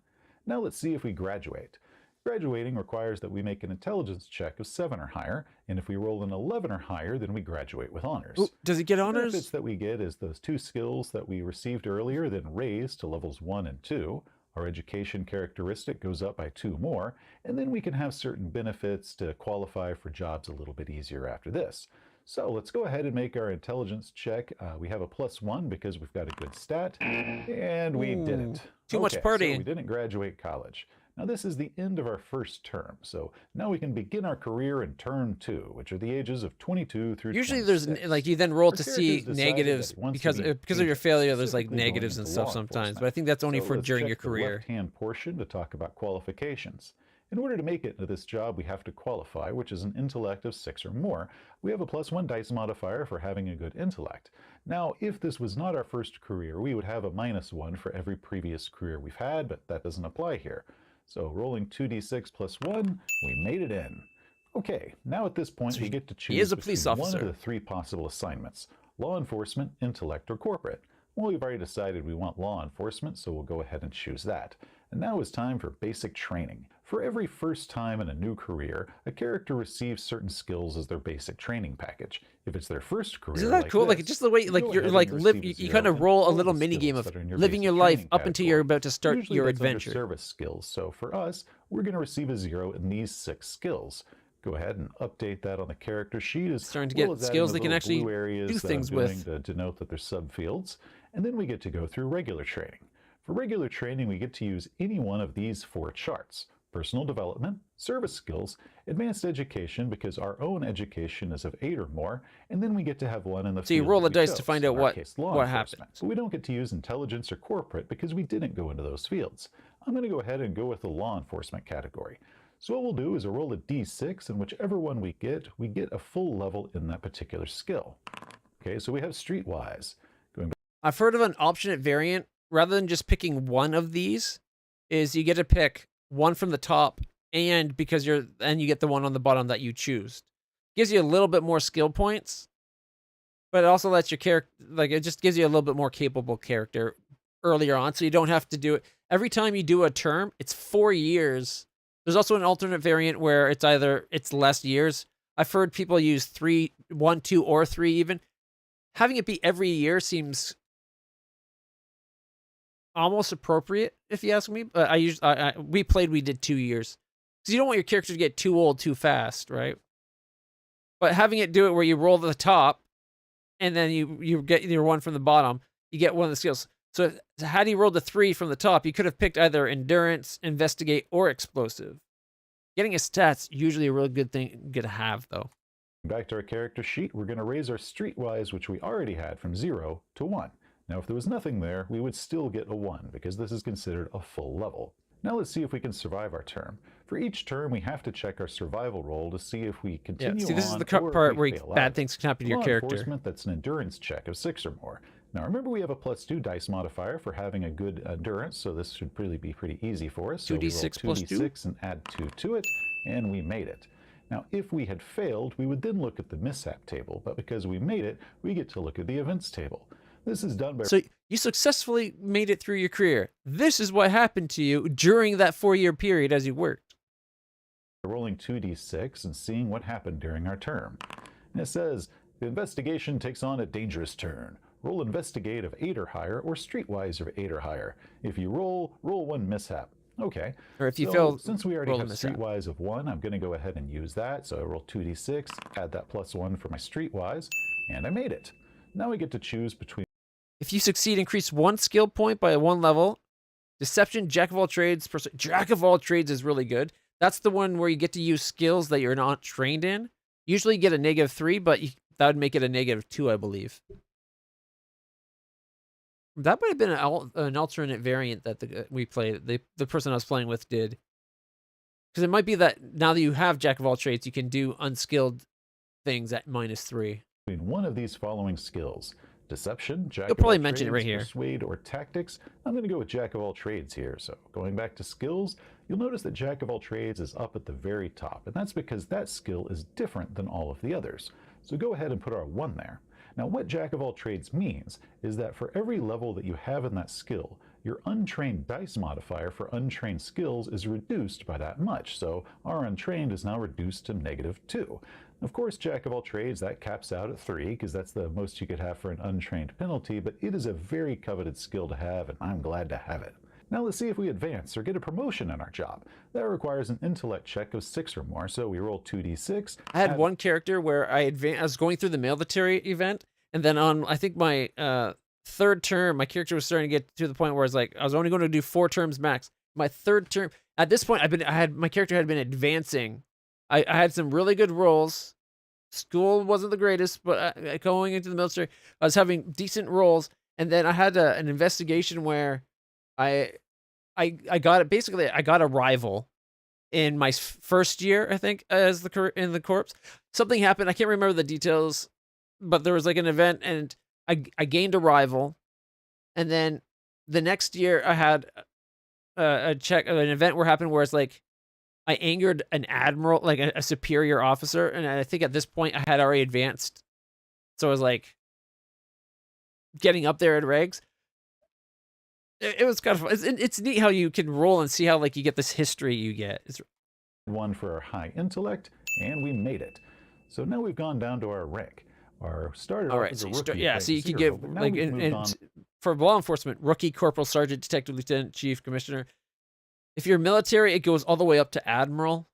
Speaker 6: Now let's see if we graduate. Graduating requires that we make an intelligence check of 7 or higher, and if we roll an 11 or higher, then we graduate with honors.
Speaker 1: Ooh, does he get honors?
Speaker 6: The benefits that we get is those 2 skills that we received earlier, then raised to levels 1 and 2. Our education characteristic goes up by 2 more, and then we can have certain benefits to qualify for jobs a little bit easier after this. So let's go ahead and make our intelligence check. We have a +1 because we've got a good stat, and we didn't.
Speaker 1: Too much partying.
Speaker 6: So we didn't graduate college. Now this is the end of our first term, so now we can begin our career in term 2, which are the ages of 22 through
Speaker 1: Usually
Speaker 6: 26.
Speaker 1: there's, like, you then roll to see negatives because of your failure. There's like negatives and stuff sometimes, but I think that's only for during your career.
Speaker 6: The left-hand portion to talk about qualifications. In order to make it into this job, we have to qualify, which is an intellect of 6 or more. We have a +1 dice modifier for having a good intellect. Now, if this was not our first career, we would have a -1 for every previous career we've had, but that doesn't apply here. So rolling 2d6 +1, we made it in. Okay, now at this point we get to choose
Speaker 1: he is a police officer.
Speaker 6: One of the 3 possible assignments: law enforcement, intellect, or corporate. Well, we've already decided we want law enforcement, so we'll go ahead and choose that. And now is time for basic training. For every first time in a new career, a character receives certain skills as their basic training package. If it's their first career,
Speaker 1: isn't that cool? Like, just the way, like, you're like you kind of roll a little mini game of living your life up until you're about to start
Speaker 6: Usually
Speaker 1: your
Speaker 6: that's under
Speaker 1: adventure.
Speaker 6: Service skills. So for us, we're going to receive a 0 in these 6 skills. Go ahead and update that on the character sheet. As
Speaker 1: starting to get skills they can actually do things with.
Speaker 6: To denote that they're subfields. And then we get to go through regular training. For regular training, we get to use any one of these 4 charts: personal development, service skills, advanced education, because our own education is of 8 or more, and then we get to have one in the
Speaker 1: So you roll the dice to find out what happened.
Speaker 6: But we don't get to use intelligence or corporate because we didn't go into those fields. I'm going to go ahead and go with the law enforcement category. So what we'll do is we'll roll a d6, and whichever one we get a full level in that particular skill. Okay, so we have streetwise.
Speaker 1: I've heard of an alternate variant. Rather than just picking one of these, is you get to pick one from the top, and because you get the one on the bottom that you choose. Gives you a little bit more skill points, but it also lets your character, like, it just gives you a little bit more capable character earlier on, so you don't have to do it every time you do a term. It's 4 years. There's also an alternate variant where it's less years. I've heard people use 3, 1, 2, or 3 even. Having it be every year seems almost appropriate, if you ask me. But we did 2 years, because you don't want your character to get too old too fast, right? But having it do it where you roll to the top, and then you get your one from the bottom, you get one of the skills. So had he rolled a 3 from the top, you could have picked either endurance, investigate, or explosive. Getting his stats usually a really good thing to have, though.
Speaker 6: Back to our character sheet, we're going to raise our streetwise, which we already had, from 0 to 1. Now, if there was nothing there, we would still get a 1, because this is considered a full level. Now let's see if we can survive our turn. For each turn, we have to check our survival roll to see if we continue
Speaker 1: see, this is
Speaker 6: on
Speaker 1: the
Speaker 6: or if
Speaker 1: part
Speaker 6: we
Speaker 1: where
Speaker 6: fail
Speaker 1: bad
Speaker 6: out.
Speaker 1: things can happen to your
Speaker 6: Law
Speaker 1: character.
Speaker 6: enforcement, that's an endurance check of 6 or more. Now remember, we have a +2 dice modifier for having a good endurance, so this should really be pretty easy for us. So we roll
Speaker 1: 2d6 plus 2?
Speaker 6: 2d6 and add 2 to it, and we made it. Now if we had failed, we would then look at the mishap table, but because we made it, we get to look at the events table. This is done by...
Speaker 1: So you successfully made it through your career. This is what happened to you during that 4-year period as you worked.
Speaker 6: rolling 2d6 and seeing what happened during our term. And it says, the investigation takes on a dangerous turn. Roll investigate of 8 or higher, or streetwise of 8 or higher. If you roll 1 mishap. Okay.
Speaker 1: Or if you
Speaker 6: so
Speaker 1: fail,
Speaker 6: since we already
Speaker 1: roll a
Speaker 6: have
Speaker 1: mishap.
Speaker 6: streetwise of 1, I'm going to go ahead and use that. So I roll 2d6, add that +1 for my streetwise, and I made it. Now we get to choose between...
Speaker 1: If you succeed, increase 1 skill point by 1 level. Deception, Jack of all trades. Jack of all trades is really good. That's the one where you get to use skills that you're not trained in. Usually you get a -3, but that would make it a -2, I believe. That might have been an alternate variant that we played. The person I was playing with did. Because it might be that now that you have Jack of all trades, you can do unskilled things at -3.
Speaker 6: one of these following skills. Deception, Jack
Speaker 1: You'll
Speaker 6: of all
Speaker 1: probably mention it
Speaker 6: trades,
Speaker 1: right here.
Speaker 6: Persuade, or Tactics. I'm going to go with Jack of all trades here. So going back to skills, you'll notice that Jack of all trades is up at the very top, and that's because that skill is different than all of the others. So go ahead and put our 1 there. Now what Jack of all trades means is that for every level that you have in that skill, your untrained dice modifier for untrained skills is reduced by that much. So our untrained is now reduced to -2. Of course, Jack of all trades, that caps out at 3, because that's the most you could have for an untrained penalty, but it is a very coveted skill to have, and I'm glad to have it. Now let's see if we advance or get a promotion in our job. That requires an intellect check of 6 or more, so we roll 2d6.
Speaker 1: I had one character where I was going through the military event, and then on, I think my 3rd term, my character was starting to get to the point where it's like, I was only going to do 4 terms max. My 3rd term, at this point, my character had been advancing. I had some really good rolls. School wasn't the greatest, but going into the military, I was having decent rolls. And then I had an investigation where I got it. Basically, I got a rival in my 1st year, I think, as in the corps. Something happened. I can't remember the details, but there was like an event, and I gained a rival. And then the next year, I had an event where happened where it's like, I angered an admiral, like a superior officer, and I think at this point I had already advanced. So I was like getting up there in ranks. It was kind of fun. It's neat how you can roll and see how like you get this history you get. It's
Speaker 6: 1 for our high intellect, and we made it. So now we've gone down to our rank. Our starter
Speaker 1: all right.
Speaker 6: is
Speaker 1: So
Speaker 6: a
Speaker 1: you
Speaker 6: rookie,
Speaker 1: yeah,
Speaker 6: rank
Speaker 1: so you can
Speaker 6: 0,
Speaker 1: get
Speaker 6: but now
Speaker 1: like
Speaker 6: we've moved on
Speaker 1: for law enforcement, rookie, corporal, sergeant, detective, lieutenant, chief, commissioner. If you're military, it goes all the way up to admiral.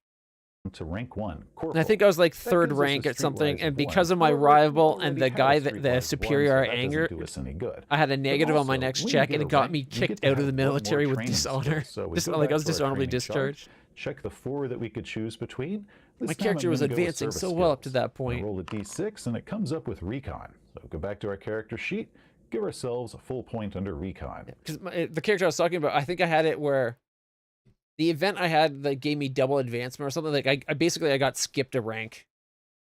Speaker 6: to rank 1, corporal.
Speaker 1: And I think I was like
Speaker 6: That
Speaker 1: 3rd
Speaker 6: gives us a
Speaker 1: rank at something,
Speaker 6: streetwise
Speaker 1: and
Speaker 6: of
Speaker 1: because
Speaker 6: 1.
Speaker 1: of my
Speaker 6: However, we
Speaker 1: rival and
Speaker 6: already
Speaker 1: the
Speaker 6: have
Speaker 1: guy
Speaker 6: a
Speaker 1: that the
Speaker 6: streetwise of 1,
Speaker 1: superior
Speaker 6: so
Speaker 1: I
Speaker 6: that doesn't
Speaker 1: angered,
Speaker 6: do us any good.
Speaker 1: I had a
Speaker 6: But
Speaker 1: negative on my
Speaker 6: also,
Speaker 1: next
Speaker 6: when you
Speaker 1: check,
Speaker 6: get
Speaker 1: and
Speaker 6: a
Speaker 1: it got
Speaker 6: rank,
Speaker 1: me
Speaker 6: you get
Speaker 1: kicked
Speaker 6: to
Speaker 1: out of
Speaker 6: have
Speaker 1: the
Speaker 6: 1 more
Speaker 1: military with
Speaker 6: training skill.
Speaker 1: dishonor.
Speaker 6: So we
Speaker 1: Just
Speaker 6: go
Speaker 1: like I
Speaker 6: back
Speaker 1: was
Speaker 6: to our
Speaker 1: dishonorably
Speaker 6: training chart,
Speaker 1: discharged.
Speaker 6: check the 4 that we could choose between. This
Speaker 1: My
Speaker 6: time
Speaker 1: character
Speaker 6: I'm
Speaker 1: was
Speaker 6: gonna go with
Speaker 1: advancing
Speaker 6: service
Speaker 1: so well up to
Speaker 6: skills.
Speaker 1: that
Speaker 6: I'm
Speaker 1: point.
Speaker 6: gonna roll a d6, and it comes up with recon. So go back to our character sheet, give ourselves a full point under recon.
Speaker 1: Because the character I was talking about, I think I had it where the event I had that gave me double advancement or something. Like I basically got skipped a rank.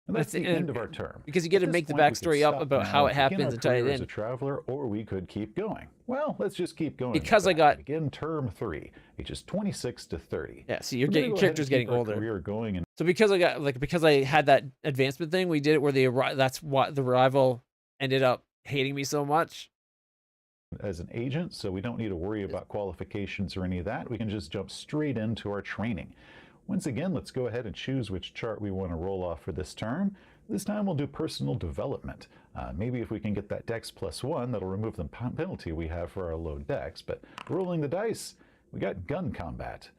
Speaker 6: And that's the end of our term.
Speaker 1: Because you get to
Speaker 6: At this
Speaker 1: make the
Speaker 6: point, we could
Speaker 1: backstory up
Speaker 6: stop
Speaker 1: about
Speaker 6: now,
Speaker 1: how it
Speaker 6: begin
Speaker 1: happens
Speaker 6: our
Speaker 1: and tie it
Speaker 6: career as
Speaker 1: in.
Speaker 6: a traveler, or we could keep going. Well, let's just keep going.
Speaker 1: Because
Speaker 6: with
Speaker 1: I
Speaker 6: that.
Speaker 1: got-
Speaker 6: Begin term 3, ages 26 to 30.
Speaker 1: Yeah, see, your
Speaker 6: We're gonna go ahead
Speaker 1: character's
Speaker 6: and
Speaker 1: getting
Speaker 6: keep our
Speaker 1: older.
Speaker 6: Career going, and
Speaker 1: So because I had that advancement thing, we did it where that's what the rival ended up hating me so much.
Speaker 6: as an agent, so we don't need to worry about qualifications or any of that. We can just jump straight into our training. Once again, let's go ahead and choose which chart we want to roll off for this term. This time we'll do personal development. Maybe if we can get that dex +1, that'll remove the penalty we have for our low dex. But rolling the dice, we got gun combat.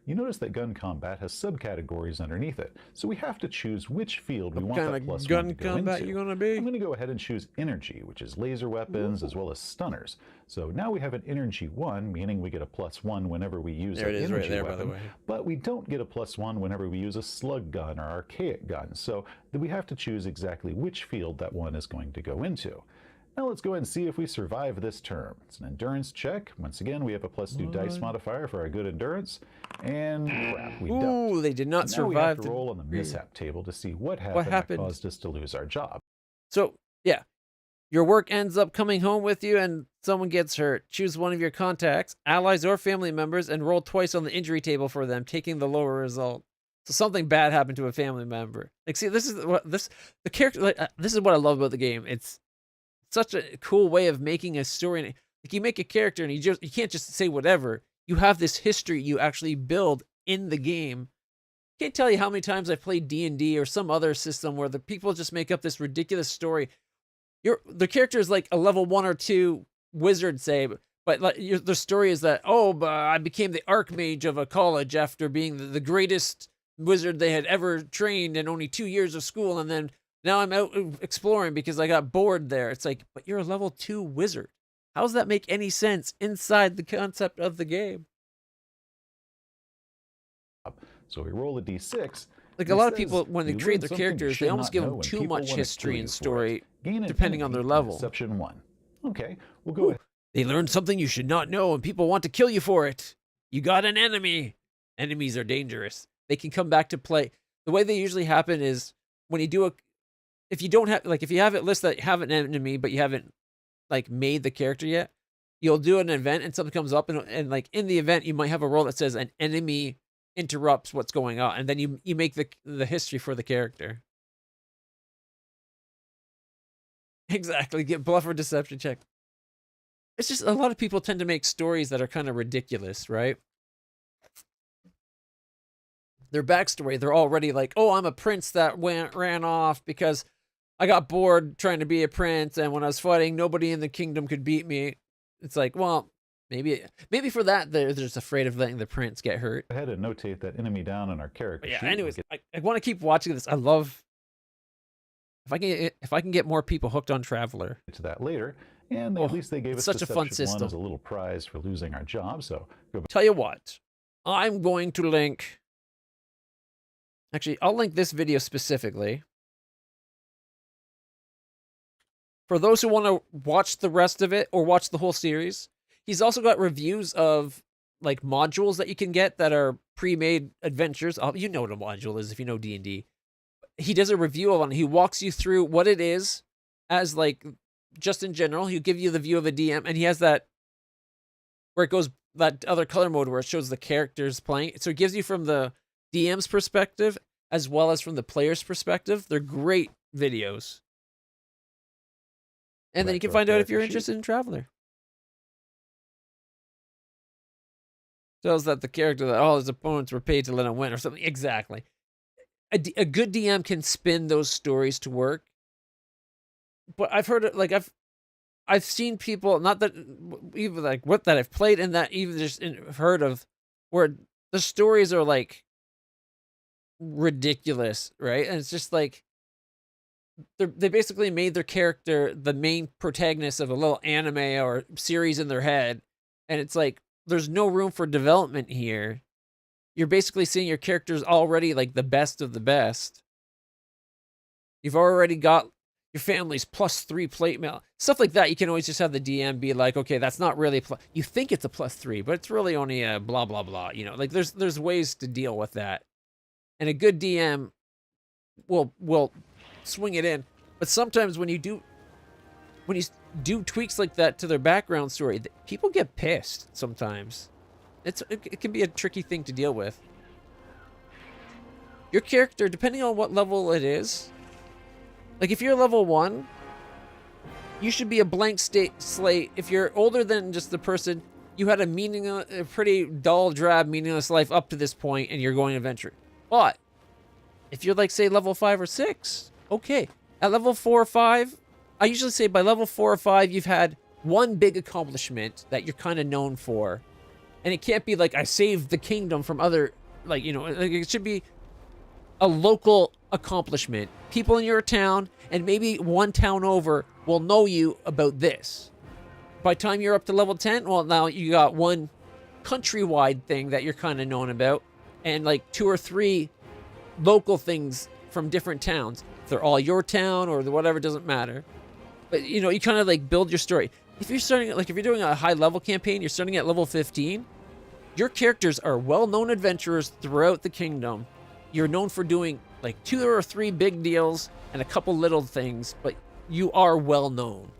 Speaker 6: You notice that gun combat has subcategories underneath it, so we have to choose which field we want that +1 to go into.
Speaker 1: gonna be?
Speaker 6: I'm going to go ahead and choose energy, which is laser weapons as well as stunners. So now we have an energy 1, meaning we get a +1 whenever we use
Speaker 1: There
Speaker 6: an
Speaker 1: it is, right
Speaker 6: energy
Speaker 1: there, by the
Speaker 6: weapon,
Speaker 1: way.
Speaker 6: but we don't get a +1 whenever we use a slug gun or archaic gun. So we have to choose exactly which field that one is going to go into. Now let's go ahead and see if we survive this term. It's an endurance check. Once again, we have a +2 dice modifier for our good endurance. And crap, we don't.
Speaker 1: Ooh, they did not
Speaker 6: So now we
Speaker 1: survive.
Speaker 6: have to roll on the mishap table to see what happened that caused us to lose our job.
Speaker 1: So, yeah. Your work ends up coming home with you and someone gets hurt. Choose one of your contacts, allies, or family members and roll twice on the injury table for them, taking the lower result. So something bad happened to a family member. Like, see, this is what this is what I love about the game. It's such a cool way of making a story. Like, you make a character and you can't just say whatever. You have this history you actually build in the game. Can't tell you how many times I've played D&D or some other system where the people just make up this ridiculous story. The character is like a level 1 or 2 wizard, say, but like, the story is that, but I became the archmage of a college after being the greatest wizard they had ever trained in only 2 years of school, and then now I'm out exploring because I got bored there. It's like, but you're a level 2 wizard. How does that make any sense inside the concept of the game?
Speaker 6: So we roll a d6.
Speaker 1: Like, a lot of people, when they create their characters, they almost give them too much history and story, depending on their level.
Speaker 6: Exception 1. Okay, we'll go ahead.
Speaker 1: They learned something you should not know, and people want to kill you for it. You got an enemy. Enemies are dangerous. They can come back to play. The way they usually happen is when you do if you don't have, like, if you have it listed that you have an enemy, but you haven't, like, made the character yet, you'll do an event and something comes up, and like, in the event, you might have a role that says an enemy interrupts what's going on, and then you make the history for the character. Exactly. Get bluff or deception check. It's just a lot of people tend to make stories that are kind of ridiculous, right? Their backstory, they're already like, oh, I'm a prince that ran off because I got bored trying to be a prince, and when I was fighting, nobody in the kingdom could beat me. It's like, well, maybe for that they're just afraid of letting the prince get hurt.
Speaker 6: Go ahead and notate that enemy down on our character sheet.
Speaker 1: Anyways, I want to keep watching this. I love if I can get more people hooked on Traveler.
Speaker 6: To that later, and at least they gave us
Speaker 1: such a fun system
Speaker 6: as a little prize for losing our job. So
Speaker 1: tell you what, I'm going to link. Actually, I'll link this video specifically for those who want to watch the rest of it or watch the whole series. He's also got reviews of, like, modules that you can get that are pre-made adventures. You know what a module is if you know D&D. He does a review of it. He walks you through what it is as, like, just in general. He'll give you the view of a DM, and he has that where it goes, that other color mode where it shows the characters playing. So it gives you from the DM's perspective as well as from the player's perspective. They're great videos. And then you can find out if you're interested in Traveler. Tells that the character that all his opponents were paid to let him win or something. Exactly. A good DM can spin those stories to work. But I've heard it, like, I've seen people, not that even like what that I've played and that even just heard of, where the stories are like ridiculous, right? And it's just like they basically made their character the main protagonist of a little anime or series in their head, and it's like there's no room for development here. You're basically seeing your characters already like the best of the best. You've already got your family's +3 plate mail, stuff like that. You can always just have the DM be like, okay, that's not really you think it's a +3, but it's really only a blah blah blah. You know, like there's ways to deal with that, and a good DM will swing it in. But sometimes when you do tweaks like that to their background story, people get pissed sometimes. It can be a tricky thing to deal with. Your character, depending on what level it is, like if you're level 1, you should be a blank slate. If you're older than just the person, you had a pretty dull, drab, meaningless life up to this point, and you're going adventure. But if you're like, say, level 5 or 6, okay. At level 4 or 5, I usually say by level 4 or 5, you've had one big accomplishment that you're kind of known for. And it can't be like, I saved the kingdom from other, like, you know, like it should be a local accomplishment. People in your town, and maybe one town over, will know you about this. By the time you're up to level 10, well, now you got one countrywide thing that you're kind of known about, and like 2 or 3 local things from different towns. If they're all your town or whatever, doesn't matter. But, you know, you kind of like build your story. If you're starting, like, if you're doing a high level campaign, you're starting at level 15, your characters are well-known adventurers throughout the kingdom. You're known for doing like 2 or 3 big deals and a couple little things, but you are well-known.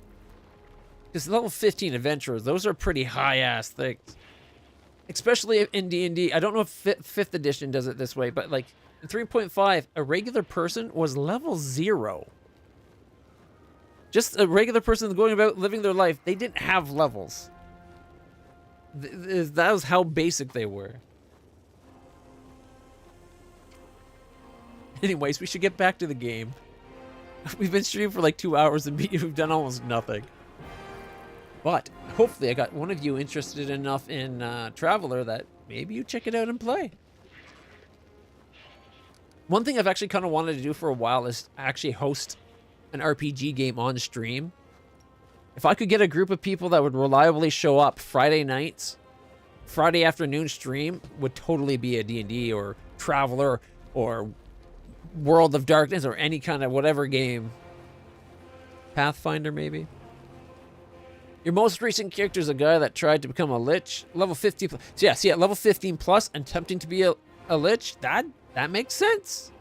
Speaker 1: Because level 15 adventurers, those are pretty high-ass things. Especially in D&D. I don't know if 5th edition does it this way, but like in 3.5, a regular person was level 0. Just a regular person going about living their life. They didn't have levels. That was how basic they were. Anyways, we should get back to the game. We've been streaming for like 2 hours and we've done almost nothing. But hopefully I got one of you interested enough in Traveler that maybe you check it out and play. One thing I've actually kind of wanted to do for a while is actually host an RPG game on stream. If I could get a group of people that would reliably show up Friday nights, Friday afternoon stream would totally be a D&D or Traveler or World of Darkness or any kind of whatever game. Pathfinder, maybe? Your most recent character is a guy that tried to become a lich. Level 15 plus. So yeah, see, at level 15 plus and attempting to be a lich, that makes sense.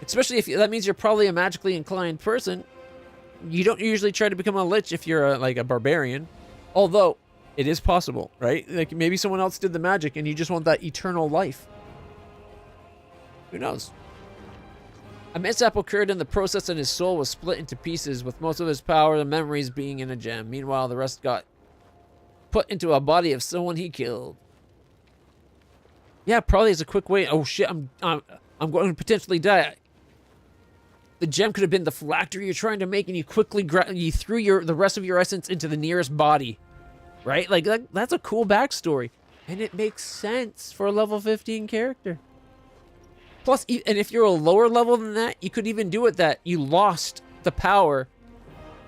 Speaker 1: Especially if that means you're probably a magically inclined person. You don't usually try to become a lich if you're like a barbarian. Although, it is possible, right? Like maybe someone else did the magic and you just want that eternal life. Who knows? A mishap occurred in the process and his soul was split into pieces with most of his power and memories being in a gem. Meanwhile, the rest got put into a body of someone he killed. Yeah, probably is a quick way. Oh shit, I'm going to potentially die. The gem could have been the phylactery you're trying to make, and you quickly you threw the rest of your essence into the nearest body, right? Like that's a cool backstory, and it makes sense for a level 15 character. Plus, and if you're a lower level than that, you could even do it that you lost the power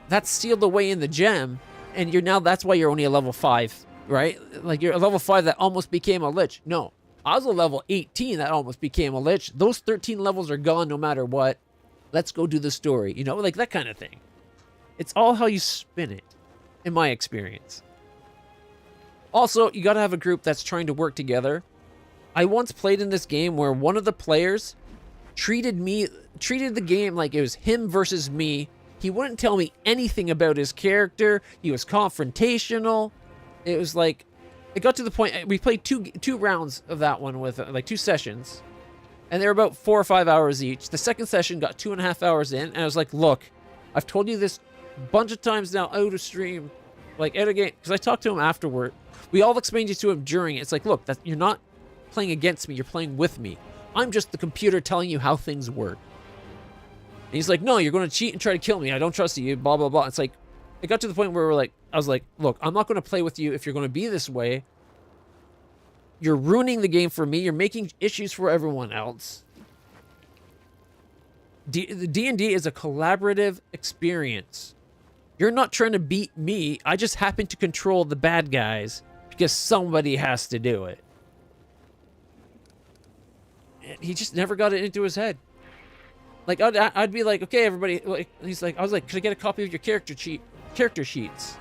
Speaker 1: that's sealed away in the gem, and that's why you're only a level 5, right? Like you're a level 5 that almost became a lich. No, I was a level 18 that almost became a lich. Those 13 levels are gone no matter what. Let's go do the story, you know, like that kind of thing. It's all how you spin it, in my experience. Also, you gotta have a group that's trying to work together. I once played in this game where one of the players treated the game like it was him versus me. He wouldn't tell me anything about his character. He was confrontational. It was like, it got to the point, we played two rounds of that one with, like 2 sessions. And they were about 4 or 5 hours each. The second session got 2.5 hours in, and I was like, look, I've told you this a bunch of times now out of stream, like out of game, because I talked to him afterward. We all explained it to him during it. It's like, look, you're not playing against me, you're playing with me. I'm just the computer telling you how things work. And he's like, no, you're going to cheat and try to kill me. I don't trust you, blah, blah, blah. It's like, it got to the point where I was like, look, I'm not going to play with you if you're going to be this way. You're ruining the game for me. You're making issues for everyone else. The D&D is a collaborative experience. You're not trying to beat me. I just happen to control the bad guys because somebody has to do it. And he just never got it into his head. Like I'd be like, okay, everybody. Like, he's like, I was like, could I get a copy of your character sheets?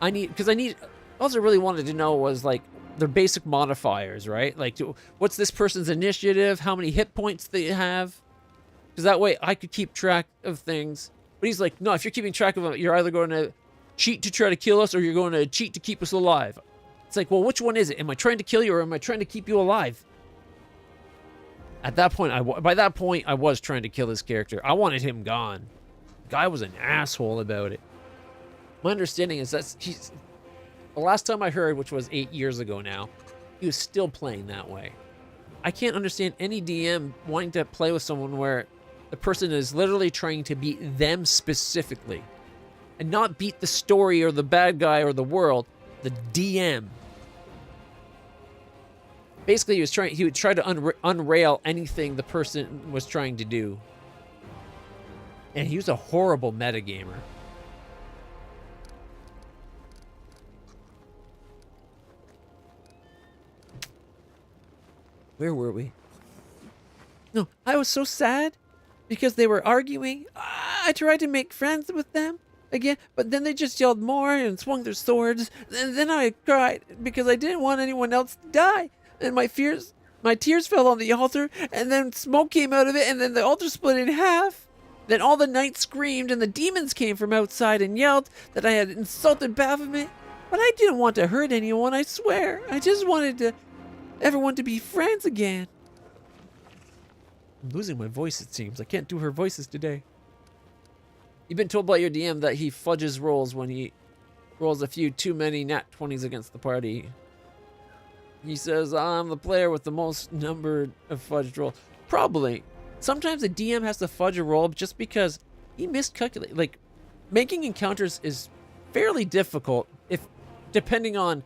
Speaker 1: All I really wanted to know was like, their basic modifiers, right? Like, what's this person's initiative? How many hit points they have? Because that way I could keep track of things. But he's like, no, if you're keeping track of them, you're either going to cheat to try to kill us or you're going to cheat to keep us alive. It's like, well, which one is it? Am I trying to kill you or am I trying to keep you alive? At that point, by that point, I was trying to kill his character. I wanted him gone. The guy was an asshole about it. My understanding is that the last time I heard, which was 8 years ago now, he was still playing that way. I can't understand any DM wanting to play with someone where the person is literally trying to beat them specifically and not beat the story or the bad guy or the world, the DM. Basically, he would try to unrail anything the person was trying to do. And he was a horrible metagamer. Where were we? No, I was so sad because they were arguing. I tried to make friends with them again, but then they just yelled more and swung their swords. And then I cried because I didn't want anyone else to die. And my tears fell on the altar, and then smoke came out of it, and then the altar split in half. Then all the knights screamed, and the demons came from outside and yelled that I had insulted Baphomet. But I didn't want to hurt anyone, I swear. I just wanted everyone to be friends again. I'm losing my voice, it seems. I can't do her voices today. You've been told by your DM that he fudges rolls when he rolls a few too many nat 20s against the party. He says, I'm the player with the most number of fudged rolls. Probably. Sometimes a DM has to fudge a roll just because he miscalculated. Like, making encounters is fairly difficult if, depending on,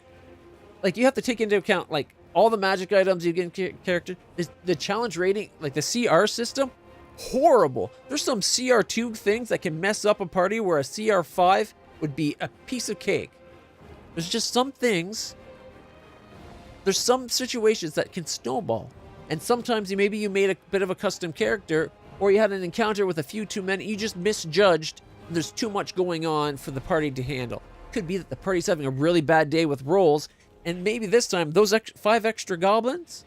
Speaker 1: like, you have to take into account, like, all the magic items you get in character. The challenge rating, like the CR system, horrible. There's some CR2 things that can mess up a party where a CR5 would be a piece of cake. There's just some things. There's some situations that can snowball. And sometimes maybe you made a bit of a custom character, or you had an encounter with a few too many, you just misjudged, and there's too much going on for the party to handle. Could be that the party's having a really bad day with rolls, and maybe this time, those 5 extra goblins,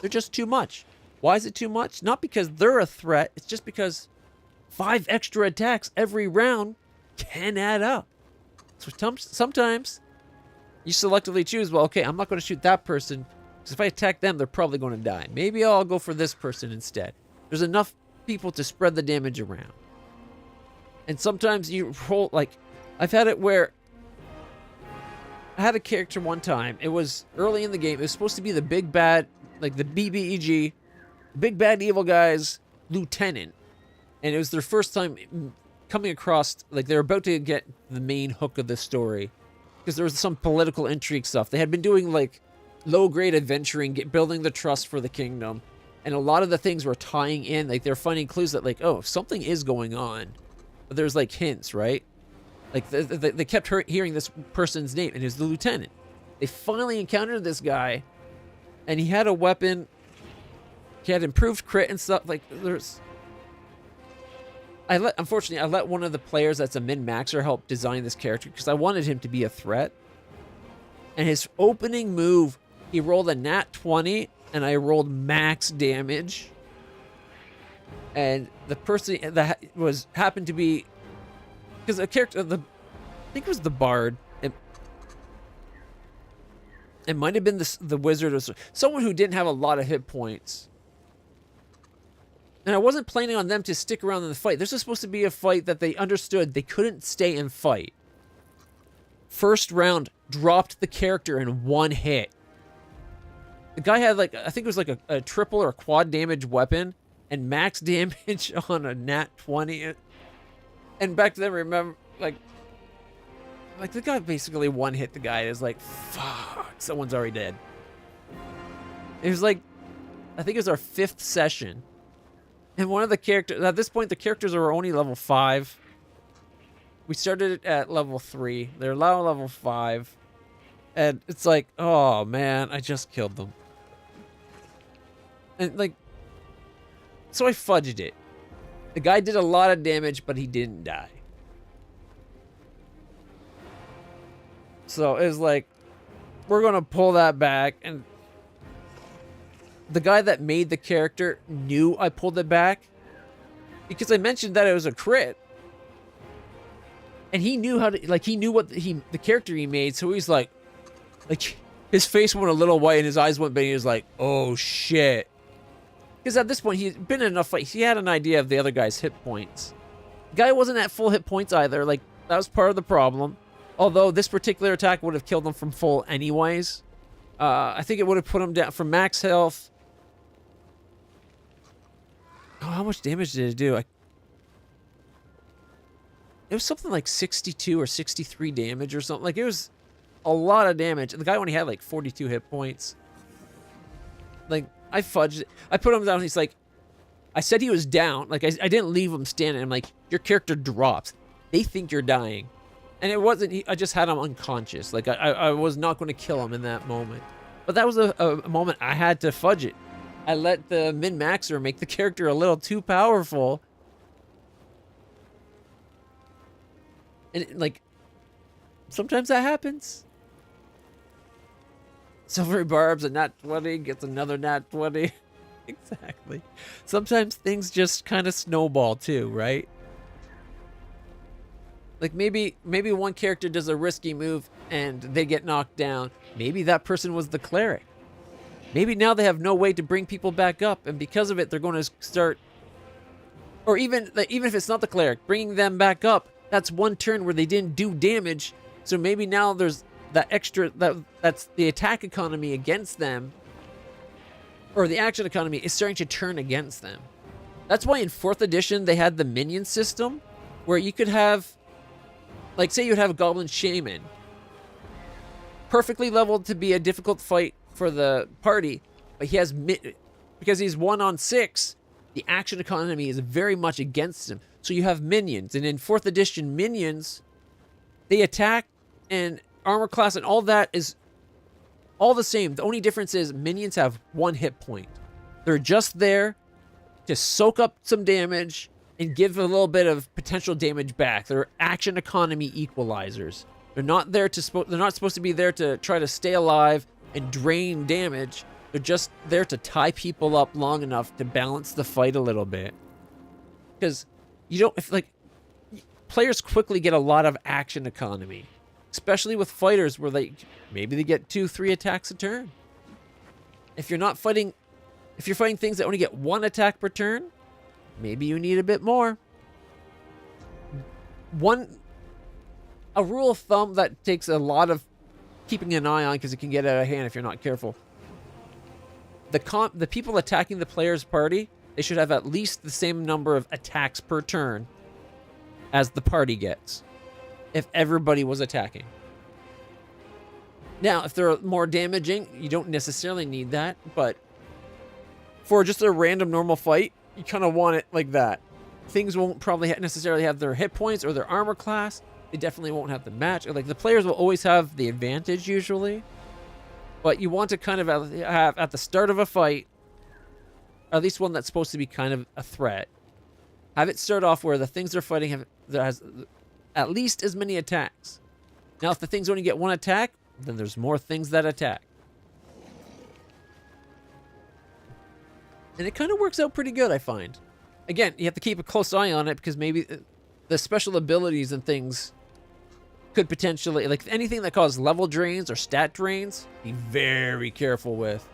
Speaker 1: they're just too much. Why is it too much? Not because they're a threat, it's just because 5 extra attacks every round can add up. So sometimes you selectively choose, well, okay, I'm not going to shoot that person, because if I attack them, they're probably going to die. Maybe I'll go for this person instead. There's enough people to spread the damage around. And sometimes you roll, like, I've had it where I had a character one time. It was early in the game. It was supposed to be the big bad, like the BBEG, big bad evil guy's lieutenant. And it was their first time coming across, like they're about to get the main hook of the story. Because there was some political intrigue stuff. They had been doing like low-grade adventuring, building the trust for the kingdom. And a lot of the things were tying in, like they're finding clues that like, oh, something is going on. But there's like hints, right? Like, they kept hearing this person's name, and it was the lieutenant. They finally encountered this guy, and he had a weapon. He had improved crit and stuff. Like, unfortunately, I let one of the players that's a min-maxer help design this character, because I wanted him to be a threat. And his opening move, he rolled a nat 20, and I rolled max damage. And the person that happened to be... Because a character, I think it was the bard. It might have been the wizard or someone who didn't have a lot of hit points. And I wasn't planning on them to stick around in the fight. This was supposed to be a fight that they understood they couldn't stay and fight. First round, dropped the character in one hit. The guy had like, I think it was like a triple or quad damage weapon and max damage on a nat 20. And back then, remember, like the guy basically one hit the guy. It was like, fuck, someone's already dead. It was like, I think it was our 5th session. And one of the characters, at this point, the characters are only level 5. We started at level 3. They're now level 5. And it's like, oh man, I just killed them. And like, so I fudged it. The guy did a lot of damage, but he didn't die. So it was like, we're going to pull that back. And the guy that made the character knew I pulled it back. Because I mentioned that it was a crit. And he knew how to, like, he knew what the character he made. So he's like, his face went a little white and his eyes went big. And he was like, oh shit. Because at this point, he'd been in enough fights. He had an idea of the other guy's hit points. The guy wasn't at full hit points either. Like, that was part of the problem. Although this particular attack would have killed him from full anyways. I think it would have put him down from max health. Oh, how much damage did it do? It was something like 62 or 63 damage or something. Like, it was a lot of damage. And the guy only had like 42 hit points. Like, I fudged it. I put him down. He's like, I said he was down. Like, I didn't leave him standing. I'm like, your character drops. They think you're dying. And it wasn't, I just had him unconscious. Like, I was not going to kill him in that moment. But that was a moment I had to fudge it. I let the min-maxer make the character a little too powerful. And like, sometimes that happens. Silvery Barbs, a nat 20 gets another nat 20. Exactly. Sometimes things just kind of snowball too, right? Like maybe one character does a risky move and they get knocked down. Maybe that person was the cleric. Maybe now they have no way to bring people back up, and because of it, they're going to start. Or even if it's not the cleric, bringing them back up. That's one turn where they didn't do damage. So maybe now there's that extra that's the attack economy against them. Or the action economy is starting to turn against them. That's why in 4th edition they had the minion system, where you could have, like, say you'd have a Goblin Shaman, perfectly leveled to be a difficult fight for the party, but he has because he's 1 on 6, the action economy is very much against him. So you have minions, and in 4th edition minions, they attack and armor class and all that is all the same. The only difference is minions have 1 hit point. They're just there to soak up some damage and give a little bit of potential damage back. They're action economy equalizers. They're not supposed to be there to try to stay alive and drain damage. They're just there to tie people up long enough to balance the fight a little bit. Because players quickly get a lot of action economy. Especially with fighters where maybe they get 2-3 attacks a turn. If you're fighting things that only get 1 attack per turn, maybe you need a bit more. A rule of thumb that takes a lot of keeping an eye on, because it can get out of hand if you're not careful. The people attacking the player's party, they should have at least the same number of attacks per turn as the party gets. If everybody was attacking. Now, if they're more damaging, you don't necessarily need that, but for just a random normal fight, you kind of want it like that. Things won't probably necessarily have their hit points or their armor class. They definitely won't have the match. Like, the players will always have the advantage usually, but you want to kind of have at the start of a fight, at least one that's supposed to be kind of a threat. Have it start off where the things they're fighting has at least as many attacks. Now, if the things only get 1 attack, then there's more things that attack. And it kind of works out pretty good, I find. Again, you have to keep a close eye on it, because maybe the special abilities and things could potentially, like anything that causes level drains or stat drains, be very careful with.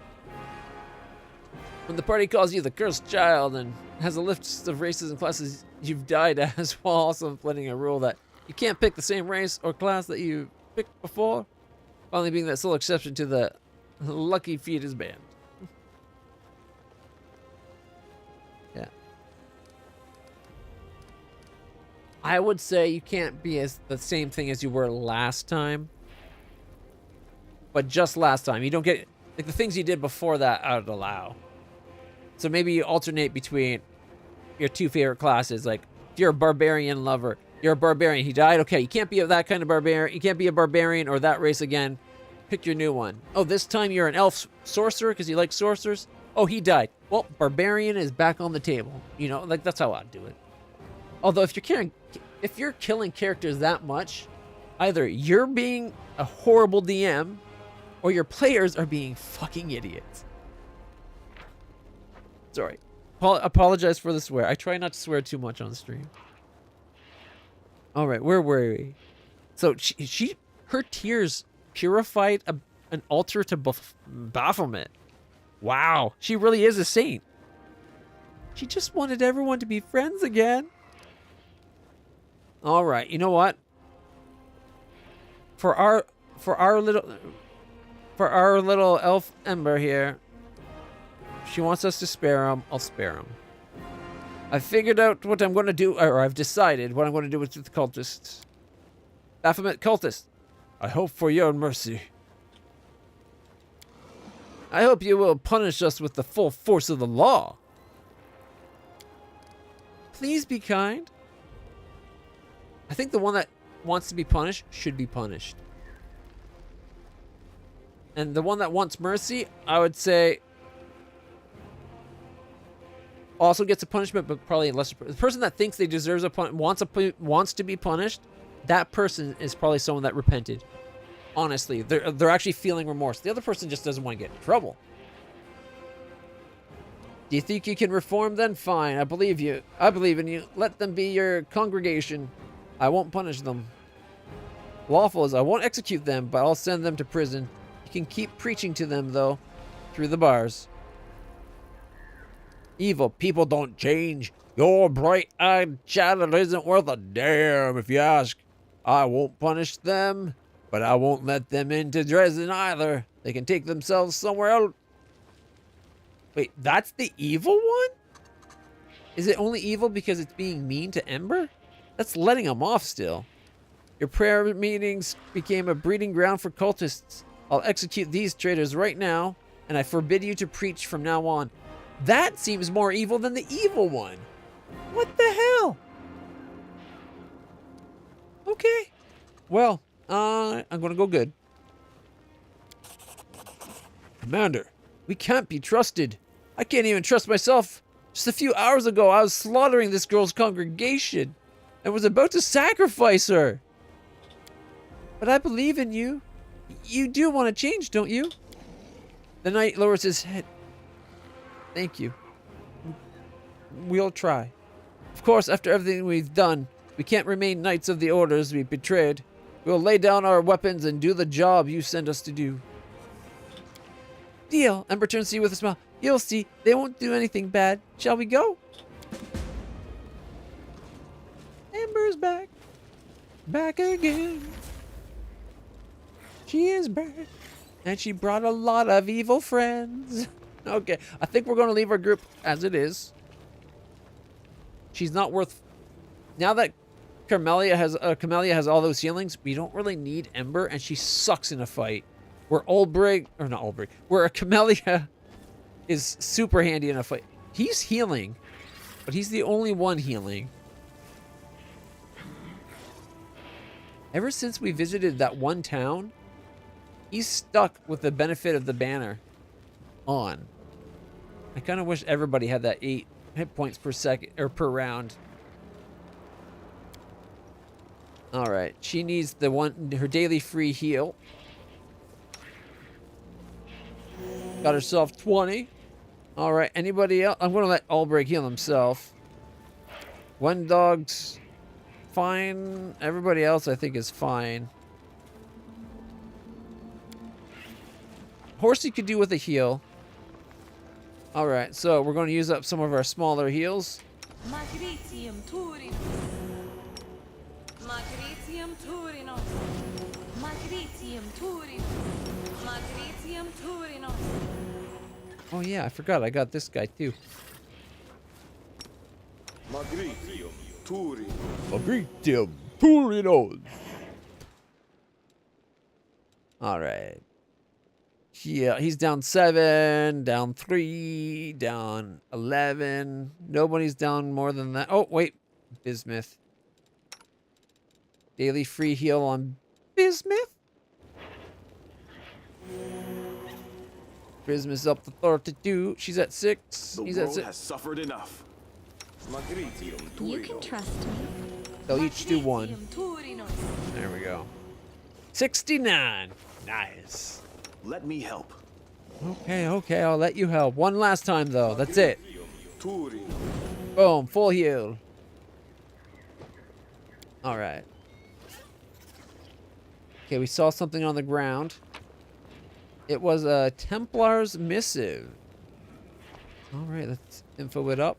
Speaker 1: When the party calls you the cursed child and has a list of races and classes you've died as, while also implementing a rule that you can't pick the same race or class that you picked before, finally being that sole exception to the lucky fetus band. Yeah. I would say you can't be the same thing as you were last time. But just last time. You don't get, like, the things you did before that I would allow. So maybe you alternate between your 2 favorite classes. Like, if you're a barbarian lover, you're a barbarian. He died. Okay, you can't be that kind of barbarian. You can't be a barbarian or that race again. Pick your new one. Oh, this time you're an elf sorcerer because you like sorcerers. Oh, he died. Well, barbarian is back on the table. You know, like, that's how I'd do it. Although if you're killing characters that much, either you're being a horrible DM or your players are being fucking idiots. Sorry. Apologize for the swear. I try not to swear too much on stream. All right, where were we? So her tears purified an altar to Baphomet. Wow, she really is a saint. She just wanted everyone to be friends again. All right, you know what? For our little elf Ember here, she wants us to spare him. I'll spare him. I've figured out what I'm going to do, or I've decided what I'm going to do with the cultists. Baphomet cultists, I hope for your mercy. I hope you will punish us with the full force of the law. Please be kind. I think the one that wants to be punished should be punished. And the one that wants mercy, I would say, also gets a punishment, but probably less. The person that thinks they deserve wants to be punished, that person is probably someone that repented. Honestly, they're actually feeling remorse. The other person just doesn't want to get in trouble. Do you think you can reform then? Fine, I believe you. I believe in you. Let them be your congregation. I won't punish them. Lawful is I won't execute them, but I'll send them to prison. You can keep preaching to them, though, through the bars. Evil people don't change. Your bright-eyed chatter isn't worth a damn if you ask. I won't punish them, but I won't let them into Dresden either. They can take themselves somewhere else. Wait, that's the evil one? Is it only evil because it's being mean to Ember? That's letting him off still. Your prayer meetings became a breeding ground for cultists. I'll execute these traitors right now, and I forbid you to preach from now on. That seems more evil than the evil one. What the hell? Okay. Well, I'm gonna go good. Commander, we can't be trusted. I can't even trust myself. Just a few hours ago, I was slaughtering this girl's congregation and was about to sacrifice her. But I believe in you. You do want to change, don't you? The knight lowers his head. Thank you. We'll try. Of course, after everything we've done, we can't remain knights of the orders we betrayed. We'll lay down our weapons and do the job you send us to do. Deal. Ember turns to you with a smile. You'll see. They won't do anything bad. Shall we go? Ember's back. Back again. She is back. And she brought a lot of evil friends. Okay, I think we're going to leave our group as it is. She's not worth... Now that Camellia has all those healings, we don't really need Ember, and she sucks in a fight. Where Ulbrich... Or not Ulbrich. Where Camellia is super handy in a fight. He's healing, but he's the only one healing. Ever since we visited that one town, he's stuck with the benefit of the banner on. I kind of wish everybody had that 8 hit points per second or per round. All right, she needs her daily free heal. Got herself 20. All right, anybody else? I'm gonna let Ulbrich heal himself. One dog's fine. Everybody else I think is fine. Horsey could do with a heal. All right, so we're going to use up some of our smaller heals.
Speaker 5: Magritium Turinus. Magritium Turinus. Magritium Turinus. Magritium Turinus.
Speaker 1: Oh yeah, I forgot. I got this guy too.
Speaker 4: Magritium Turinus.
Speaker 3: Magritium Turinus.
Speaker 1: All right. Yeah, he's down 7, down 3, down 11. Nobody's down more than that. Oh, wait. Bismuth. Daily free heal on Bismuth. Bismuth's up to 32. She's at 6.
Speaker 4: The
Speaker 1: He's at
Speaker 4: world
Speaker 1: 6.
Speaker 4: has suffered enough. Magritium
Speaker 2: You can
Speaker 4: Turinus.
Speaker 2: trust me.
Speaker 1: They'll each do 1.
Speaker 5: Magritium Turinus.
Speaker 1: There we go. 69. Nice.
Speaker 4: Let me help.
Speaker 1: Okay, I'll let you help. One last time, though. That's it.
Speaker 4: Turinus.
Speaker 1: Boom, full heal. All right. Okay, we saw something on the ground. It was a Templar's missive. All right, let's info it up.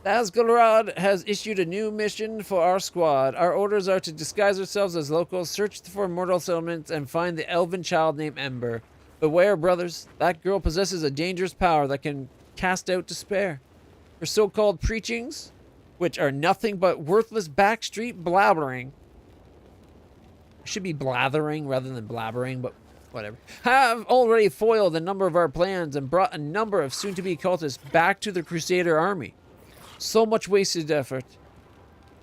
Speaker 1: Asgulrod has issued a new mission for our squad. Our orders are to disguise ourselves as locals, search for mortal settlements, and find the elven child named Ember. Beware, brothers. That girl possesses a dangerous power that can cast out despair. Her so-called preachings, which are nothing but worthless backstreet blabbering. Should be blathering rather than blabbering, but whatever. Have already foiled a number of our plans and brought a number of soon-to-be cultists back to the Crusader army. So much wasted effort.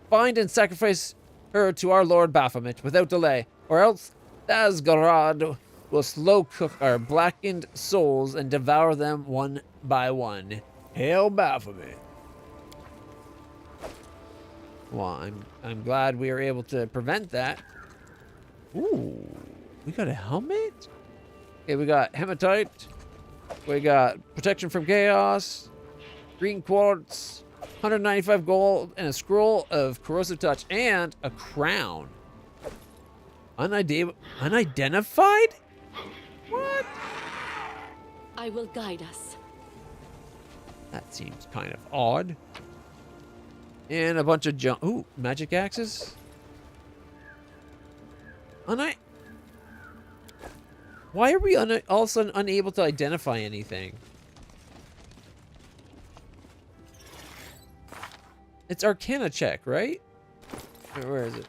Speaker 1: Find and sacrifice her to our Lord Baphomet without delay, or else Asgulrod will slow cook our blackened souls and devour them one by one. Hail Baphomet. Well, I'm glad we were able to prevent that. Ooh, we got a helmet? Okay, we got hematite. We got protection from chaos, green quartz, 195 gold, and a scroll of corrosive touch, and a crown. Unidentified? What?
Speaker 2: I will guide us.
Speaker 1: That seems kind of odd. And a bunch of junk. Ooh, magic axes. Why are we all of a sudden unable to identify anything? It's Arcana check, right? Or where is it?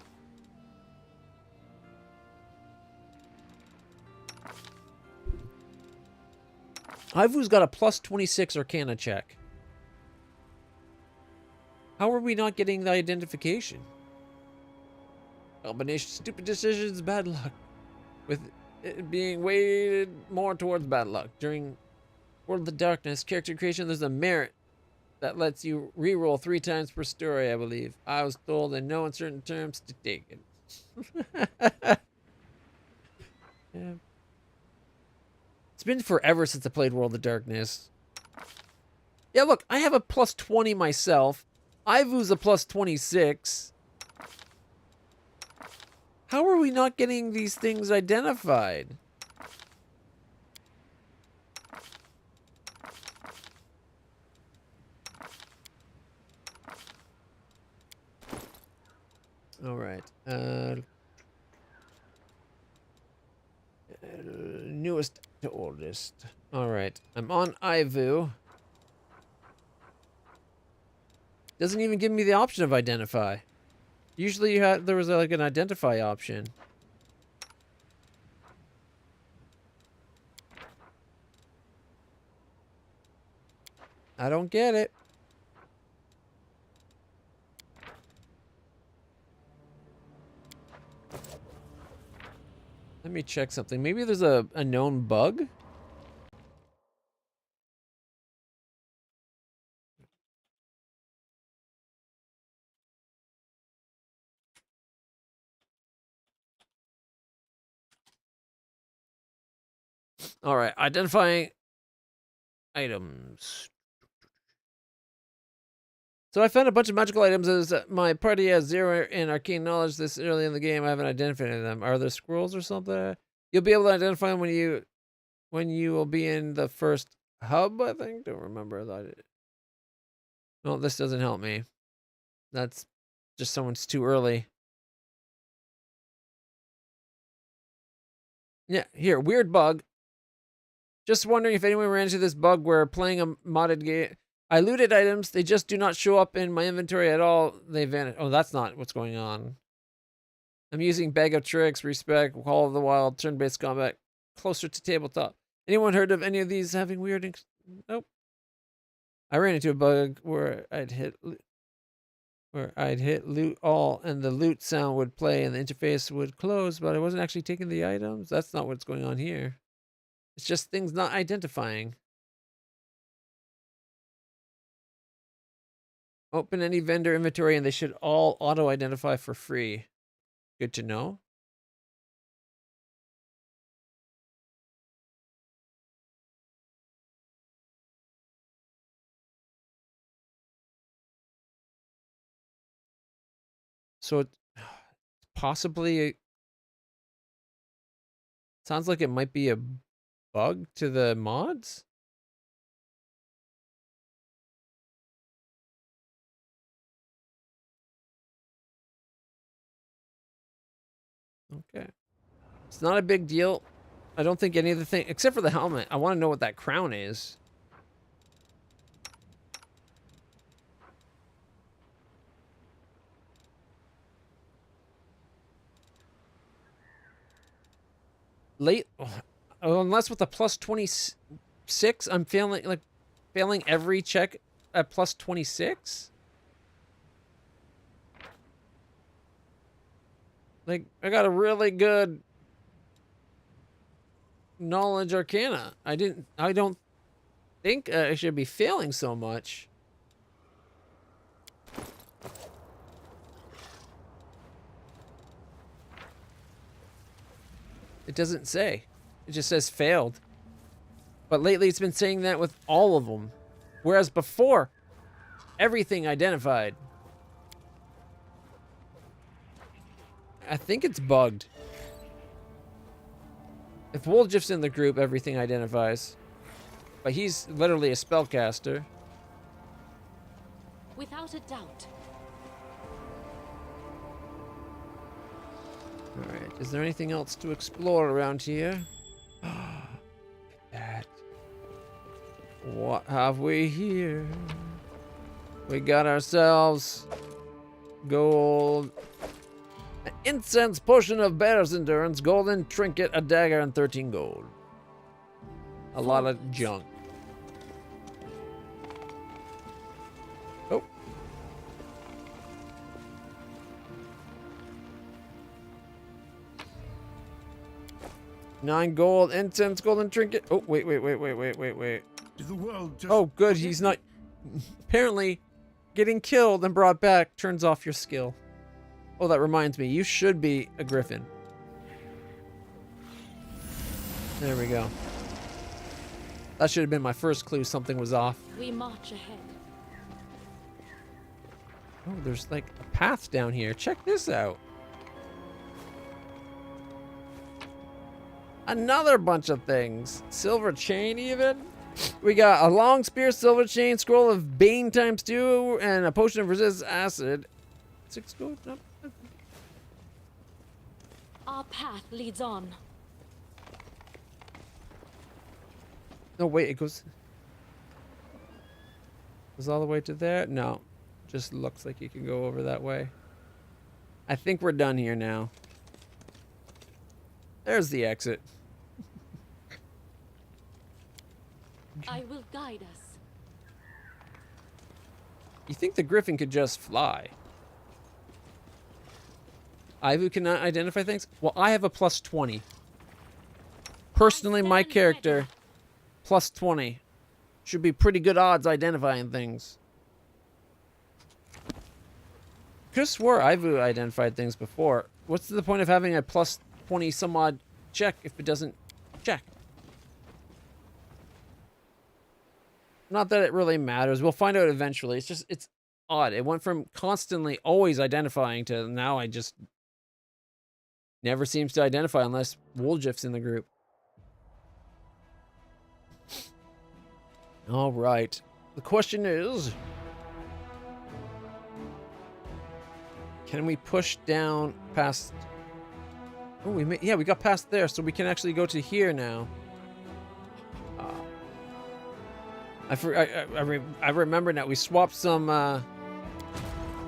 Speaker 1: Ivory's got a plus 26 Arcana check. How are we not getting the identification? Combination of stupid decisions, bad luck. With it being weighted more towards bad luck. During World of the Darkness, character creation, there's a merit that lets you reroll 3 times per story, I believe. I was told in no uncertain terms to take it. Yeah. It's been forever since I played World of Darkness. Yeah, look, I have a plus 20 myself. Ivu's a plus 26. How are we not getting these things identified? All right. Newest to oldest. All right. I'm on Ivu. Doesn't even give me the option of identify. Usually there was like an identify option. I don't get it. Let me check something. Maybe there's a known bug? All right, identifying items. So I found a bunch of magical items as my party has 0 in arcane knowledge this early in the game. I haven't identified any of them. Are there scrolls or something? You'll be able to identify them when you will be in the first hub, I think. Don't remember that. No, this doesn't help me. That's just someone's too early. Yeah, here, weird bug. Just wondering if anyone ran into this bug where playing a modded game. I looted items, they just do not show up in my inventory at all. They vanish. Oh, that's not what's going on. I'm using Bag of Tricks, Respect, Call of the Wild, turn-based combat, closer to tabletop. Anyone heard of any of these having weird... Nope. I ran into a bug where I'd hit loot all and the loot sound would play and the interface would close, but I wasn't actually taking the items. That's not what's going on here. It's just things not identifying. Open any vendor inventory and they should all auto-identify for free. Good to know. So it possibly sounds like it might be a bug to the mods. Okay. It's not a big deal. I don't think any of the things, except for the helmet. I want to know what that crown is. Unless with a plus 26, I'm failing every check at plus 26. Like, I got a really good knowledge arcana. I don't think I should be failing so much. It doesn't say. It just says failed. But lately it's been saying that with all of them. Whereas before, everything identified. I think it's bugged. If Woljif's in the group, everything identifies. But he's literally a spellcaster.
Speaker 2: Without a doubt.
Speaker 1: Alright, is there anything else to explore around here? Look at that. What have we here? We got ourselves gold. An incense potion of bear's endurance, golden trinket, a dagger, and 13 gold. A lot of junk. Oh. Nine gold, incense, golden trinket. Oh, wait.
Speaker 3: Did the world just...
Speaker 1: Oh, good, he's not... Apparently, getting killed and brought back turns off your skill. Oh, that reminds me, you should be a griffin. There we go. That should have been my first clue something was off.
Speaker 2: We march ahead.
Speaker 1: Oh, there's like a path down here. Check this out. Another bunch of things. Silver chain even. We got a long spear, silver chain, scroll of bane ×2, and a potion of resist acid. 6 gold? No.
Speaker 2: Our path leads on.
Speaker 1: No, wait, it goes all the way to there? No. Just looks like you can go over that way. I think we're done here now. There's the exit.
Speaker 2: I will guide us.
Speaker 1: You think the griffin could just fly? Ivory cannot identify things? Well, I have a +20. Personally, my character, +20. Should be pretty good odds identifying things. Could swore Ivory identified things before. What's the point of having a +20 some odd check if it doesn't check? Not that it really matters. We'll find out eventually. It's just, it's odd. It went from constantly always identifying to now I just never seems to identify unless Woljif's in the group. All right. The question is, can we push down past... Oh, yeah, we got past there, so we can actually go to here now. I remember now. We swapped some.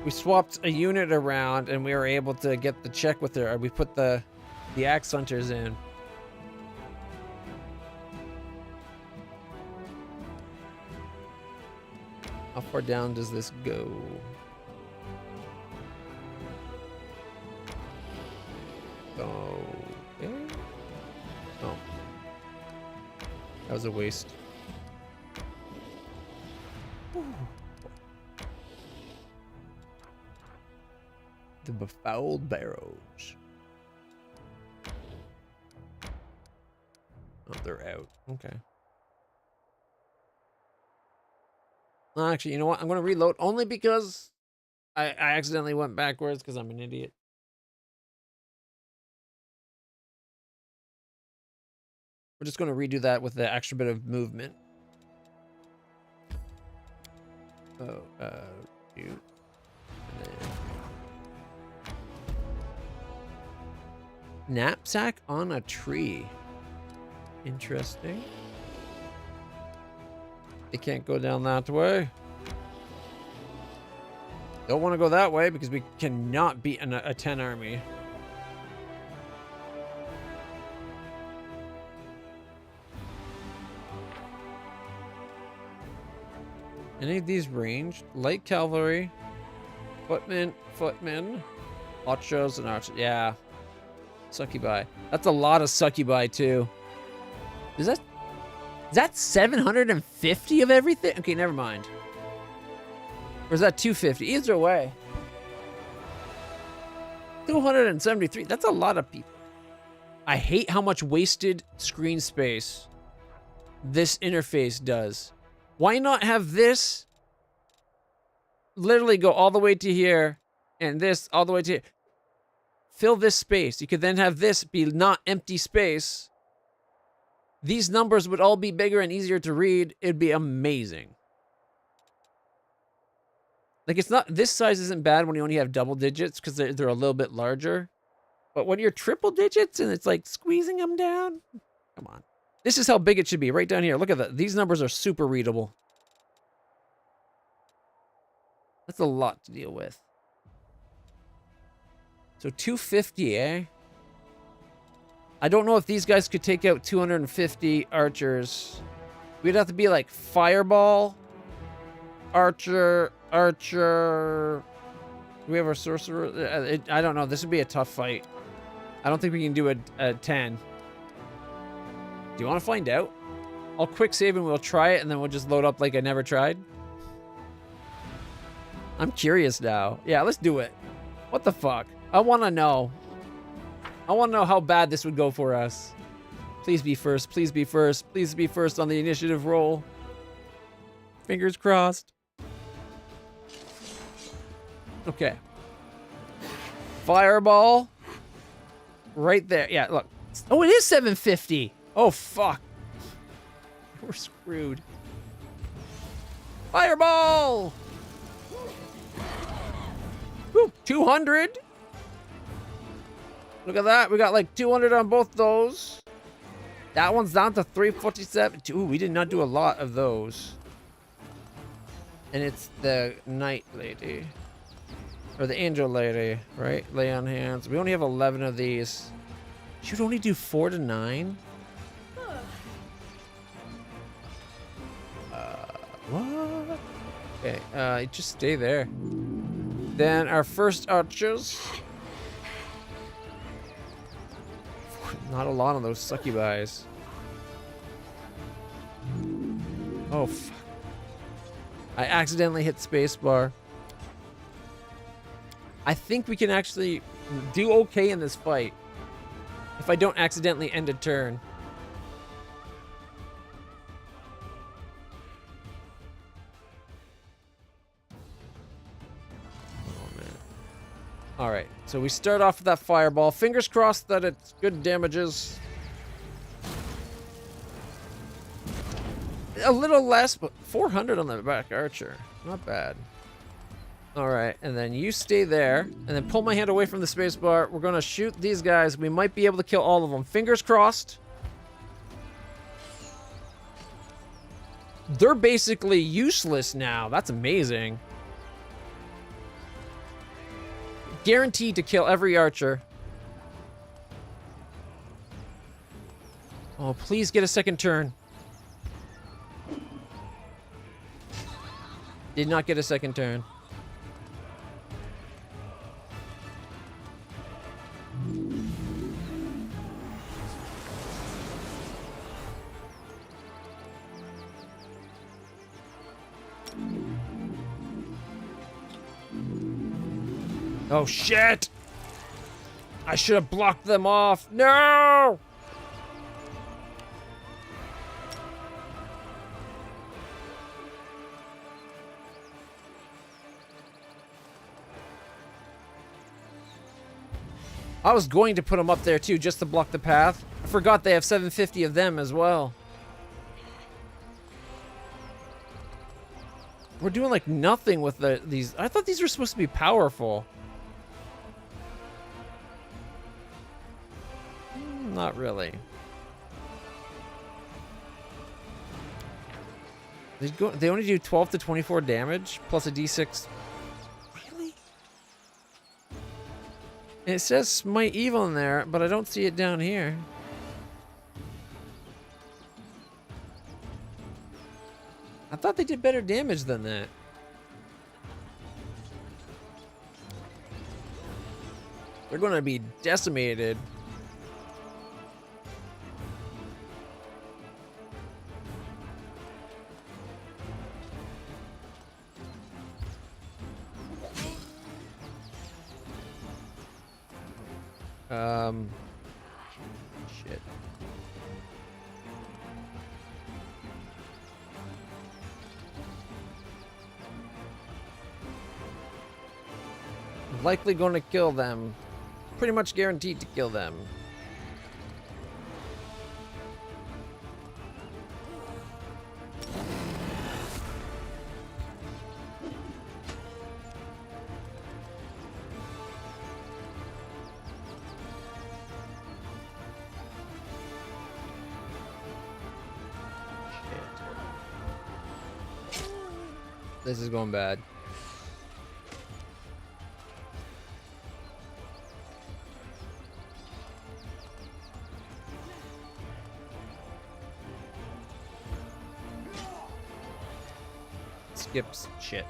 Speaker 1: We swapped a unit around, and we were able to get the check with her. We put the axe hunters in. How far down does this go? Okay. Oh, that was a waste. The befouled barrows. Oh, they're out. Okay. Well, actually, you know what? I'm going to reload only because I accidentally went backwards because I'm an idiot. We're just going to redo that with the extra bit of movement. Oh, you. And then... Knapsack on a tree. Interesting. They can't go down that way. Don't want to go that way because we cannot beat a 10 army. Any of these ranged? Light cavalry, footmen, archers, and archers. Yeah. Succubi. That's a lot of succubi too. Is that 750 of everything? Okay, never mind. Or is that 250? Either way. 273. That's a lot of people. I hate how much wasted screen space this interface does. Why not have this literally go all the way to here and this all the way to here? Fill this space. You could then have this be not empty space. These numbers would all be bigger and easier to read. It'd be amazing. Like, it's not, this size isn't bad when you only have double digits because they're a little bit larger. But when you're triple digits and it's like squeezing them down, come on. This is how big it should be, right down here. Look at that. These numbers are super readable. That's a lot to deal with. So 250, eh? I don't know if these guys could take out 250 archers. We'd have to be like fireball, archer. Do we have our sorcerer? I don't know. This would be a tough fight. I don't think we can do a 10. Do you want to find out? I'll quick save and we'll try it, and then we'll just load up like I never tried. I'm curious now. Yeah, let's do it. What the fuck? I want to know. I want to know how bad this would go for us. Please be first. Please be first. Please be first on the initiative roll. Fingers crossed. Okay. Fireball. Right there. Yeah, look. Oh, it is 750. Oh, fuck. We're screwed. Fireball! Woo, 200. Look at that. We got like 200 on both those. That one's down to 347. Ooh, we did not do a lot of those. And it's the Knight Lady. Or the Angel Lady, right? Lay on hands. We only have 11 of these. You'd only do 4 to 9? What? Okay, just stay there. Then our first archers. Not a lot on those succubi. Oh, fuck. I accidentally hit spacebar. I think we can actually do okay in this fight if I don't accidentally end a turn. Oh, man. All right, so we start off with that fireball. Fingers crossed that it's good damages. A little less, but 400 on the back archer. Not bad. All right, and then you stay there, and then pull my hand away from the spacebar. We're gonna shoot these guys. We might be able to kill all of them. Fingers crossed. They're basically useless now. That's amazing. Guaranteed to kill every archer. Oh, please get a second turn. Did not get a second turn. Oh, shit! I should have blocked them off. No! I was going to put them up there too, just to block the path. I forgot they have 750 of them as well. We're doing like nothing with these. I thought these were supposed to be powerful. Not really. They only do 12 to 24 damage plus a d6. Really? And it says Smite Evil in there, but I don't see it down here. I thought they did better damage than that. They're going to be decimated. Shit. Likely going to kill them. Pretty much guaranteed to kill them. This is going bad. Skips shit.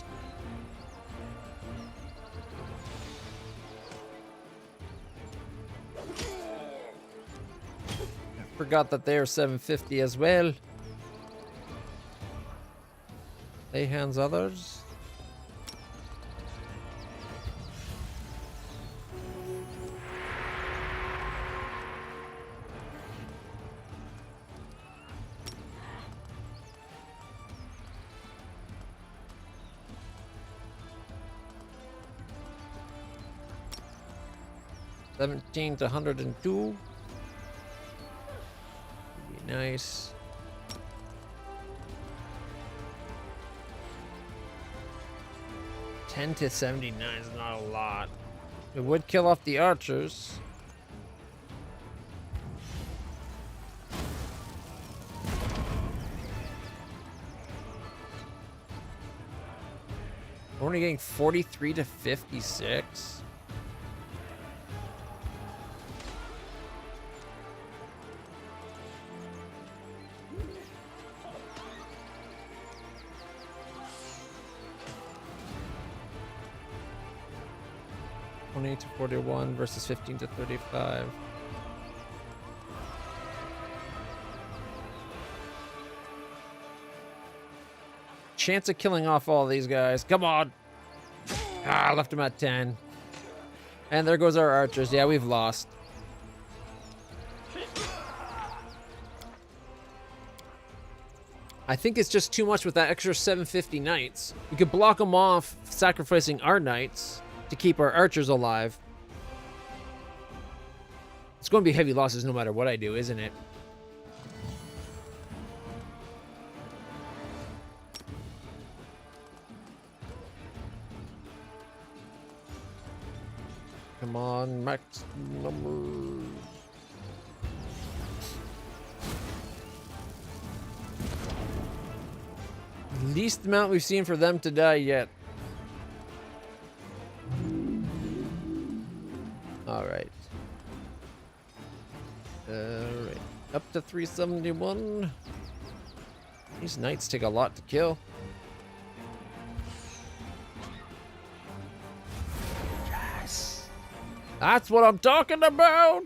Speaker 1: I forgot that they are 750 as well. Lay hands others. $17 to 102. Would be nice. $10 to 79 is not a lot. It would kill off the archers. We're only getting 43 to 56. To 41 versus 15 to 35. Chance of killing off all these guys. Come on. Ah, left him at 10. And there goes our archers. Yeah, we've lost. I think it's just too much with that extra 750 knights. We could block them off, sacrificing our knights to keep our archers alive. It's going to be heavy losses no matter what I do, isn't it? Come on, max numbers. Least amount we've seen for them to die yet. Alright. Alright. Up to 371. These knights take a lot to kill. Yes! That's what I'm talking about!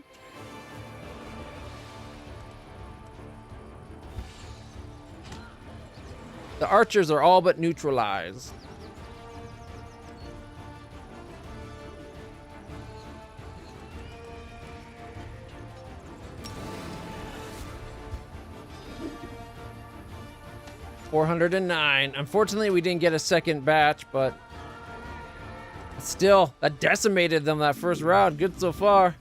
Speaker 1: The archers are all but neutralized. $409. Unfortunately, we didn't get a second batch, but still, that decimated them that first round. Good so far.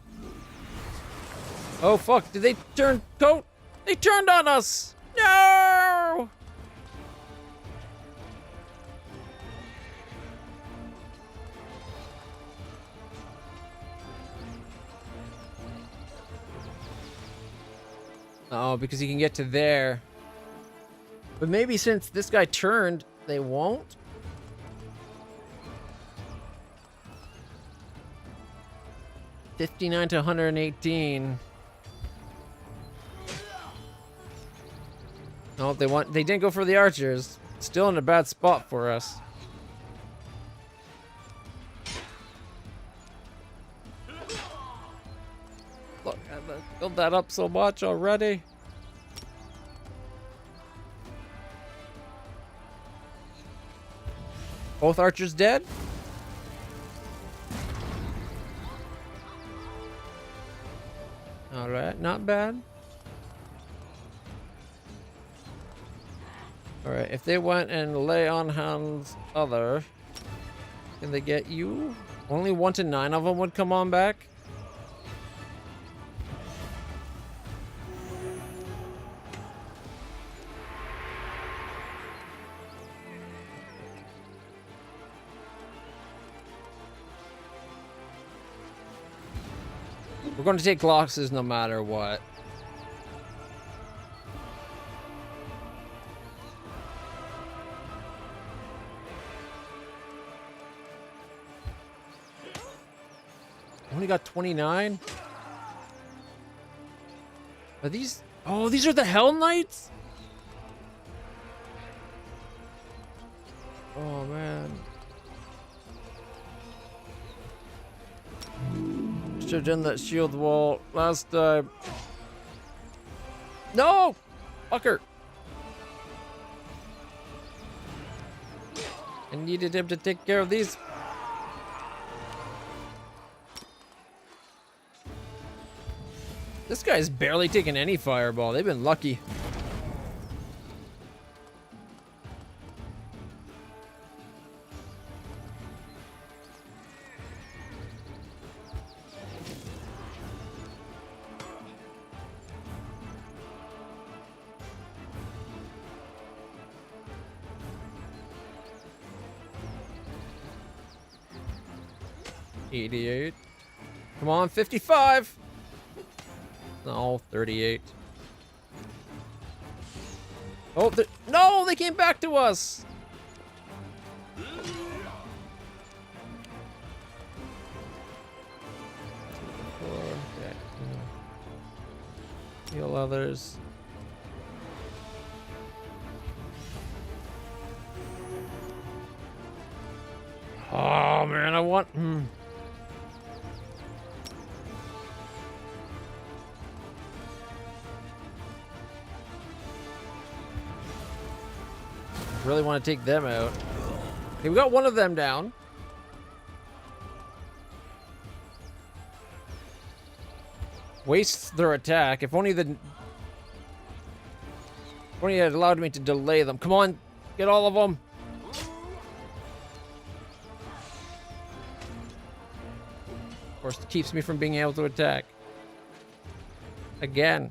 Speaker 1: Oh, fuck. Did they turn coat? They turned on us! No! Oh, because he can get to there. But maybe since this guy turned, they won't? $59 to 118. No, they didn't go for the archers. Still in a bad spot for us. Look, I built that up so much already. Both archers dead? Alright, not bad. Alright, if they went and lay on hands other, can they get you? Only 1 to 9 of them would come on back? We're going to take losses no matter what. Only got 29? Are these... Oh, these are the Hell Knights? Oh, man. Should have done that shield wall last time. No! Fucker! I needed him to take care of these. This guy's barely taking any fireball. They've been lucky. $88. Come on, 55. No, 38. Oh, no, they came back to us. Okay. Heal others. Oh man, I want. Really want to take them out. Okay, we got one of them down. Wastes their attack. If only the... If only it had allowed me to delay them. Come on, get all of them. Of course, it keeps me from being able to attack. Again.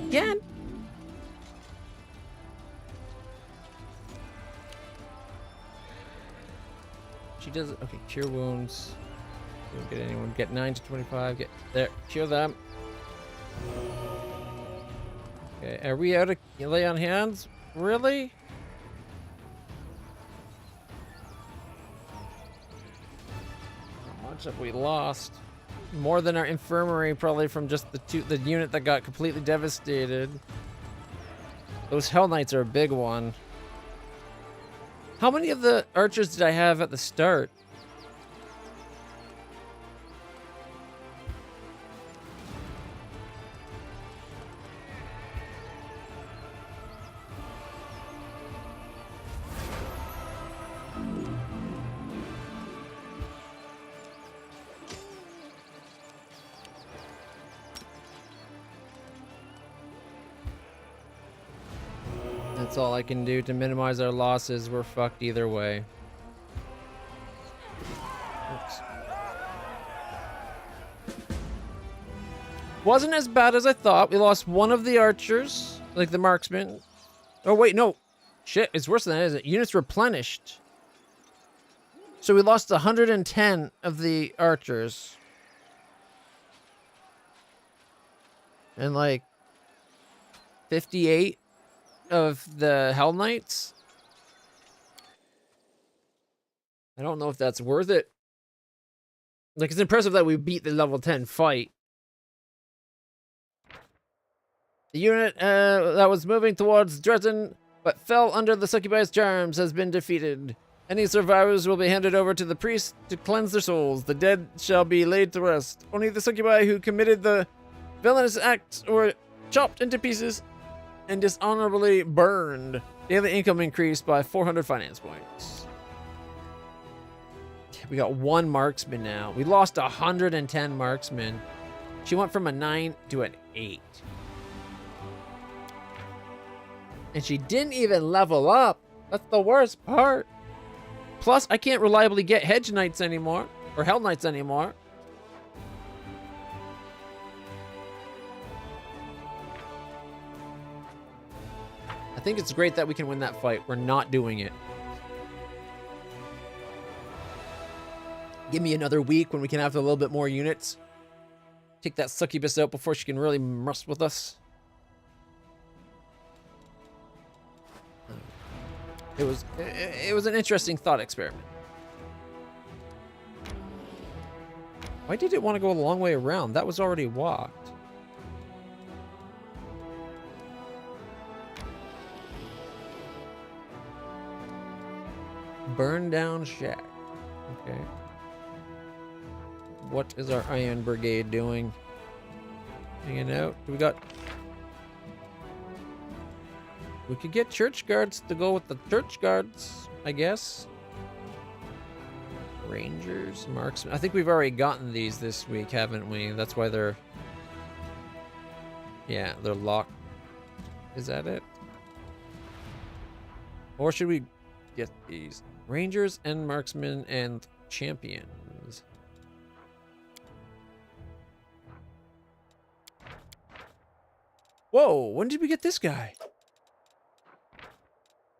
Speaker 1: Again? She does it. Okay, cure wounds. Don't get anyone. Get 9 to 25. Get there. Cure them. Okay, are we out of lay on hands? Really? How much have we lost? More than our infirmary, probably from just the unit that got completely devastated. Those Hell Knights are a big one. How many of the archers did I have at the start? That's all I can do to minimize our losses. We're fucked either way. Oops. Wasn't as bad as I thought. We lost one of the archers, like the marksman. Oh wait, no. Shit, it's worse than that, isn't it? Units replenished. So we lost 110 of the archers. And like 58 of the Hell Knights. I don't know if that's worth it. Like, it's impressive that we beat the level 10 fight. The unit that was moving towards Dresden but fell under the succubi's charms has been defeated. Any survivors will be handed over to the priest to cleanse their souls. The dead shall be laid to rest. Only the succubi who committed the villainous act were chopped into pieces and dishonorably burned. Daily income increased by 400 finance points. We got 1 marksman now. We lost 110 marksmen. She went from a 9 to an 8. And she didn't even level up. That's the worst part. Plus, I can't reliably get Hedge Knights anymore. Or Hell Knights anymore. I think it's great that we can win that fight. We're not doing it. Give me another week when we can have a little bit more units. Take that succubus out before she can really mess with us. It was an interesting thought experiment. Why did it want to go a long way around? That was already walked. Burn down shack. Okay. What is our Iron Brigade doing? Hanging out. We could get church guards to go with the church guards, I guess. Rangers, marksmen. I think we've already gotten these this week, haven't we? That's why they're... Yeah, they're locked. Is that it? Or should we get these? Rangers and marksmen and champions. Whoa, when did we get this guy?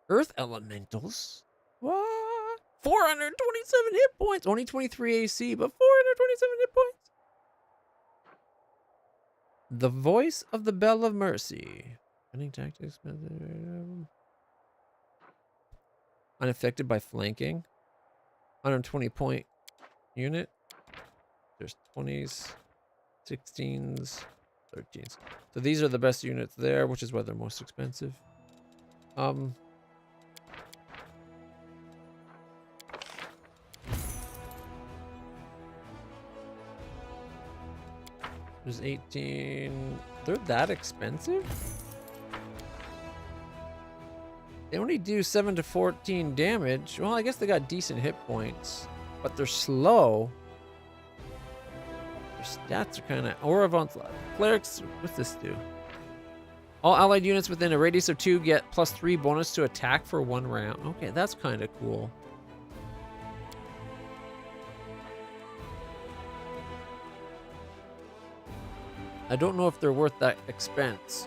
Speaker 1: Earth Elementals? What? 427 hit points. Only 23 AC, but 427 hit points. The Voice of the Bell of Mercy. Running tactics. Unaffected by flanking. 120 point unit. There's 20s, 16s, 13s. So these are the best units there, which is why they're most expensive. There's 18. They're that expensive? They only do 7 to 14 damage. Well, I guess they got decent hit points, but they're slow. Their stats are kind of... Aura of Onslaught. Clerics, what's this do? All allied units within a radius of 2 get +3 bonus to attack for 1 round. Okay, that's kind of cool. I don't know if they're worth that expense.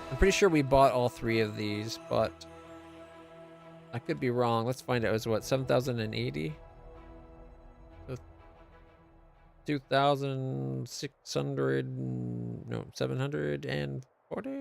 Speaker 1: I'm pretty sure we bought all 3 of these, but I could be wrong. Let's find out. It was what, 7,080? 2,600, no, 740?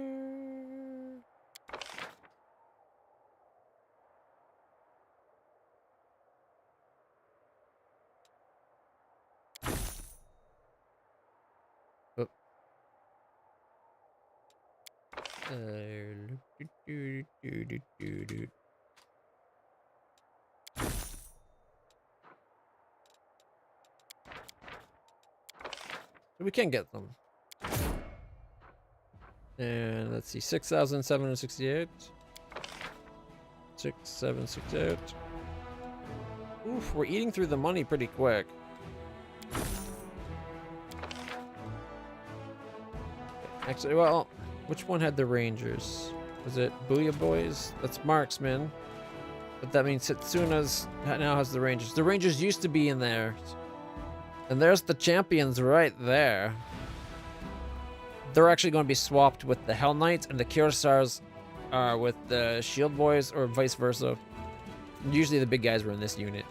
Speaker 1: We can get them. And let's see, 6,768. 6,768. Oof, we're eating through the money pretty quick. Actually, well, which one had the Rangers? Was it Booyah Boys? That's Marksman. But that means Setsuna's now has the Rangers. The Rangers used to be in there. And there's the champions right there. They're actually going to be swapped with the Hell Knights, and the Kursars are with the Shield Boys, or vice versa. Usually the big guys were in this unit.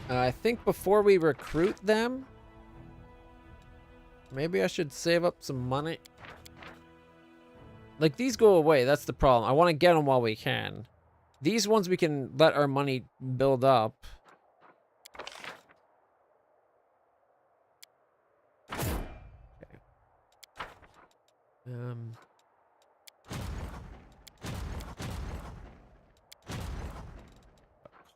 Speaker 1: I think before we recruit them, Maybe I should save up some money. Like, these go away. That's the problem. I want to get them while we can. These ones we can let our money build up. Okay.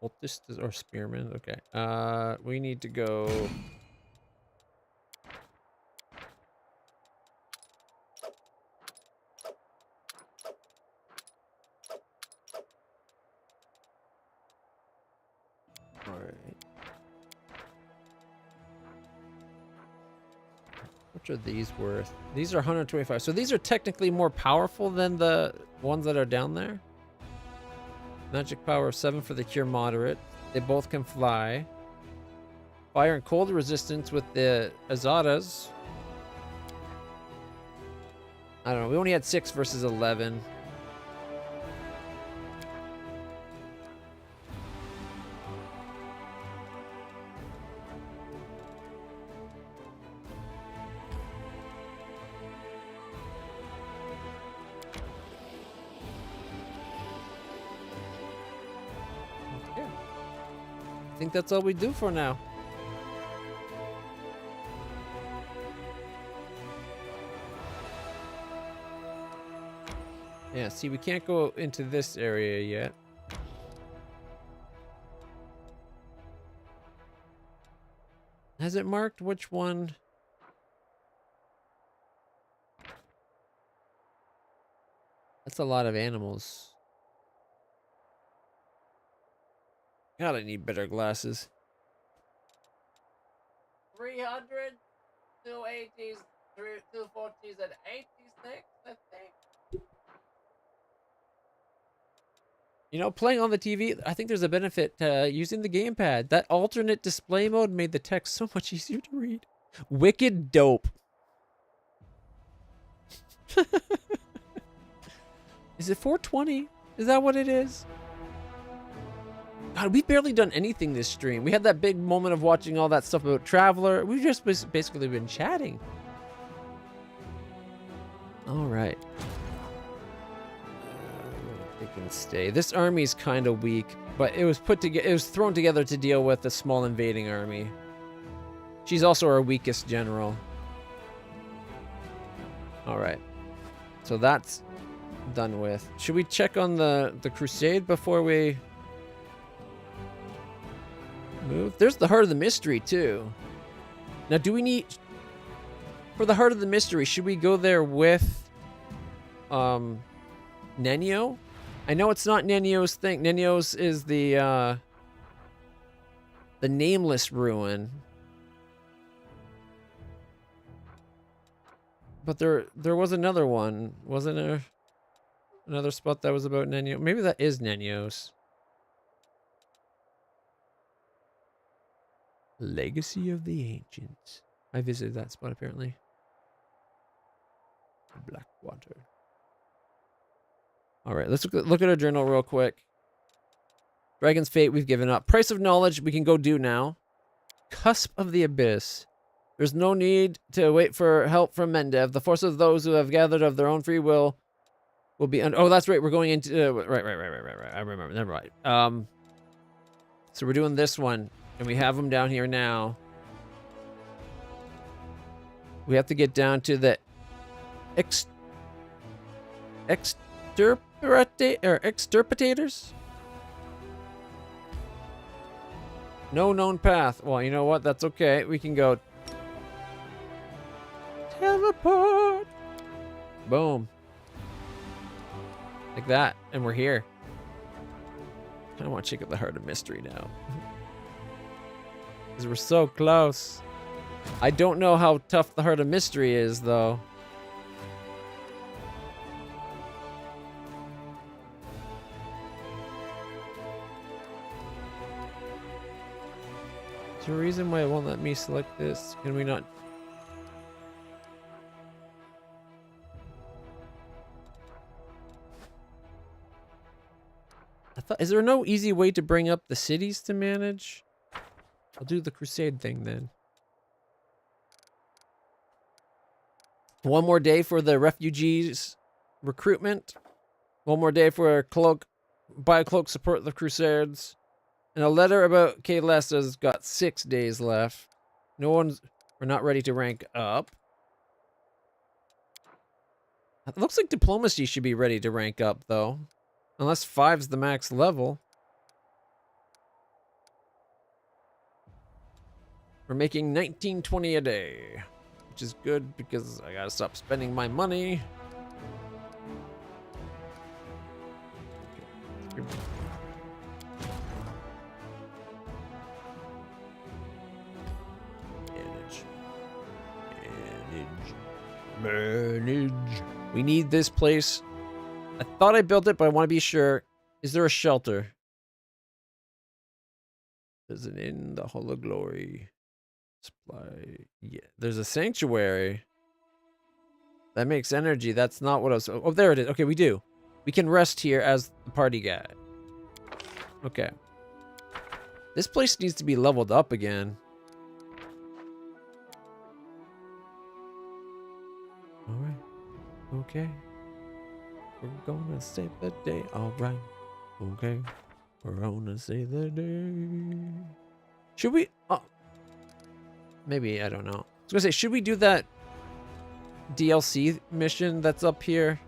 Speaker 1: Cultist or spearman? Okay. We need to go... What are these worth? These are 125. So these are technically more powerful than the ones that are down there. Magic power of 7 for the cure moderate. They both can fly. Fire and cold resistance with the Azadas. I don't know. We only had 6 versus 11. I think that's all we do for now. Yeah, see, we can't go into this area yet. Has it marked which one? That's a lot of animals. God, I need better glasses. 300, 280s, 240s, and 86, I think. You know, playing on the TV, I think there's a benefit to using the gamepad. That alternate display mode made the text so much easier to read. Wicked dope. Is it 420? Is that what it is? God, we've barely done anything this stream. We had that big moment of watching all that stuff about Traveler. We've just basically been chatting. All right. They can stay. This army's kind of weak, but it was put together. It was thrown together to deal with a small invading army. She's also our weakest general. All right. So that's done with. Should we check on the crusade before we move? There's the Heart of the Mystery too. Now, do we need for the Heart of the Mystery? Should we go there with Nenio? I know it's not Nenio's thing. Nenio's is the nameless ruin. But there was another one, wasn't there? Another spot that was about Nenio. Maybe that is Nenio's. Legacy of the Ancients. I visited that spot apparently. Blackwater. All right, let's look at our journal real quick. Dragon's Fate, we've given up. Price of Knowledge, we can go do now. Cusp of the Abyss. There's no need to wait for help from Mendev. The force of those who have gathered of their own free will be... oh, that's right. We're going into... right. I remember. Never mind. So we're doing this one. And we have them down here now. We have to get down to the... extirpators? No known path. Well, you know what? That's okay. We can go... teleport! Boom. Like that. And we're here. I kind of want to check out the Heart of Mystery now. Because we're so close. I don't know how tough the Heart of Mystery is, though. Is there a reason why it won't let me select this? Can we not... is there no easy way to bring up the cities to manage? I'll do the crusade thing then. One more day for the refugees recruitment. One more day for cloak, buy a cloak, support the crusades. And a letter about Kalesa's got 6 days left. We're not ready to rank up. It looks like diplomacy should be ready to rank up though. Unless 5's the max level. We're making 1920 a day. Which is good because I gotta stop spending my money. Manage. We need this place. I thought I built it, but I want to be sure. Is there a shelter? There's an inn, the Hall of Glory. Supply. Yeah, there's a sanctuary. That makes energy. That's not what I was... Oh, there it is. Okay, we do. We can rest here as the party guy. Okay. This place needs to be leveled up again. Alright. Okay. We're gonna save the day. Alright. Okay. We're gonna save the day. Should we... Oh. Maybe, I don't know. I was gonna say, should we do that DLC mission that's up here?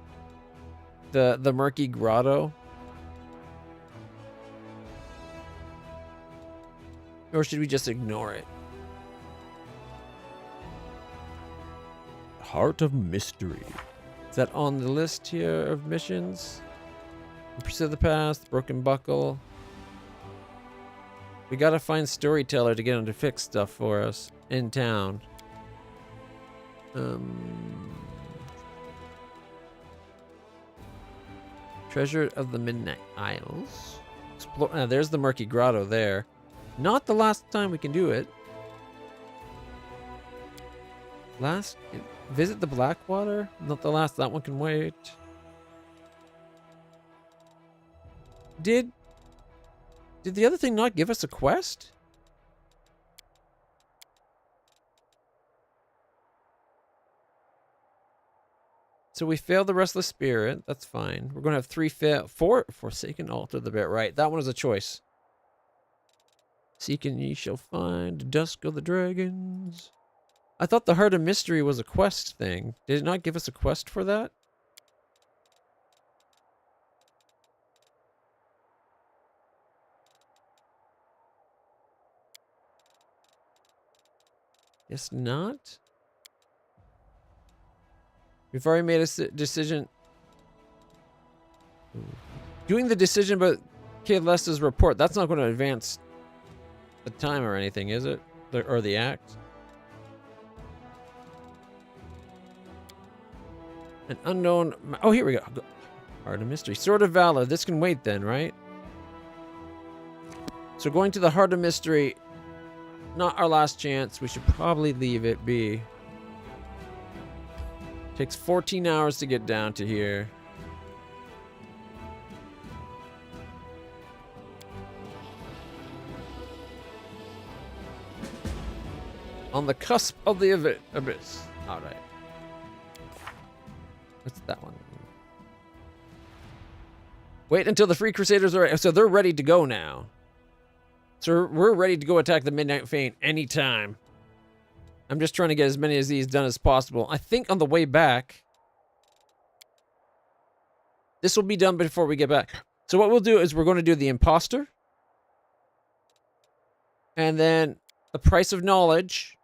Speaker 1: The Murky Grotto? Or should we just ignore it? Heart of Mystery. Is that on the list here of missions? Pursue the Past, Broken Buckle. We gotta find Storyteller to get him to fix stuff for us in town. Treasure of the Midnight Isles. Explore. There's the Murky Grotto there. Not the last time we can do it. Visit the Blackwater? Not the last. That one can wait. Did the other thing not give us a quest? So we failed the Restless Spirit. That's fine. We're going to have 4 Forsaken Altar the bit. Right. That one is a choice. Seek and ye shall find. Dusk of the Dragons. I thought the Heart of Mystery was a quest thing. Did it not give us a quest for that? Guess not. We've already made a decision. Doing the decision about Kalesa's report, that's not going to advance the time or anything, is it? Or the act? An unknown... Oh, here we go. Heart of Mystery. Sword of Valor. This can wait then, right? So going to the Heart of Mystery, not our last chance. We should probably leave it be. Takes 14 hours to get down to here. On the cusp of the abyss. All right. What's that one? Wait until the Free Crusaders are ready. So they're ready to go now. So we're ready to go attack the Midnight Feint anytime. I'm just trying to get as many of these done as possible. I think on the way back, this will be done before we get back. So what we'll do is we're going to do the Imposter. And then the Price of Knowledge.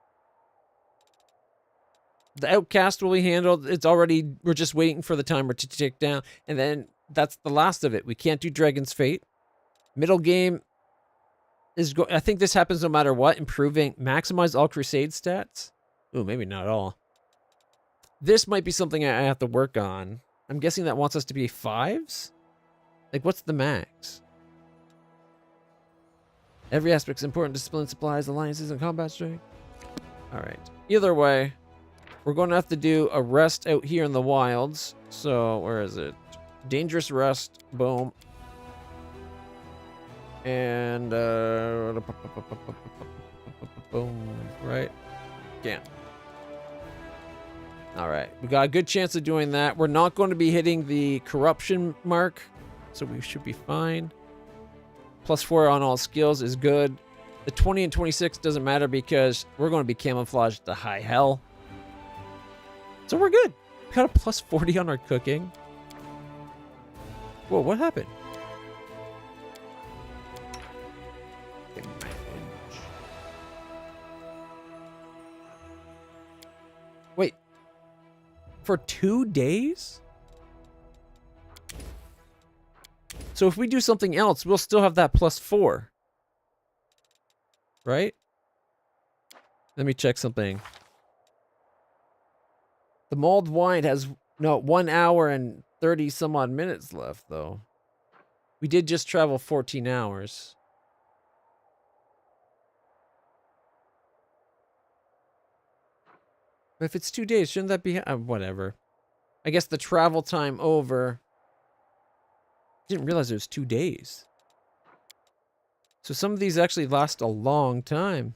Speaker 1: The Outcast will be handled. It's already, we're just waiting for the timer to tick down. And then that's the last of it. We can't do Dragon's Fate. Middle game is I think this happens no matter what. Improving, maximize all crusade stats. Ooh, maybe not all. This might be something I have to work on. I'm guessing that wants us to be 5s? Like, what's the max? Every aspect's important. Discipline, supplies, alliances, and combat strength. Alright. Either way, we're going to have to do a rest out here in the wilds. So, where is it? Dangerous rest. Boom. And, boom. Right? Can't. All right, we got a good chance of doing that. We're not going to be hitting the corruption mark, so we should be fine. +4 on all skills is good. The 20 and 26 doesn't matter because we're going to be camouflaged to high hell. So we're good. We got a +40 on our cooking. Whoa, what happened? Wait. For 2 days? So if we do something else, we'll still have that +4. Right? Let me check something. The mulled wine has, no, 1 hour and 30 some odd minutes left, though. We did just travel 14 hours. But if it's 2 days, shouldn't that be... whatever. I guess the travel time over... Didn't realize it was 2 days. So some of these actually last a long time.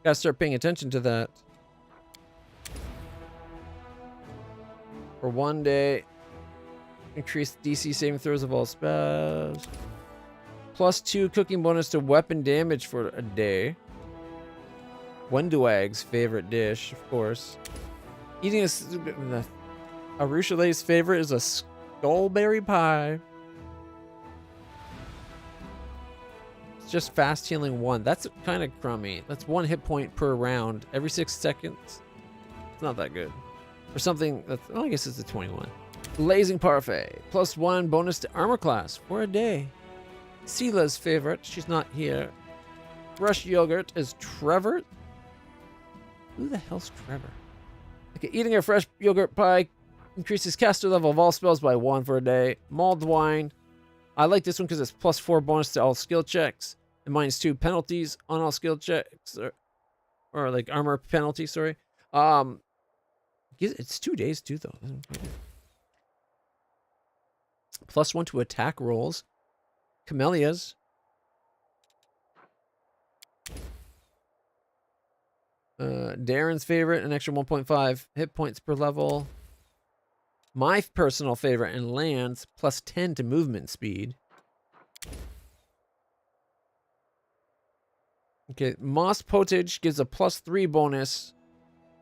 Speaker 1: Gotta start paying attention to that. For 1 day, increase DC saving throws of all spells. +2 cooking bonus to weapon damage for a day. Wenduag's favorite dish, of course. Eating a Ruchelet's favorite is a skullberry pie. It's just fast healing 1. That's kind of crummy. That's 1 hit point per round every 6 seconds. It's not that good. For something that's, oh, I guess it's a 21. Blazing Parfait. +1 bonus to armor class for a day. Sela's favorite. She's not here. Fresh yogurt is Trevor. Who the hell's Trevor? Okay, eating a fresh yogurt pie increases caster level of all spells by 1 for a day. Mulled wine. I like this one because it's +4 bonus to all skill checks and -2 penalties on all skill checks, or like armor penalty. Sorry. It's 2 days too, though. +1 to attack rolls. Camellias. Darren's favorite, an extra 1.5 hit points per level. My personal favorite and lands, +10 to movement speed. Okay, Moss Potage gives a +3 bonus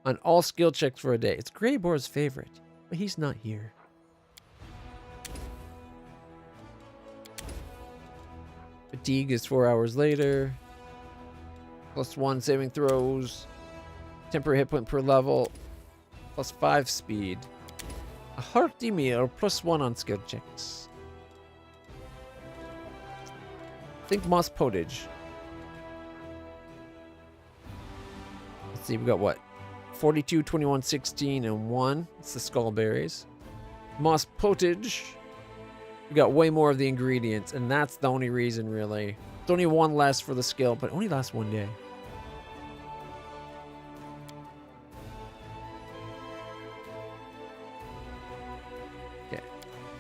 Speaker 1: on all skill checks for a day. It's Greyboar's favorite, but he's not here. Fatigue is 4 hours later. +1 saving throws. Temporary hit point per level. +5 speed. A hearty meal, +1 on skill checks. Think Moss Potage. Let's see, we got what? 42, 21, 16, and 1. It's the Skullberries. Moss Potage. We got way more of the ingredients, and that's the only reason, really. It's only 1 less for the skill, but it only lasts 1 day.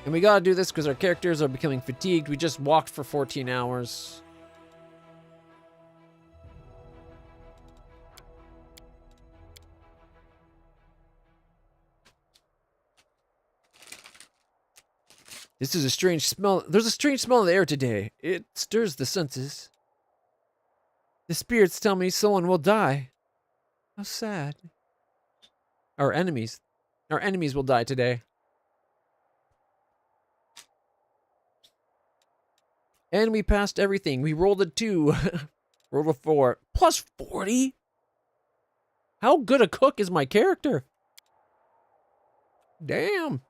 Speaker 1: And we gotta do this because our characters are becoming fatigued. We just walked for 14 hours. This is a strange smell. There's a strange smell in the air today. It stirs the senses. The spirits tell me someone will die. How sad. Our enemies will die today. And we passed everything. We rolled a 2. Rolled a 4. +40? How good a cook is my character? Damn.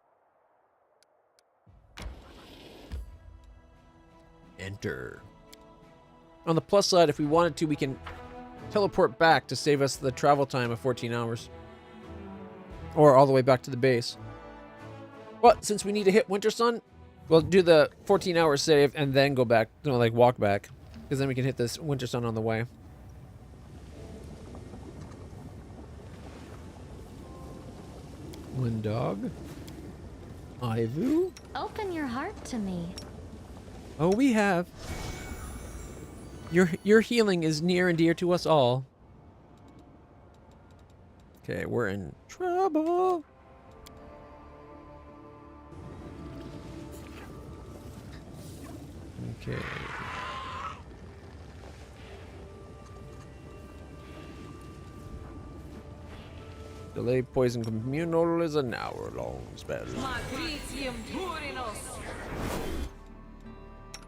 Speaker 1: Enter. On the plus side, if we wanted to, we can teleport back to save us the travel time of 14 hours. Or all the way back to the base. But since we need to hit Winter Sun, we'll do the 14-hour save and then go back, like walk back. Because then we can hit this Winter Sun on the way. One dog. Ivory.
Speaker 7: Open your heart to me.
Speaker 1: Oh, we have. Your healing is near and dear to us all. Okay, we're in trouble. Okay. Delayed poison communal is an hour-long spell.
Speaker 5: Magritium Turinos.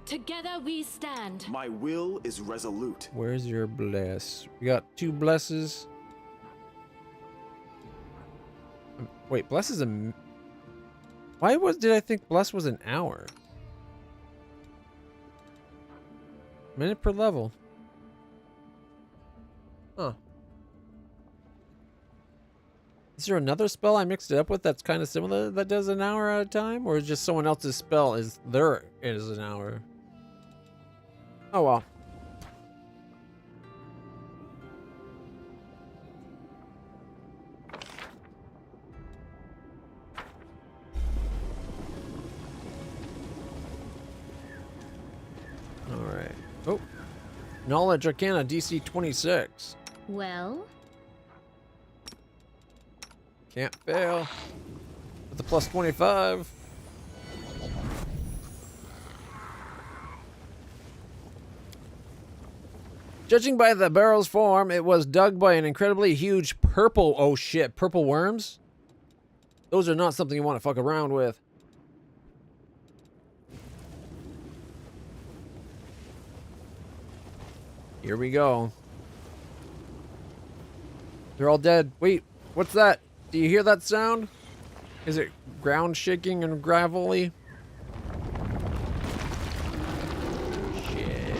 Speaker 2: Together we stand.
Speaker 4: My will is resolute.
Speaker 1: Where's your bless? We got 2 blesses. Wait, bless is a... Why did I think bless was an hour? Minute per level. Huh. Is there another spell I mixed it up with that's kind of similar that does an hour at a time? Or is just someone else's spell is an hour? Oh well. Alright. Oh. Knowledge Arcana DC 26.
Speaker 7: Well,
Speaker 1: Can't fail. With the plus 25. Judging by the barrel's form, it was dug by an incredibly huge purple... Oh shit, purple worms? Those are not something you want to fuck around with. Here we go. They're all dead. Wait, what's that? Do you hear that sound? Is it ground shaking and gravelly? Shit.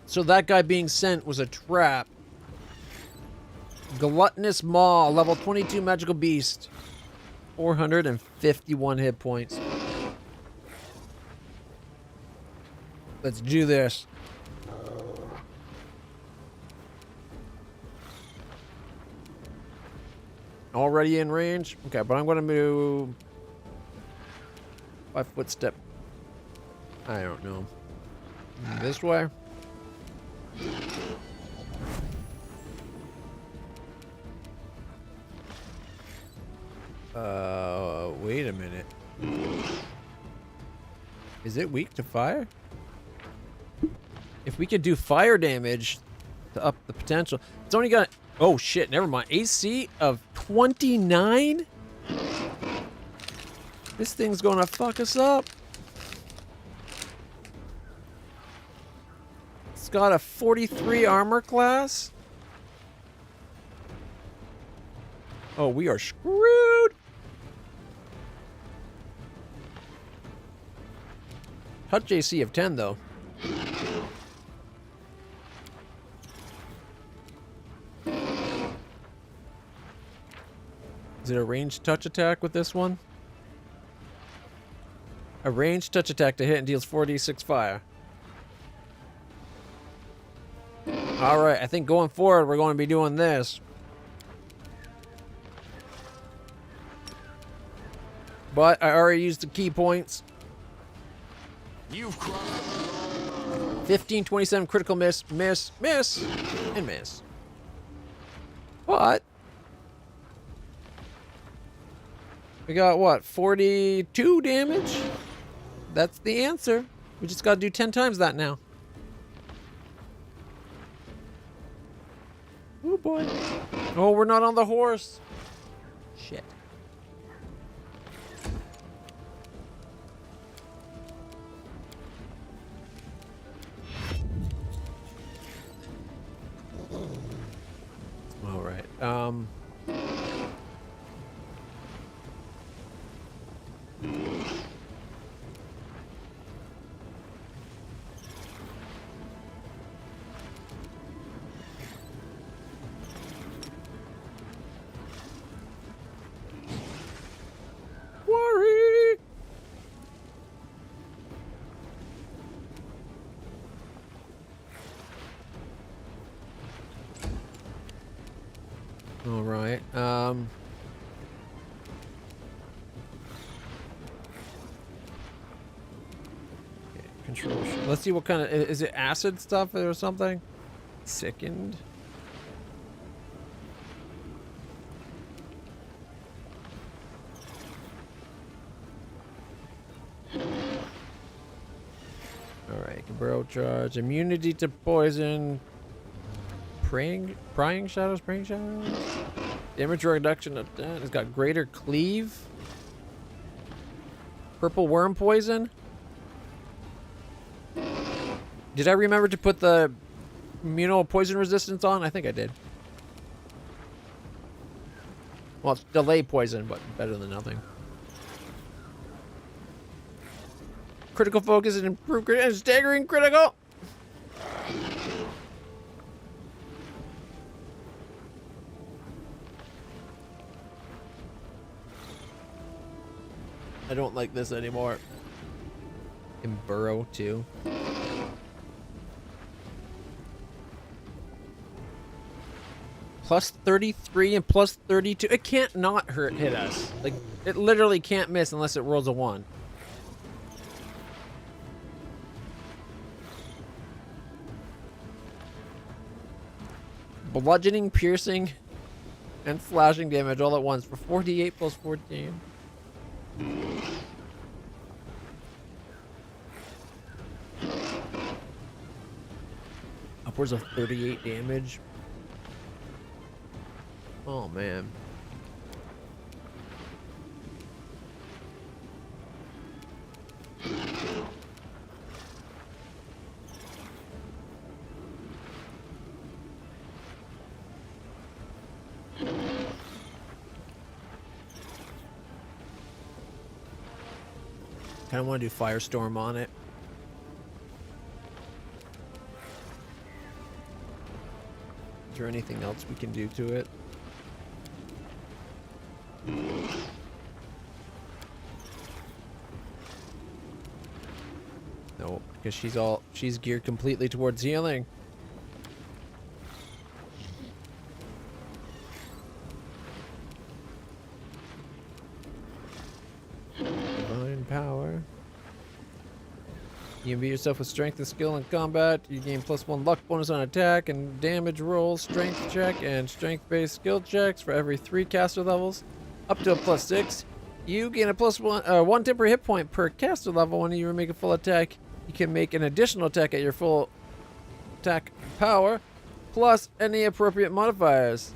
Speaker 1: So that guy being sent was a trap. Gluttonous Maw, level 22 magical beast. 451 hit points. Let's do this. Already in range? Okay, but I'm going to move 5-foot step. I don't know. This way? Wait a minute. Is it weak to fire? If we could do fire damage to up the potential. It's only got... Oh shit, never mind. AC of 29? This thing's gonna fuck us up. It's got a 43 armor class. Oh, we are screwed. Touch AC of 10 though. Is it a ranged touch attack with this one? A ranged touch attack to hit and deals 4d6 fire. Alright, I think going forward we're going to be doing this. But I already used the key points.
Speaker 4: You've crossed.
Speaker 1: 15, 27, critical miss, miss, miss, and miss. But we got what, 42 damage? That's the answer. We just gotta do 10 times that now. Oh boy. Oh, we're not on the horse. Shit. All right. Worry. All right. Atrocious. Let's see what kind of... Is it acid stuff or something? Sickened. Alright, Bro charge. Immunity to poison. Prying shadows? Praying shadows? Damage reduction of that. It's got greater cleave. Purple worm poison. Did I remember to put the poison resistance on? I think I did. Well, it's delay poison, but better than nothing. Critical focus and improved and staggering critical. I don't like this anymore. And burrow too. Plus 33 and plus 32. It can't not hit us. Like, it literally can't miss unless it rolls a 1. Bludgeoning, piercing, and slashing damage all at once for 48 plus 14. Upwards of 38 damage. Oh man. Kind of want to do Firestorm on it. Is there anything else we can do to it? No, because she's geared completely towards healing. Divine power. You imbue yourself with strength and skill in combat. You gain +1 luck bonus on attack and damage rolls, strength check, and strength-based skill checks for every 3 caster levels, up to a +6. You gain a +1 temporary hit point per caster level when you make a full attack. You can make an additional attack at your full attack power, plus any appropriate modifiers.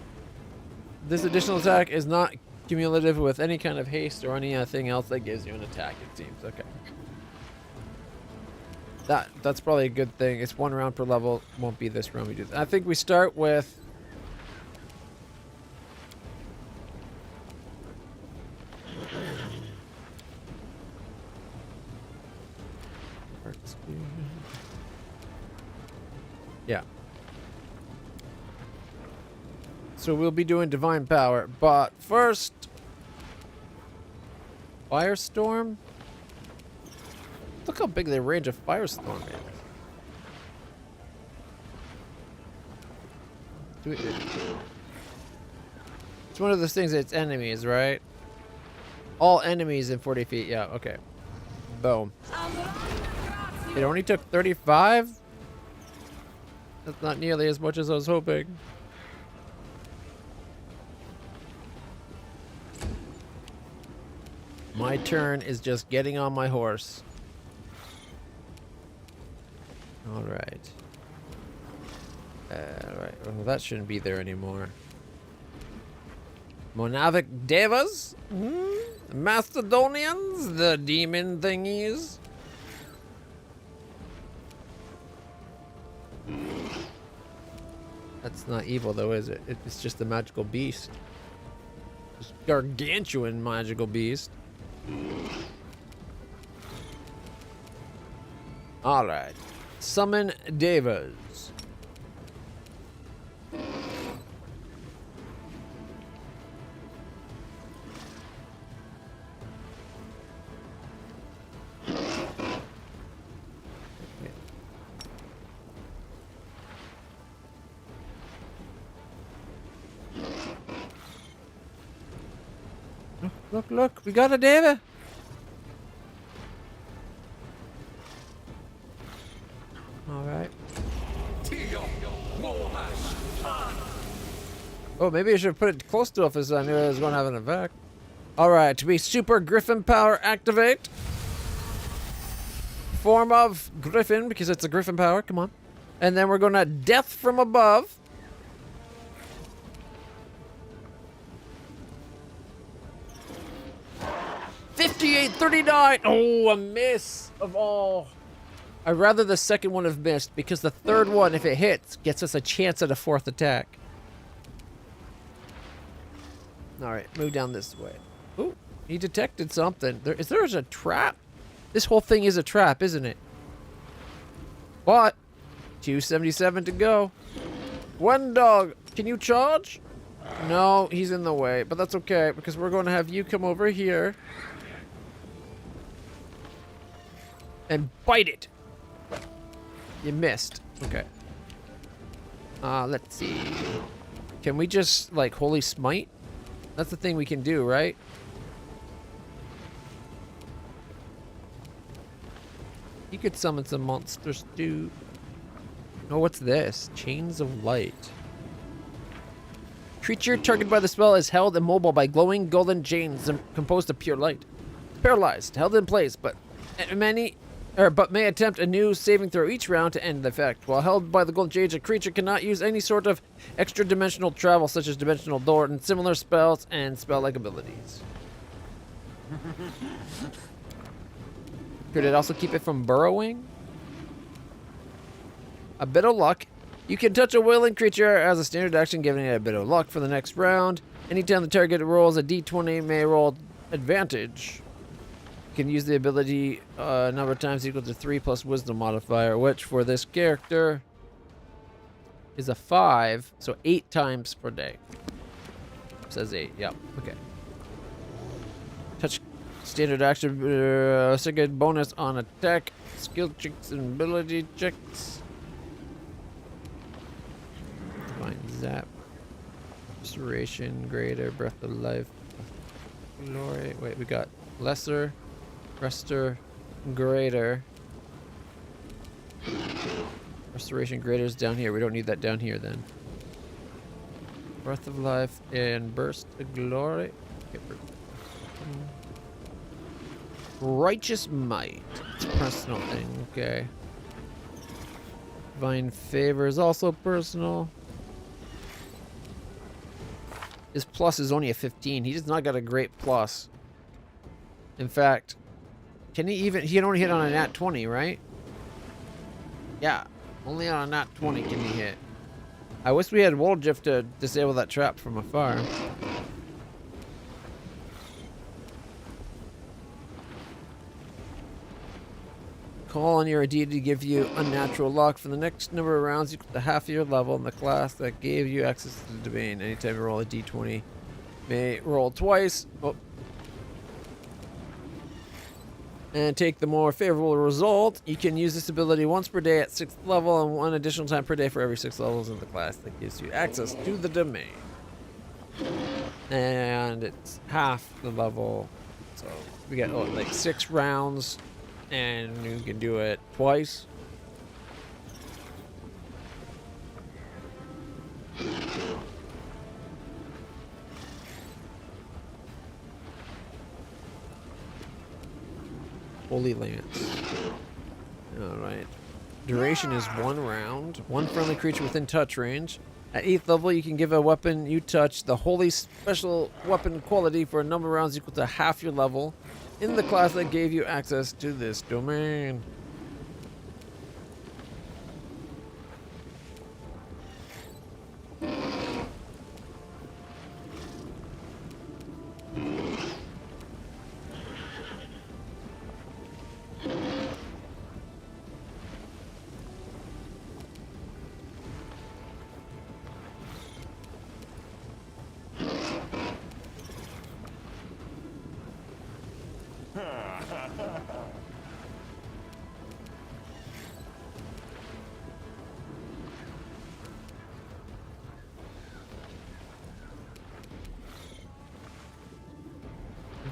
Speaker 1: This additional attack is not cumulative with any kind of haste or anything else that gives you an attack, it seems. Okay. That's probably a good thing. It's 1 round per level. Won't be this round we do. I think we start with... Yeah. So we'll be doing Divine Power, but first... Firestorm? Look how big the range of Firestorm is. It's one of those things that's enemies, right? All enemies in 40 feet. Yeah, okay. Boom. It only took 35? That's not nearly as much as I was hoping. My turn is just getting on my horse. Alright. Alright, well that shouldn't be there anymore. Monavic Devas? Macedonians? The demon thingies? That's not evil though, is it? It's just a magical beast. Just gargantuan magical beast. Alright. Summon Devas. Look, we got a Deva. All right. Oh, maybe I should put it close to it if I knew it was going to have an effect. All right, to be super Griffin power, activate. Form of Griffin, because it's a Griffin power. Come on. And then we're going to Death from above. $58.39. Oh, a miss of all. I'd rather the second one have missed, because the third one, if it hits, gets us a chance at a fourth attack. All right, move down this way. Ooh, he detected something. There's a trap? This whole thing is a trap, isn't it? But 277 to go. One dog, can you charge? No, he's in the way, but that's okay, because we're going to have you come over here and bite it. You missed. Okay. Let's see. Can we just, like, Holy Smite? That's the thing we can do, right? You could summon some monsters, too. Oh, what's this? Chains of Light. Creature targeted by the spell is held immobile by glowing golden chains composed of pure light. Paralyzed, held in place, but may attempt a new saving throw each round to end the effect. While held by the golden chains, a creature cannot use any sort of extra-dimensional travel, such as dimensional door and similar spells and spell-like abilities. Could it also keep it from burrowing? A bit of luck. You can touch a willing creature as a standard action, giving it a bit of luck for the next round. Anytime the target rolls a d20, may roll advantage. You can use the ability a number of times equal to 3 plus wisdom modifier, which for this character is a 5, so 8 times per day. Says 8, yep, okay. Touch standard action, second bonus on attack, skill checks, and ability checks. Divine Zap, Restoration, Greater, Breath of Life, Glory. Wait, we got Lesser, Rester, Greater. Restoration Greater is down here. We don't need that down here then. Breath of Life and Burst of Glory. Okay, Righteous Might. It's a personal thing, okay. Divine Favor is also personal. His plus is only a 15. He does not got a great plus. In fact, he can only hit on a nat 20, right? Yeah, only on a nat 20 can he hit. I wish we had Woljif to disable that trap from afar. Call on your deity to give you unnatural luck for the next number of rounds equal to half your level in the class that gave you access to the domain. Anytime you roll a d20, may roll twice. Oh. And take the more favorable result. You can use this ability once per day at 6th level and 1 additional time per day for every 6 levels in the class that gives you access to the domain. And it's half the level. So we got like 6 rounds. And you can do it twice. Holy Lance. Alright. Duration is 1 round. 1 friendly creature within touch range. At 8th level, you can give a weapon you touch the holy special weapon quality for a number of rounds equal to half your level in the class that gave you access to this domain.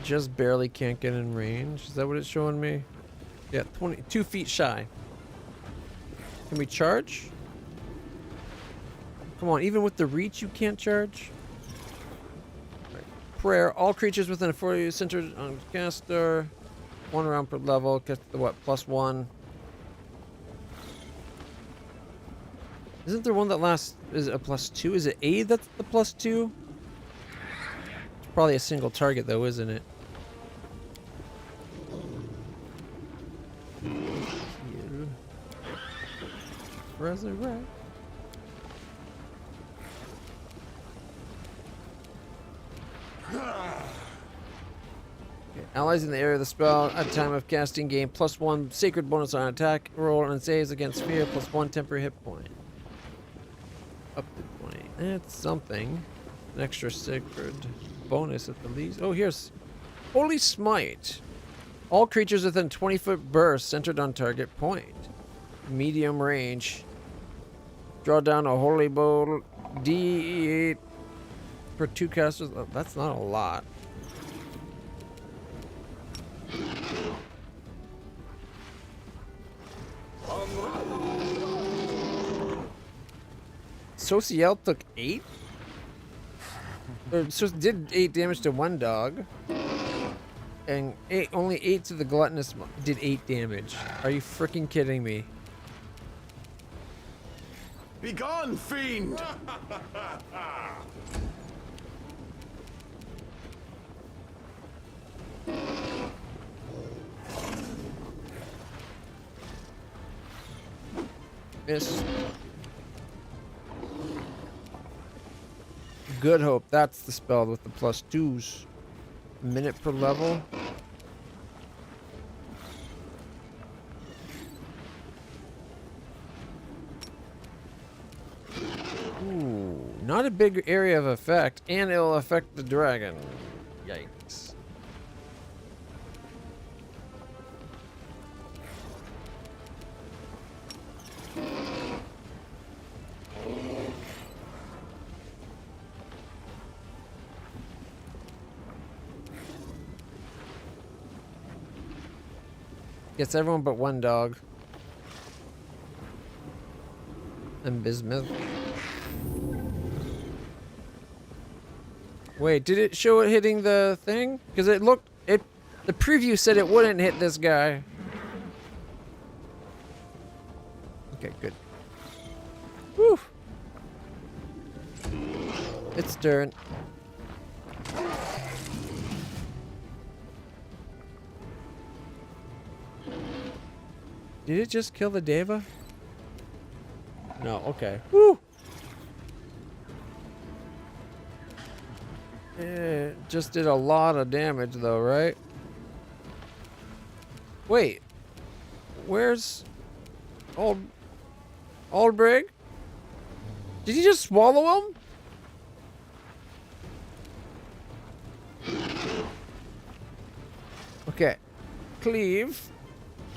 Speaker 1: Just barely can't get in range. Is that what it's showing me? Yeah, 2 feet shy. Can we charge? Come on, even with the reach, you can't charge? Right. Prayer. All creatures within a 40 centered on caster. 1 round per level. Get the what? +1. Isn't there one that lasts? Is it a +2? Is it A that's the +2? It's probably a single target though, isn't it? Resurrect. Okay. Allies in the area of the spell at time of casting gain +1 sacred bonus on attack roll and saves against fear, +1 temporary hit point. Up to 20. That's something. An extra sacred bonus at the least. Oh, here's Holy Smite. All creatures within 20-foot burst centered on target point. Medium range. Draw down a holy bowl. D8 for 2 casters. Oh, that's not a lot. Social took 8? Or so did 8 damage to one dog. And only 8 to the gluttonous did 8 damage. Are you freaking kidding me?
Speaker 4: Begone, fiend!
Speaker 1: Miss. Good Hope. That's the spell with the +2s. Minute per level. Ooh, not a big area of effect, and it'll affect the dragon. Yikes. Gets everyone but one dog. And bismuth. Wait, did it show it hitting the thing? Because it looked, the preview said it wouldn't hit this guy. Okay, good. Whew. Its turn. Did it just kill the Deva? No, okay. Woo! It just did a lot of damage though, right? Wait. Where's Aldbrig? Did he just swallow him? Okay. Cleave.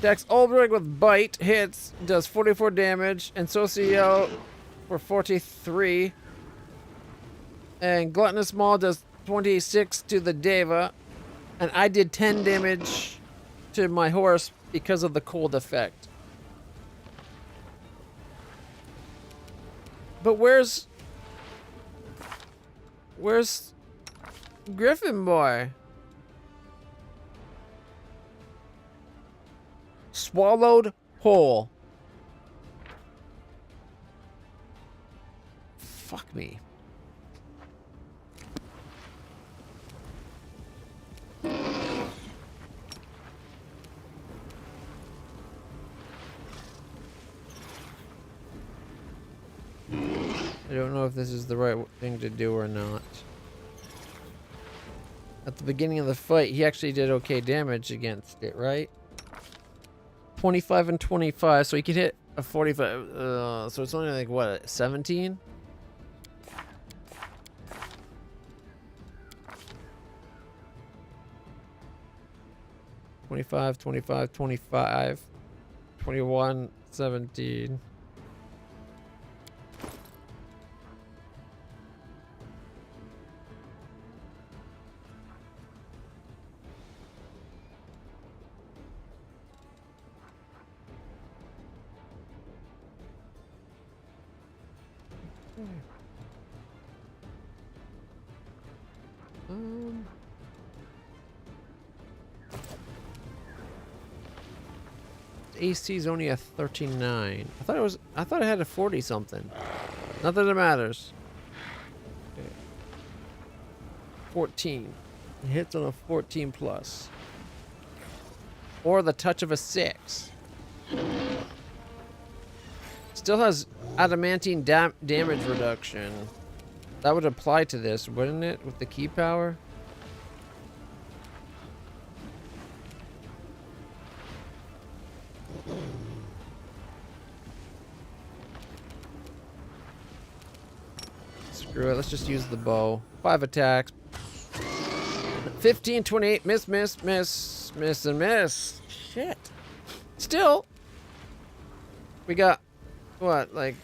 Speaker 1: Attacks Aldbrig with bite, hits, does 44 damage, and Social for 43. And Gluttonous Maw does 26 to the Deva. And I did 10 damage to my horse because of the cold effect. But where's Griffin Boy? Swallowed whole. Fuck me. I don't know if this is the right thing to do or not. At the beginning of the fight, he actually did okay damage against it, right? 25 and 25, so he could hit a 45. So it's only like what, 17? $25, $25, $25, $21, $17. AC is only a 39. I thought it had a 40 something. Not that it matters. Okay. 14. It hits on a 14 plus. Or the touch of a 6. Still has adamantine damage reduction. That would apply to this, wouldn't it? With the key power? Screw it, let's just use the bow. 5 attacks. 15, 28, miss, miss, miss, miss, and miss. Shit. Still, we got, what, like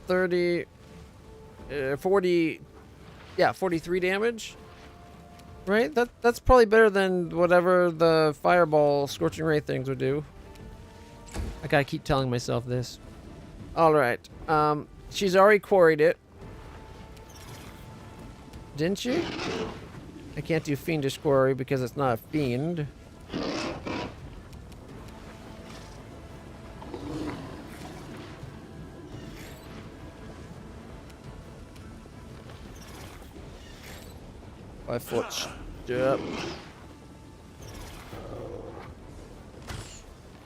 Speaker 1: 30, 40, yeah, 43 damage? Right? That's probably better than whatever the fireball scorching ray things would do. I gotta keep telling myself this. Alright, she's already quarried it. Didn't she? I can't do fiendish quarry because it's not a fiend. Five foot step.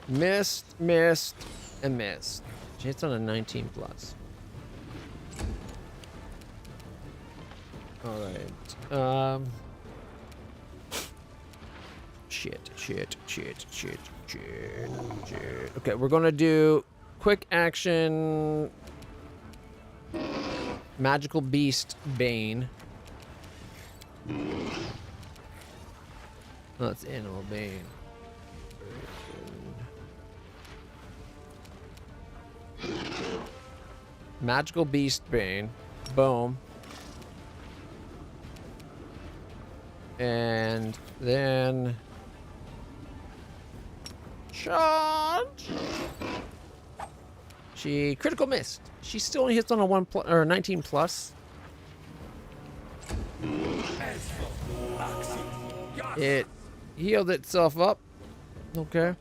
Speaker 1: Missed, missed, and missed. She hits on a 19 plus. Alright. Shit. Okay, we're gonna do quick action magical beast bane. Oh, that's animal bane. Magical beast bane. Boom. And then charge. She critical missed. She still only hits on a 19 plus. It healed itself up. Okay.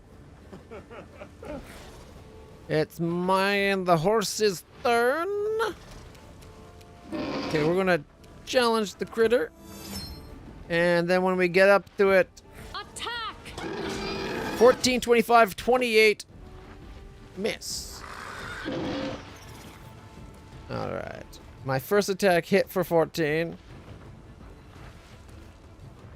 Speaker 1: It's the horse's turn. Okay, we're gonna challenge the critter. And then when we get up to it,
Speaker 2: Attack!
Speaker 1: 14, 25, 28, miss. Alright. My first attack hit for 14.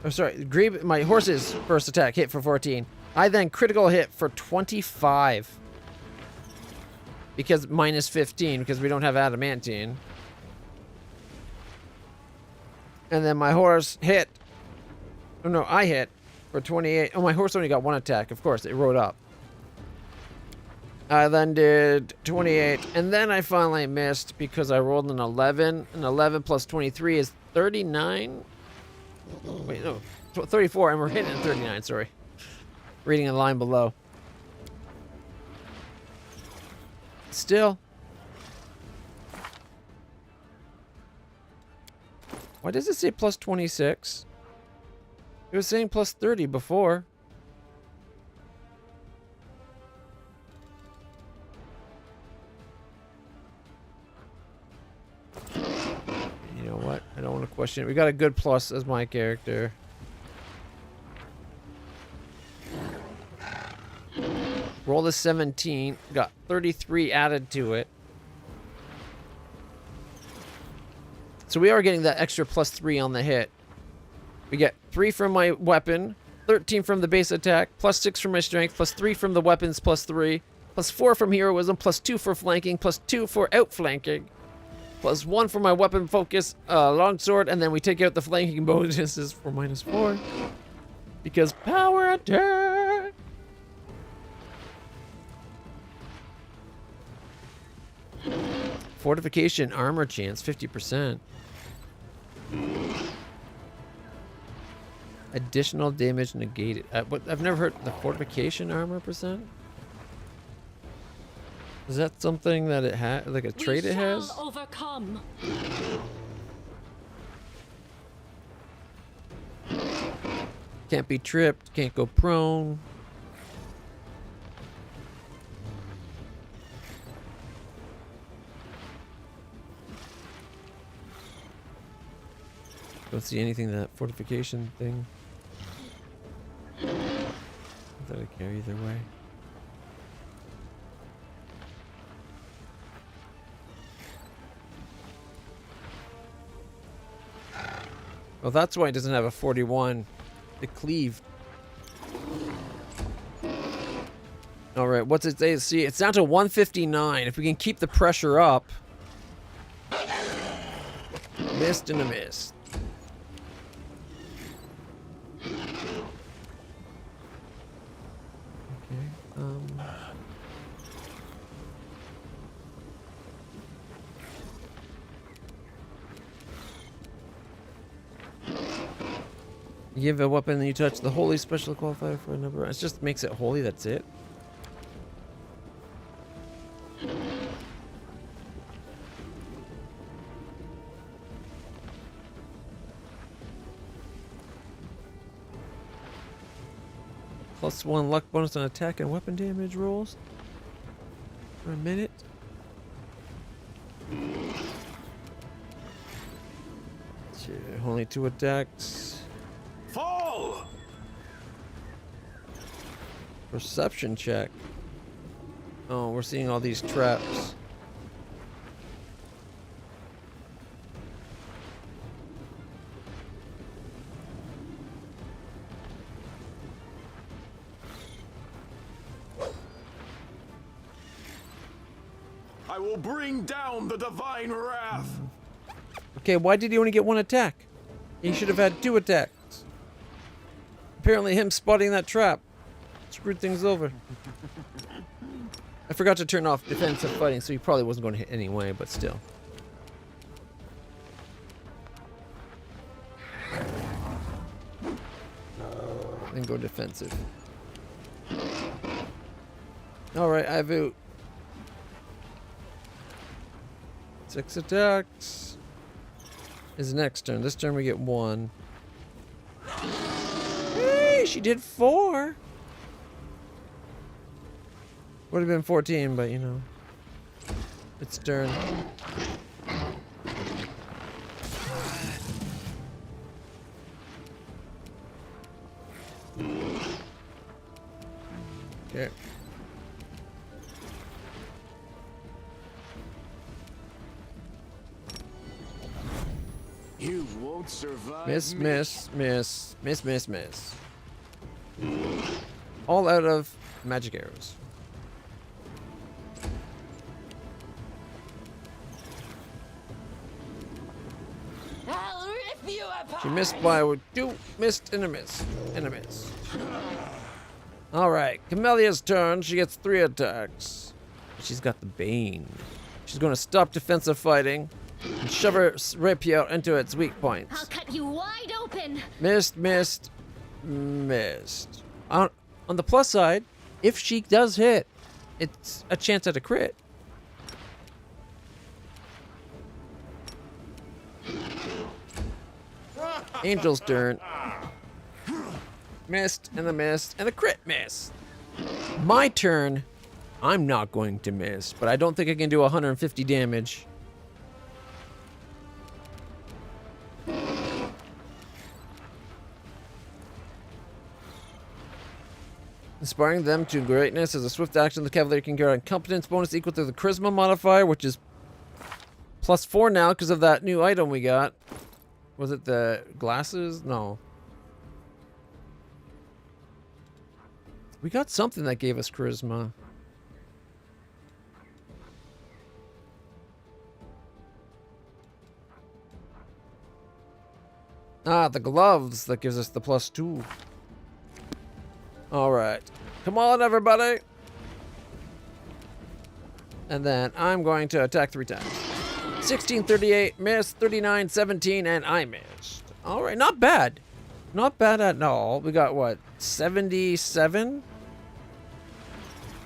Speaker 1: Oh, sorry. My horse's first attack hit for 14. I then critical hit for 25. Because minus 15, because we don't have adamantine. And then my horse hit. Oh no, I hit for 28. Oh, my horse only got one attack. Of course, it rode up. I then did 28. And then I finally missed because I rolled an 11. And 11 plus 23 is 39. Wait, no. 34, and we're hitting at 39, sorry. Reading the line below. Still. Why does it say plus 26? It was saying plus 30 before. You know what? I don't want to question it. We got a good plus as my character. Roll the 17. Got 33 added to it. So we are getting that extra plus 3 on the hit. We get 3 from my weapon, 13 from the base attack, plus 6 from my strength, plus 3 from the weapons, plus 3, plus 4 from heroism, plus 2 for flanking, plus 2 for outflanking, plus 1 for my weapon focus, longsword, and then we take out the flanking bonuses for minus 4. Because power attack! Fortification armor chance, 50%. Additional damage negated. I've never heard the fortification armor percent. Is that something that it has, like a trait it has?
Speaker 2: shall overcome.
Speaker 1: Can't be tripped, can't go prone. Don't see anything that fortification thing. That I care either way. Well, that's why it doesn't have a 41. It cleaved. All right, what's it say? See, it's down to 159. If we can keep the pressure up. Missed and a miss. You give a weapon and you touch the holy special qualifier for a number. It just makes it holy, that's it. +1 luck bonus on attack and weapon damage rolls for a minute. Only 2 attacks.
Speaker 4: Fall!
Speaker 1: Perception check. Oh, we're seeing all these traps.
Speaker 4: I will bring down the divine wrath.
Speaker 1: Okay, why did he only get 1 attack? He should have had 2 attacks. Apparently him spotting that trap screwed things over. I forgot to turn off defensive fighting, so he probably wasn't going to hit anyway, but still. Then go defensive. Alright, Ivory. 6 attacks. His next turn. This turn we get 1. Hey, she did 4. Would have been 14, but you know. It's turn. Okay.
Speaker 4: You won't survive.
Speaker 1: Miss, miss. All out of magic arrows.
Speaker 2: I'll rip you apart.
Speaker 1: She missed by 2, missed and a miss, and a miss. Alright, Camellia's turn. She gets 3 attacks. She's got the Bane. She's going to stop defensive fighting and shove her rapier into its weak
Speaker 7: I'll
Speaker 1: points.
Speaker 7: cut you wide open.
Speaker 1: Missed. On the plus side, if she does hit, it's a chance at a crit. Angel's turn. Missed and a miss and a crit miss. My turn. I'm not going to miss, but I don't think I can do 150 damage. Inspiring them to greatness as a swift action, the Cavalier can get a competence bonus equal to the Charisma modifier, which is +4 now because of that new item we got. Was it the glasses? No. We got something that gave us Charisma. Ah, the gloves that gives us the +2. Alright. Come on, everybody. And then I'm going to attack 3 times. 16, 38, miss, 39, 17, and I missed. Alright, not bad. Not bad at all. We got, what, 77?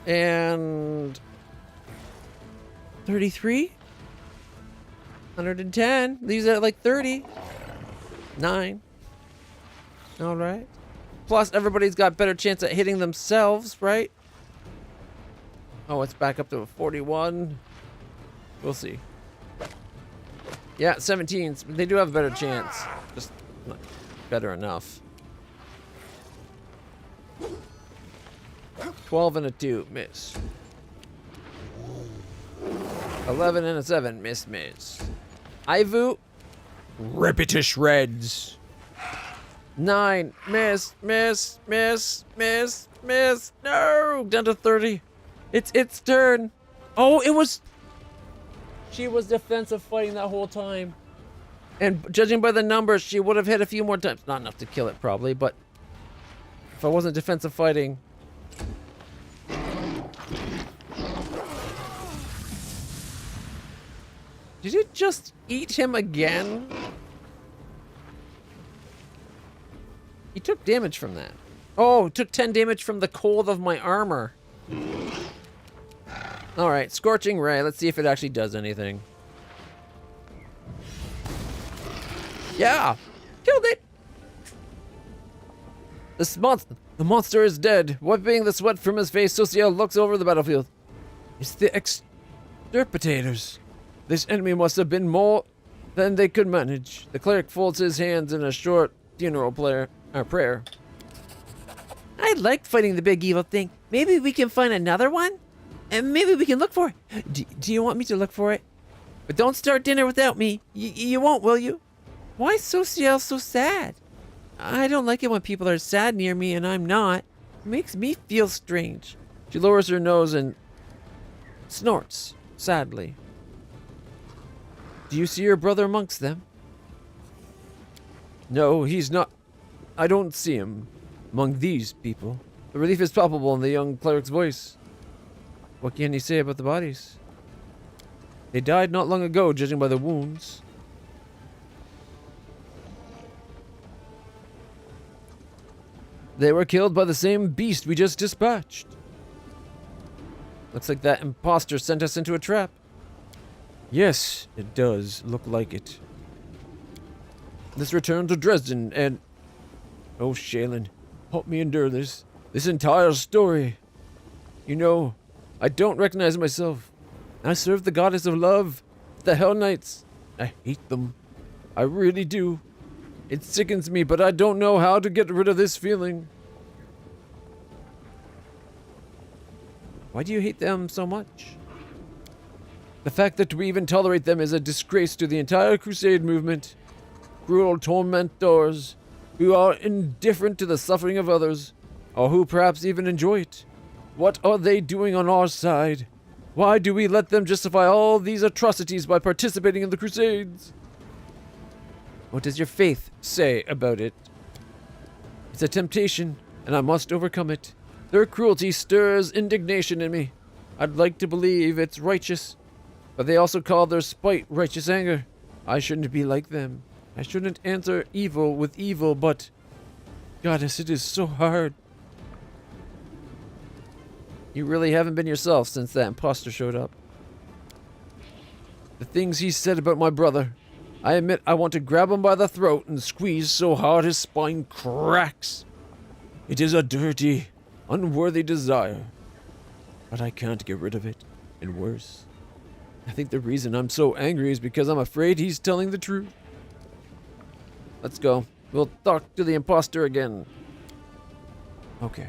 Speaker 1: And 33? 110. These are like 30. 9. All right. Plus, everybody's got better chance at hitting themselves, right? Oh, it's back up to a 41. We'll see. Yeah, 17s. They do have a better chance. Just not better enough. 12 and a 2. Miss. 11 and a 7. Miss, miss. Ivory.
Speaker 3: Rip it to shreds.
Speaker 1: 9. Miss, miss, miss, miss, miss. No! Down to 30. It's its turn. Oh, it was... She was defensive fighting that whole time. And judging by the numbers, she would have hit a few more times. Not enough to kill it, probably, but... If I wasn't defensive fighting... Did it just eat him again? He took damage from that. Oh, took 10 damage from the cold of my armor. Alright, Scorching Ray. Let's see if it actually does anything. Yeah! Killed it! The monster is dead. Wiping the sweat from his face, Social looks over the battlefield. It's the extirpators. This enemy must have been more than they could manage. The cleric folds his hands in a short funeral prayer. I liked fighting the big evil thing. Maybe we can find another one? And maybe we can look for it. Do you want me to look for it? But don't start dinner without me. You won't, will you? Why is Social so sad? I don't like it when people are sad near me and I'm not. It makes me feel strange. She lowers her nose and snorts sadly. Do you see your brother amongst them? No, he's not. I don't see him among these people. The relief is palpable in the young cleric's voice. What can he say about the bodies? They died not long ago, judging by the wounds. They were killed by the same beast we just dispatched. Looks like that imposter sent us into a trap. Yes, it does look like it. Let's return to Dresden and... Oh, Shaylin, help me endure this entire story. You know, I don't recognize myself. I serve the goddess of love, the Hell Knights. I hate them. I really do. It sickens me, but I don't know how to get rid of this feeling. Why do you hate them so much? The fact that we even tolerate them is a disgrace to the entire Crusade movement. Cruel tormentors who are indifferent to the suffering of others, or who perhaps even enjoy it. What are they doing on our side? Why do we let them justify all these atrocities by participating in the Crusades? What does your faith say about it? It's a temptation, and I must overcome it. Their cruelty stirs indignation in me. I'd like to believe it's righteous, but they also call their spite righteous anger. I shouldn't be like them. I shouldn't answer evil with evil, but... Goddess, it is so hard. You really haven't been yourself since that imposter showed up. The things he said about my brother. I admit I want to grab him by the throat and squeeze so hard his spine cracks. It is a dirty, unworthy desire. But I can't get rid of it. And worse, I think the reason I'm so angry is because I'm afraid he's telling the truth. Let's go. We'll talk to the imposter again. Okay.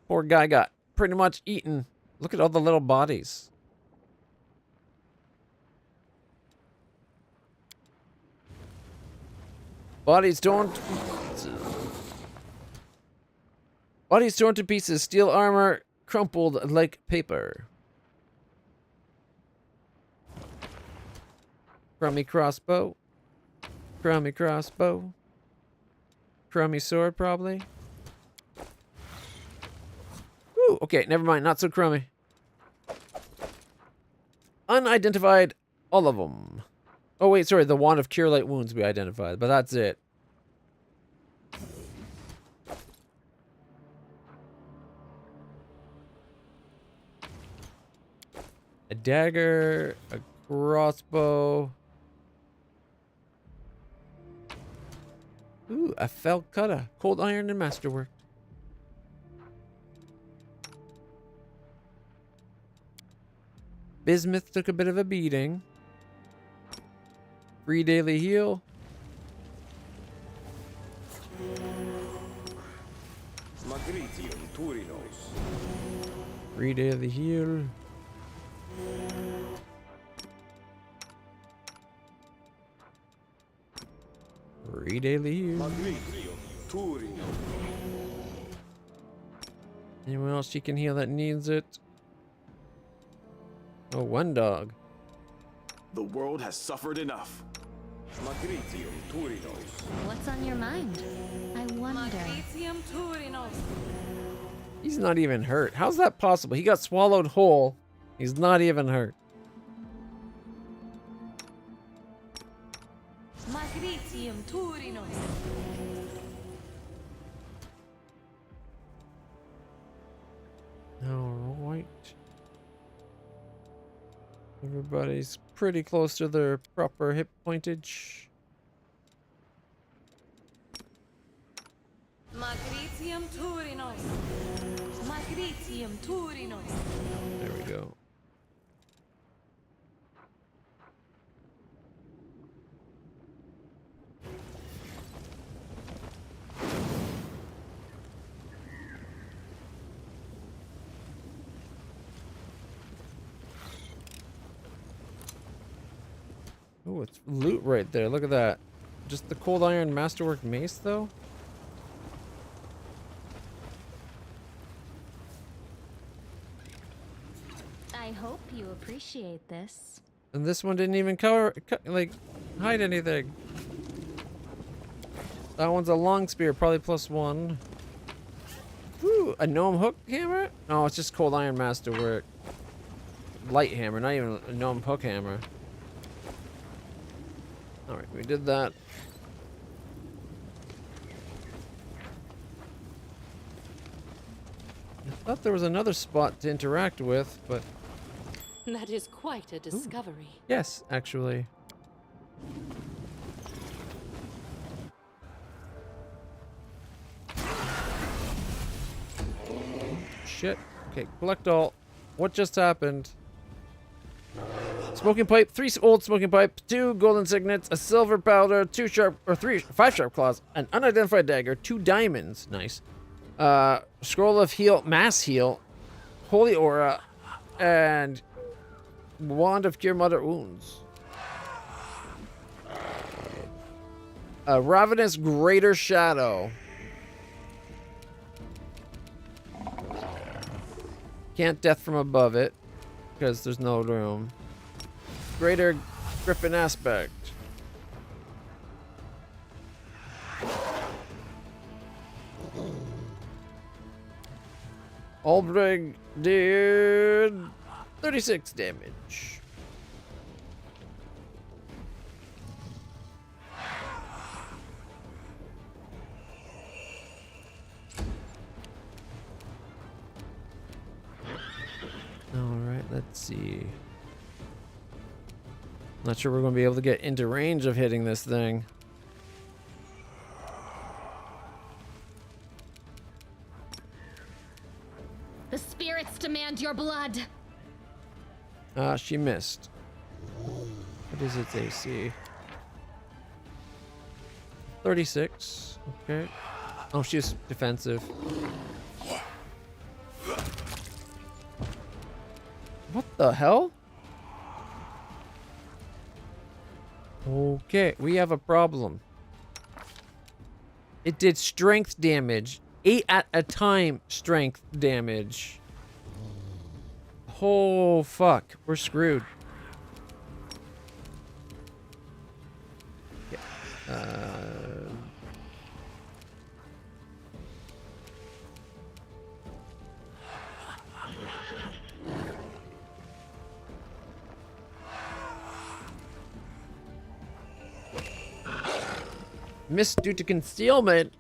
Speaker 1: Poor guy got pretty much eaten. Look at all the little bodies. Bodies torn to pieces. Bodies torn to pieces. Steel armor crumpled like paper. Crummy crossbow. Crummy crossbow. Crummy sword, probably. Ooh, okay, never mind. Not so crummy. Unidentified, all of them. Oh, wait, sorry. The wand of cure light wounds we identified, but that's it. A dagger, a crossbow. Ooh, a falcata. Cold iron and masterwork. Bismuth took a bit of a beating. Free daily heal. Free daily heal. Free daily heal. Anyone else you can heal that needs it? Oh, one dog.
Speaker 4: The world has suffered enough.
Speaker 7: What's on your mind? I wonder.
Speaker 5: Magritium Turinos.
Speaker 1: He's not even hurt. How's that possible? He got swallowed whole. He's not even hurt.
Speaker 5: Magritium Turinos.
Speaker 1: All right. Everybody's pretty close to their proper hit pointage.
Speaker 5: Magritium Turinos. Magritium Turinos.
Speaker 1: There we go. Oh, it's loot right there. Look at that. Just the cold iron masterwork mace, though?
Speaker 7: I hope you appreciate this.
Speaker 1: And this one didn't even cover, like, hide anything. That one's a long spear, probably +1. Ooh, a gnome hook hammer? No, it's just cold iron masterwork. Light hammer, not even a gnome hook hammer. Alright, we did that. I thought there was another spot to interact with, but
Speaker 2: That is quite a discovery.
Speaker 1: yes, actually. Shit. Okay, collect all. What just happened? Smoking pipe, 3 old smoking pipe, 2 golden signets, a silver powder, 5 sharp claws, an unidentified dagger, 2 diamonds. Nice. Scroll of heal, mass heal, holy aura, and wand of cure moderate wounds. A ravenous greater shadow. Can't death from above it because there's no room. Greater griffin aspect. Aldrig did 36 damage. All right, let's see. Not sure we're going to be able to get into range of hitting this thing.
Speaker 7: The spirits demand your blood.
Speaker 1: She missed. What is its AC? 36. Okay. Oh, she's defensive. What the hell? Okay, we have a problem. It did strength damage. 8 at a time strength damage. Oh, fuck. We're screwed. Missed due to concealment.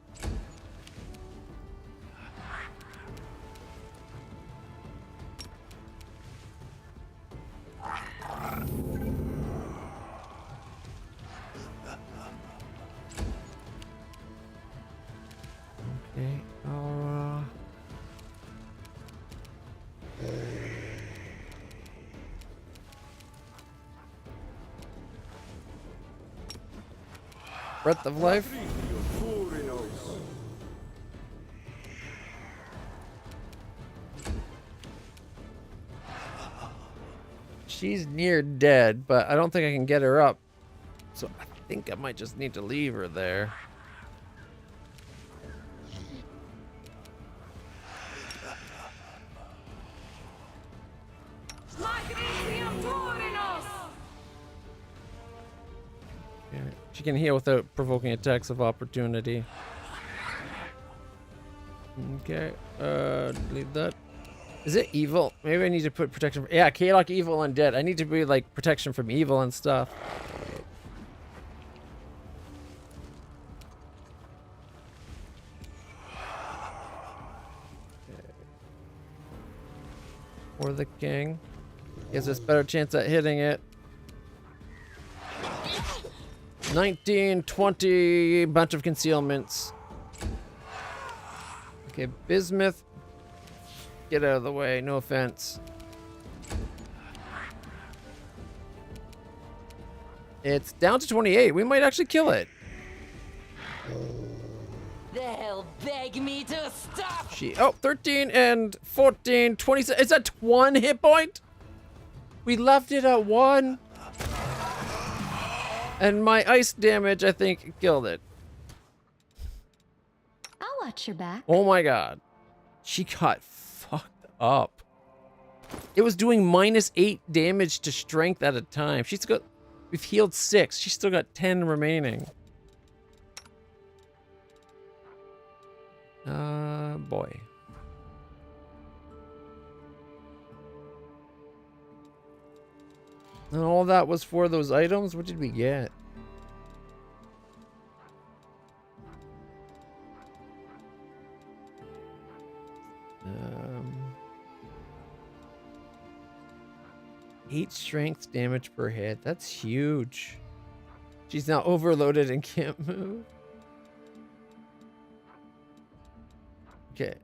Speaker 1: Okay. Breath of life. She's near dead, but I don't think I can get her up. So I think I might just need to leave her there.
Speaker 5: Magnesium Turinos!
Speaker 1: Yeah, she can heal without provoking attacks of opportunity. Okay, delete that. Is it evil? Maybe I need to put protection. Yeah, K-Lock evil undead. I need to be like protection from evil and stuff. Or the king. Gives us better chance at hitting it. 19, 20, bunch of concealments. Okay, Bismuth. Get out of the way, no offense. It's down to 28. We might actually kill it.
Speaker 2: They'll beg me to stop.
Speaker 1: Oh, 13 and 14, 27. It's at 1 hit point? We left it at 1. And my ice damage, I think, killed it.
Speaker 7: I'll watch your back.
Speaker 1: Oh my god. She got fucked up. It was doing -8 damage to strength at a time. We've healed 6. She's still got 10 remaining. Boy. And all that was for those items? What did we get? Um, 8 strength damage per hit. That's huge. She's now overloaded and can't move. Okay.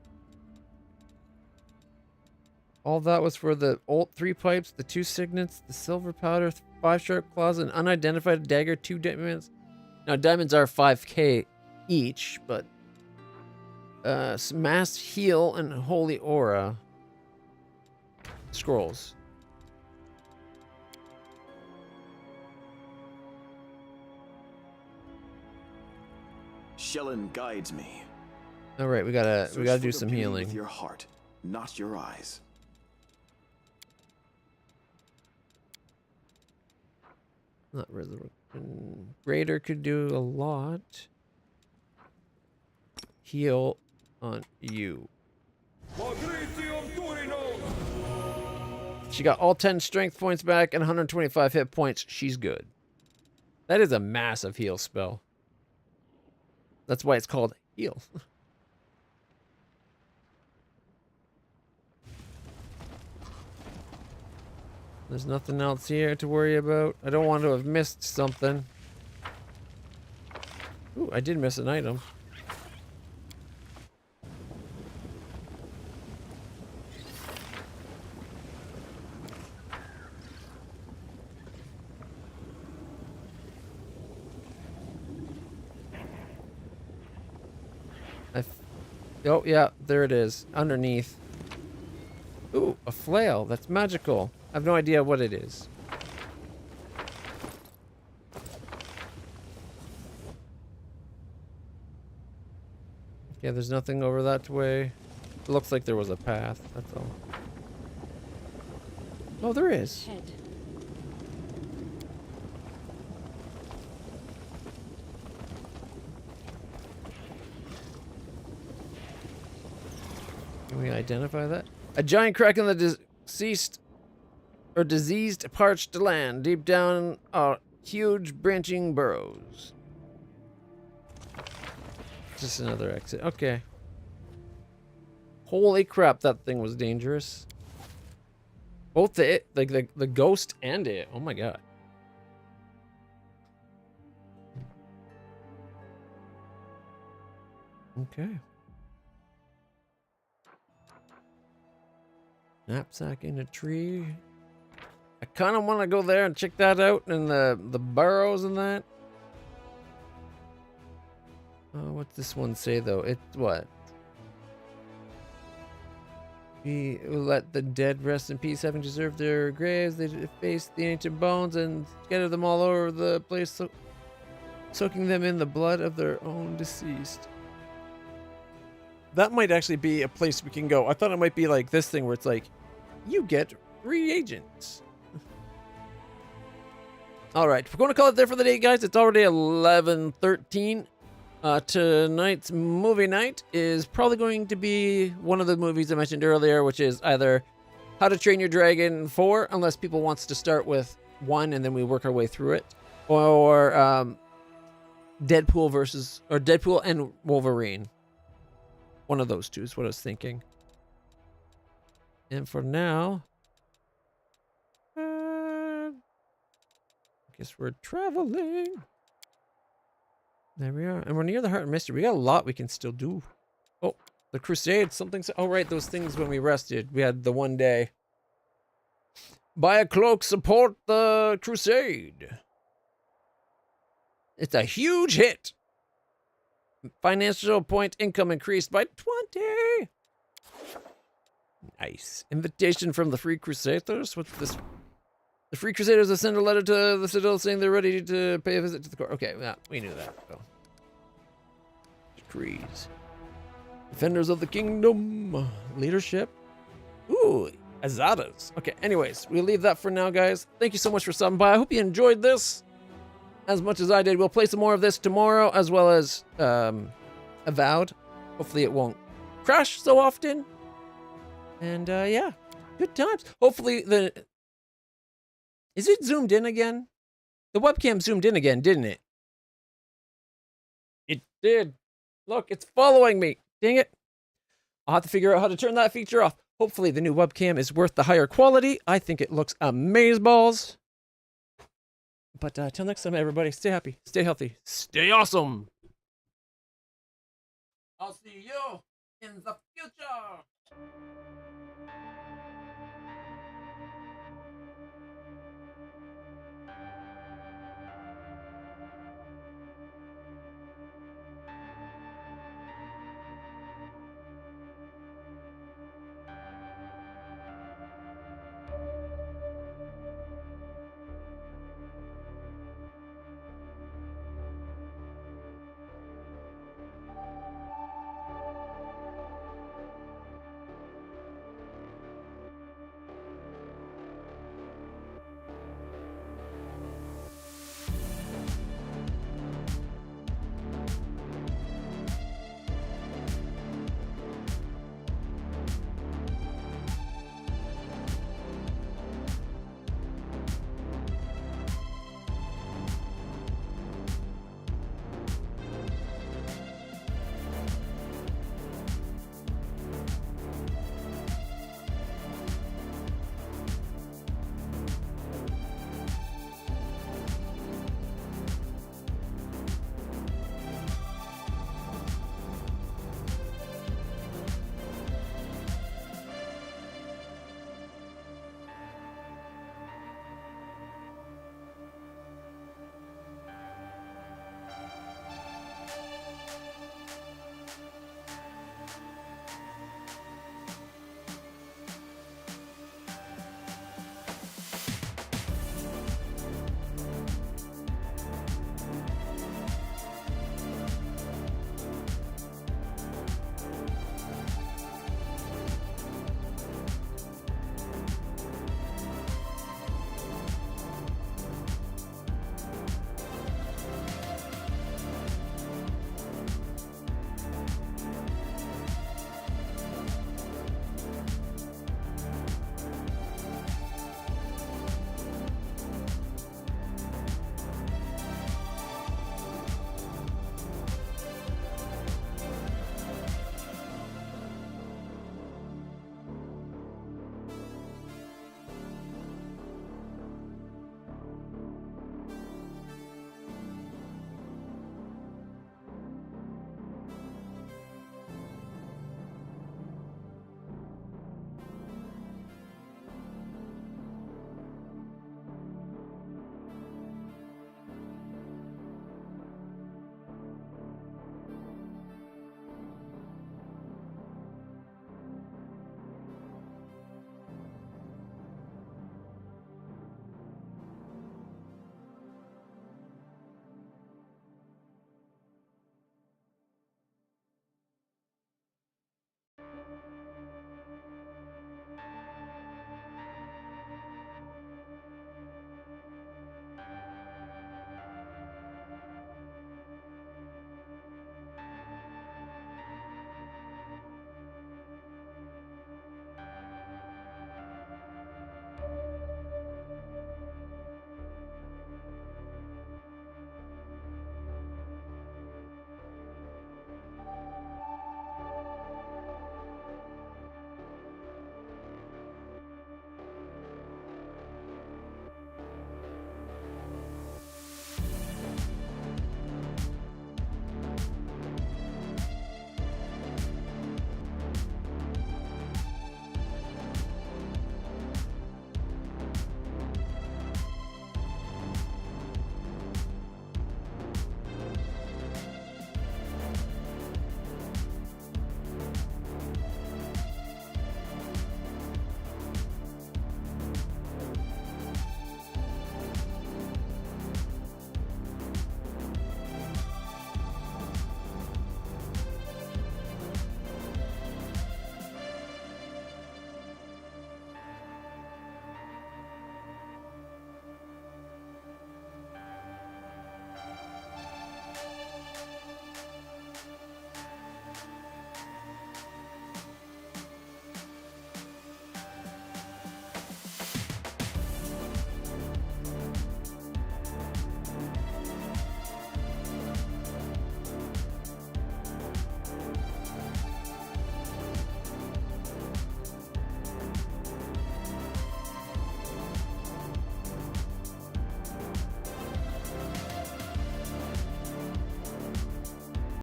Speaker 1: All that was for the ult 3 pipes, the 2 signets, the silver powder, 5 sharp claws, an unidentified dagger, 2 diamonds. Now diamonds are 5k each, but mass heal and holy aura scrolls.
Speaker 4: Shellen guides me.
Speaker 1: All right, we gotta
Speaker 4: Search
Speaker 1: do
Speaker 4: for the
Speaker 1: some
Speaker 4: beauty
Speaker 1: healing.
Speaker 4: with your heart, not your eyes.
Speaker 1: Not resurrection. Greater could do a lot. Heal on you. She got all 10 strength points back and 125 hit points. She's good. That is a massive heal spell. That's why it's called heal. There's nothing else here to worry about. I don't want to have missed something. Ooh, I did miss an item. Oh, yeah, there it is. Underneath. Ooh, a flail. That's magical. I have no idea what it is. Yeah, there's nothing over that way. It looks like there was a path, that's all. Oh, there is.
Speaker 2: Head.
Speaker 1: Can we identify that? A giant crack in the deceased or diseased parched land. Deep down are huge branching burrows. Just another exit. Okay. Holy crap, that thing was dangerous. Both the ghost and it. Oh my god. Okay. Knapsack in a tree. I kind of want to go there and check that out and the burrows and that. Oh, what's this one say though? It's what? We let the dead rest in peace, having deserved their graves. They faced the ancient bones and scattered them all over the place, soaking them in the blood of their own deceased. That might actually be a place we can go. I thought it might be like this thing where it's like, you get reagents. All right, we're going to call it there for the day, guys. It's already 11:13. Tonight's movie night is probably going to be one of the movies I mentioned earlier, which is either How to Train Your Dragon 4, unless people wants to start with 1 and then we work our way through it, or Deadpool and Wolverine. One of those two is what I was thinking. And for now, I guess we're traveling. There we are. And we're near the Heart of Mystery. We got a lot we can still do. Oh, the Crusade. Oh, right. Those things when we rested. We had the one day. Buy a cloak. Support the Crusade. It's a huge hit. Financial point income increased by 20. Nice. Invitation from the Free Crusaders. What's this? The Free Crusaders have sent a letter to the Citadel saying they're ready to pay a visit to the court. Okay, yeah, we knew that. So. Decrees. Defenders of the Kingdom. Leadership. Ooh, Azadas. Okay, anyways, we'll leave that for now, guys. Thank you so much for stopping by. I hope you enjoyed this as much as I did. We'll play some more of this tomorrow, as well as Avowed. Hopefully it won't crash so often. And yeah, good times. Hopefully is it zoomed in again? The webcam zoomed in again, didn't it? It did. Look, it's following me. Dang it. I'll have to figure out how to turn that feature off. Hopefully the new webcam is worth the higher quality. I think it looks amazeballs. But till next time, everybody, stay happy, stay healthy, stay awesome. I'll see you in the future.